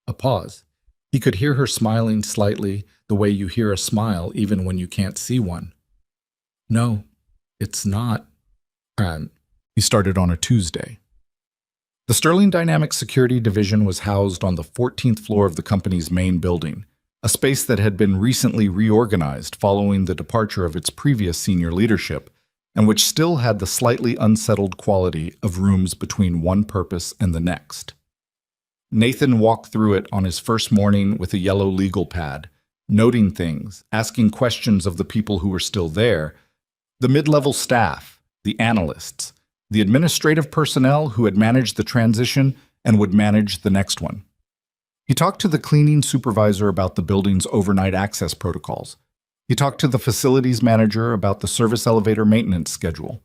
A pause. He could hear her smiling slightly, the way you hear a smile even when you can't see one. "No, it's not." He started on a Tuesday. The Sterling Dynamics Security Division was housed on the 14th floor of the company's main building, a space that had been recently reorganized following the departure of its previous senior leadership, and which still had the slightly unsettled quality of rooms between one purpose and the next. Nathan walked through it on his first morning with a yellow legal pad, noting things, asking questions of the people who were still there, the mid-level staff, the analysts, the administrative personnel who had managed the transition and would manage the next one. He talked to the cleaning supervisor about the building's overnight access protocols. He talked to the facilities manager about the service elevator maintenance schedule.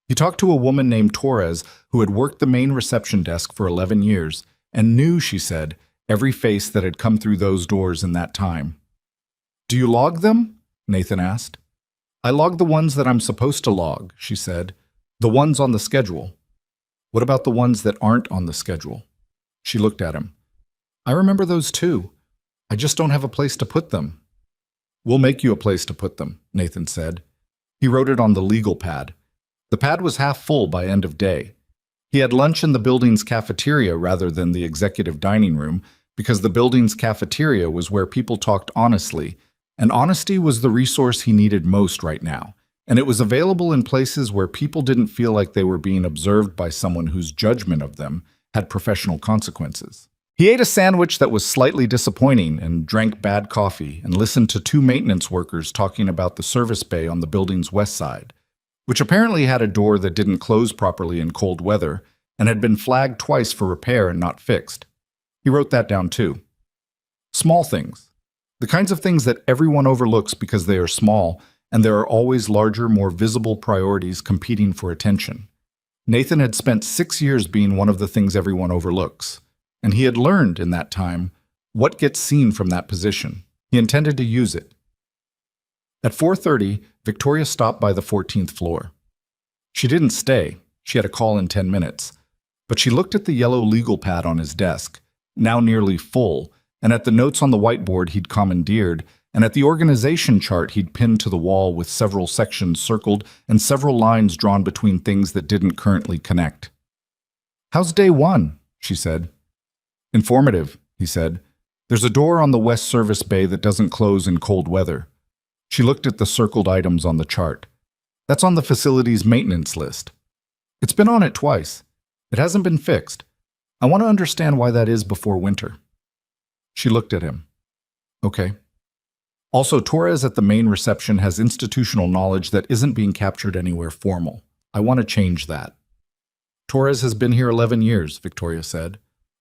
He talked to a woman named Torres who had worked the main reception desk for 11 years and knew, she said, every face that had come through those doors in that time. "Do you log them?" Nathan asked. "I log the ones that I'm supposed to log," she said. "The ones on the schedule." "What about the ones that aren't on the schedule?" She looked at him. "I remember those too. I just don't have a place to put them." "We'll make you a place to put them," Nathan said. He wrote it on the legal pad. The pad was half full by end of day. He had lunch in the building's cafeteria rather than the executive dining room because the building's cafeteria was where people talked honestly, and honesty was the resource he needed most right now, and it was available in places where people didn't feel like they were being observed by someone whose judgment of them had professional consequences. He ate a sandwich that was slightly disappointing and drank bad coffee and listened to 2 maintenance workers talking about the service bay on the building's west side, which apparently had a door that didn't close properly in cold weather and had been flagged twice for repair and not fixed. He wrote that down too. Small things. The kinds of things that everyone overlooks because they are small, and there are always larger, more visible priorities competing for attention. Nathan had spent 6 years being one of the things everyone overlooks, and he had learned in that time what gets seen from that position. He intended to use it. At 4:30, Victoria stopped by the 14th floor. She didn't stay. She had a call in 10 minutes. But she looked at the yellow legal pad on his desk, now nearly full, and at the notes on the whiteboard he'd commandeered, and at the organization chart he'd pinned to the wall with several sections circled and several lines drawn between things that didn't currently connect. "How's day 1?" she said. "Informative," he said. "There's a door on the west service bay that doesn't close in cold weather." She looked at the circled items on the chart. "That's on the facility's maintenance list. It's been on it twice. It hasn't been fixed. I want to understand why that is before winter." She looked at him. "Okay. Also, Torres at the main reception has institutional knowledge that isn't being captured anywhere formal. I want to change that." "Torres has been here 11 years, Victoria said.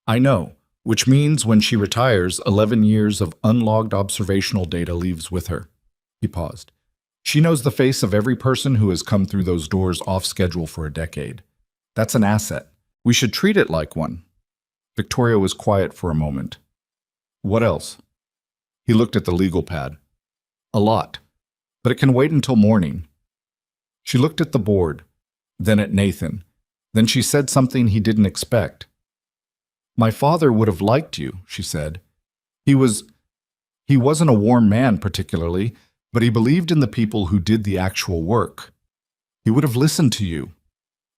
"I know. which means when she retires, 11 years of unlogged observational data leaves with her. He paused. She knows the face of every person who has come through those doors off schedule for a decade. That's an asset. We should treat it like one. Victoria was quiet for a moment. What else? He looked at the legal pad. A lot. But it can wait until morning. She looked at the board, then at Nathan. Then she said something he didn't expect. My father would have liked you, she said. He wasn't a warm man particularly, but he believed in the people who did the actual work. He would have listened to you.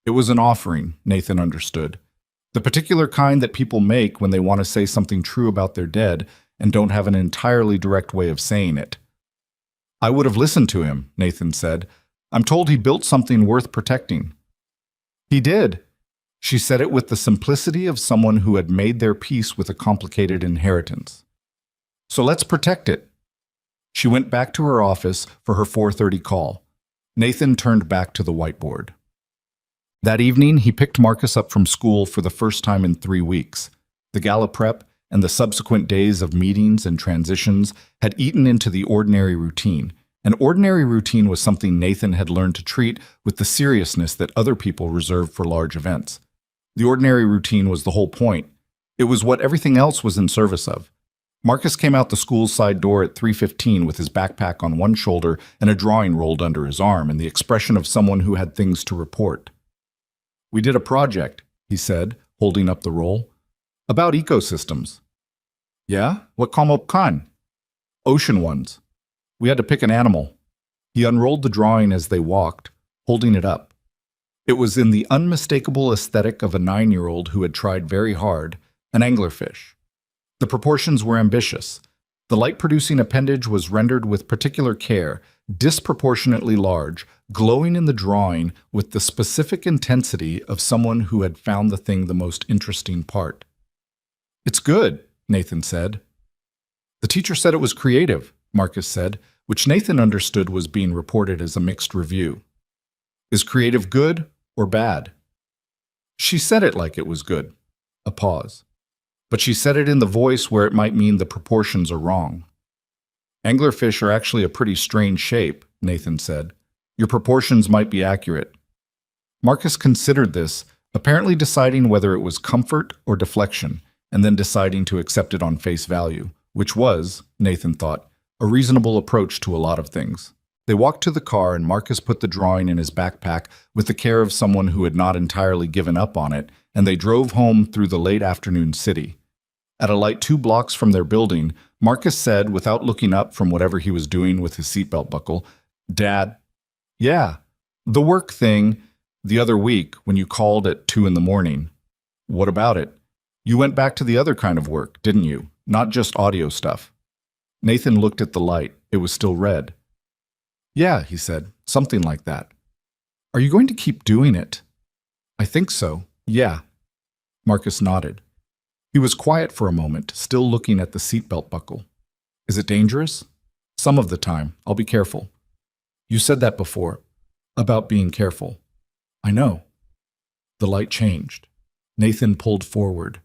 It was an offering, Nathan understood. The particular kind that people make when they want to say something true about their dead and don't have an entirely direct way of saying it. I would have listened to him, Nathan said. I'm told he built something worth protecting. He did. She said it with the simplicity of someone who had made their peace with a complicated inheritance. So let's protect it. She went back to her office for her 4:30 call. Nathan turned back to the whiteboard. That evening, he picked Marcus up from school for the first time in 3 weeks. The gala prep and the subsequent days of meetings and transitions had eaten into the ordinary routine. An ordinary routine was something Nathan had learned to treat with the seriousness that other people reserve for large events. The ordinary routine was the whole point. It was what everything else was in service of. Marcus came out the school's side door at 3:15 with his backpack on one shoulder and a drawing rolled under his arm and the expression of someone who had things to report. We did a project, he said, holding up the roll, about ecosystems. Yeah? What como kan? Ocean ones. We had to pick an animal. He unrolled the drawing as they walked, holding it up. It was in the unmistakable aesthetic of a 9-year-old who had tried very hard, an anglerfish. The proportions were ambitious. The light-producing appendage was rendered with particular care, disproportionately large, glowing in the drawing with the specific intensity of someone who had found the thing the most interesting part. It's good, Nathan said. The teacher said it was creative, Marcus said, which Nathan understood was being reported as a mixed review. Is creative good or bad? She said it like it was good. A pause. But she said it in the voice where it might mean the proportions are wrong. Anglerfish are actually a pretty strange shape, Nathan said. Your proportions might be accurate. Marcus considered this, apparently deciding whether it was comfort or deflection, and then deciding to accept it on face value, which was, Nathan thought, a reasonable approach to a lot of things. They walked to the car and Marcus put the drawing in his backpack with the care of someone who had not entirely given up on it, and they drove home through the late afternoon city. At a light 2 blocks from their building, Marcus said, without looking up from whatever he was doing with his seatbelt buckle, Dad, yeah, the work thing the other week when you called at 2 in the morning. What about it? You went back to the other kind of work, didn't you? Not just audio stuff. Nathan looked at the light. It was still red. Yeah, he said, something like that. Are you going to keep doing it? I think so, yeah. Marcus nodded. He was quiet for a moment, still looking at the seatbelt buckle. Is it dangerous? Some of the time. I'll be careful. You said that before, about being careful. I know. The light changed. Nathan pulled forward.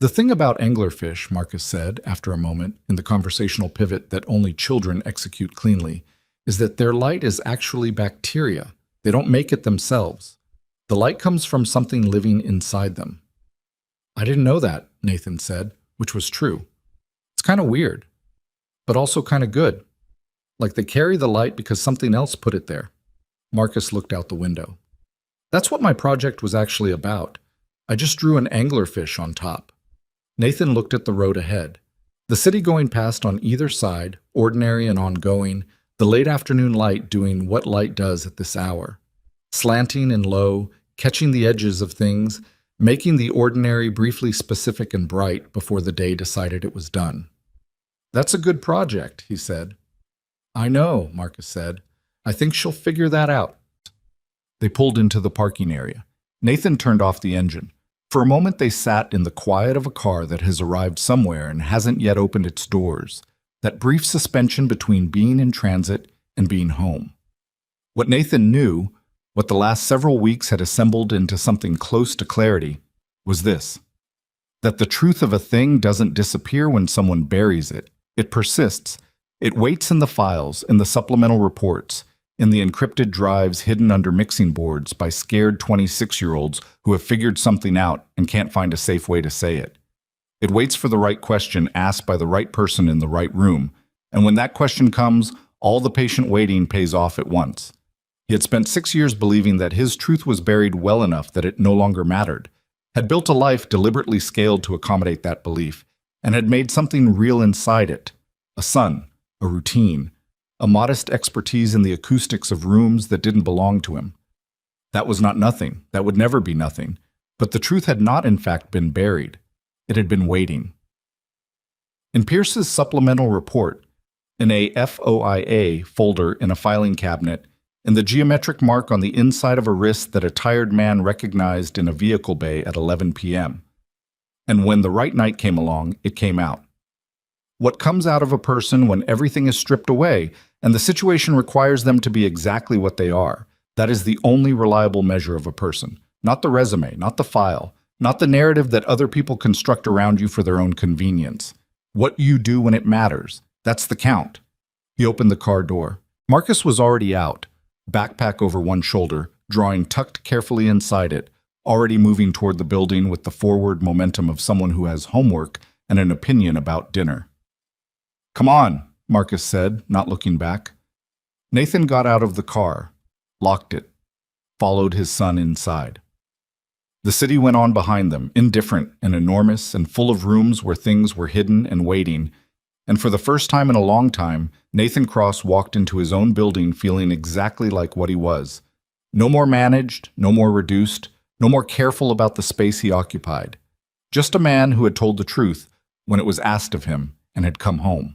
The thing about anglerfish, Marcus said, after a moment, in the conversational pivot that only children execute cleanly, is that their light is actually bacteria. They don't make it themselves. The light comes from something living inside them. I didn't know that, Nathan said, which was true. It's kind of weird, but also kind of good. Like they carry the light because something else put it there. Marcus looked out the window. That's what my project was actually about. I just drew an anglerfish on top. Nathan looked at the road ahead. The city going past on either side, ordinary and ongoing, the late afternoon light doing what light does at this hour. Slanting and low, catching the edges of things, making the ordinary briefly specific and bright before the day decided it was done. That's a good project, he said. I know, Marcus said. I think she'll figure that out. They pulled into the parking area. Nathan turned off the engine. For a moment they sat in the quiet of a car that has arrived somewhere and hasn't yet opened its doors, that brief suspension between being in transit and being home. What Nathan knew, what the last several weeks had assembled into something close to clarity, was this. That the truth of a thing doesn't disappear when someone buries it. It persists. It waits in the files, in the supplemental reports, in the encrypted drives hidden under mixing boards by scared 26-year-olds who have figured something out and can't find a safe way to say it. It waits for the right question asked by the right person in the right room, and when that question comes, all the patient waiting pays off at once. He had spent 6 years believing that his truth was buried well enough that it no longer mattered, had built a life deliberately scaled to accommodate that belief, and had made something real inside it. A son, a routine, a modest expertise in the acoustics of rooms that didn't belong to him. That was not nothing, that would never be nothing, but the truth had not in fact been buried. It had been waiting. In Pierce's supplemental report, in a FOIA folder in a filing cabinet, in the geometric mark on the inside of a wrist that a tired man recognized in a vehicle bay at 11 p.m. And when the right night came along, it came out. What comes out of a person when everything is stripped away and the situation requires them to be exactly what they are, that is the only reliable measure of a person. Not the resume, not the file, not the narrative that other people construct around you for their own convenience. What you do when it matters, that's the count. He opened the car door. Marcus was already out, backpack over one shoulder, drawing tucked carefully inside it, already moving toward the building with the forward momentum of someone who has homework and an opinion about dinner. "Come on," Marcus said, not looking back. Nathan got out of the car, locked it, followed his son inside. The city went on behind them, indifferent and enormous and full of rooms where things were hidden and waiting, and for the first time in a long time, Nathan Cross walked into his own building feeling exactly like what he was. No more managed, no more reduced, no more careful about the space he occupied. Just a man who had told the truth when it was asked of him and had come home.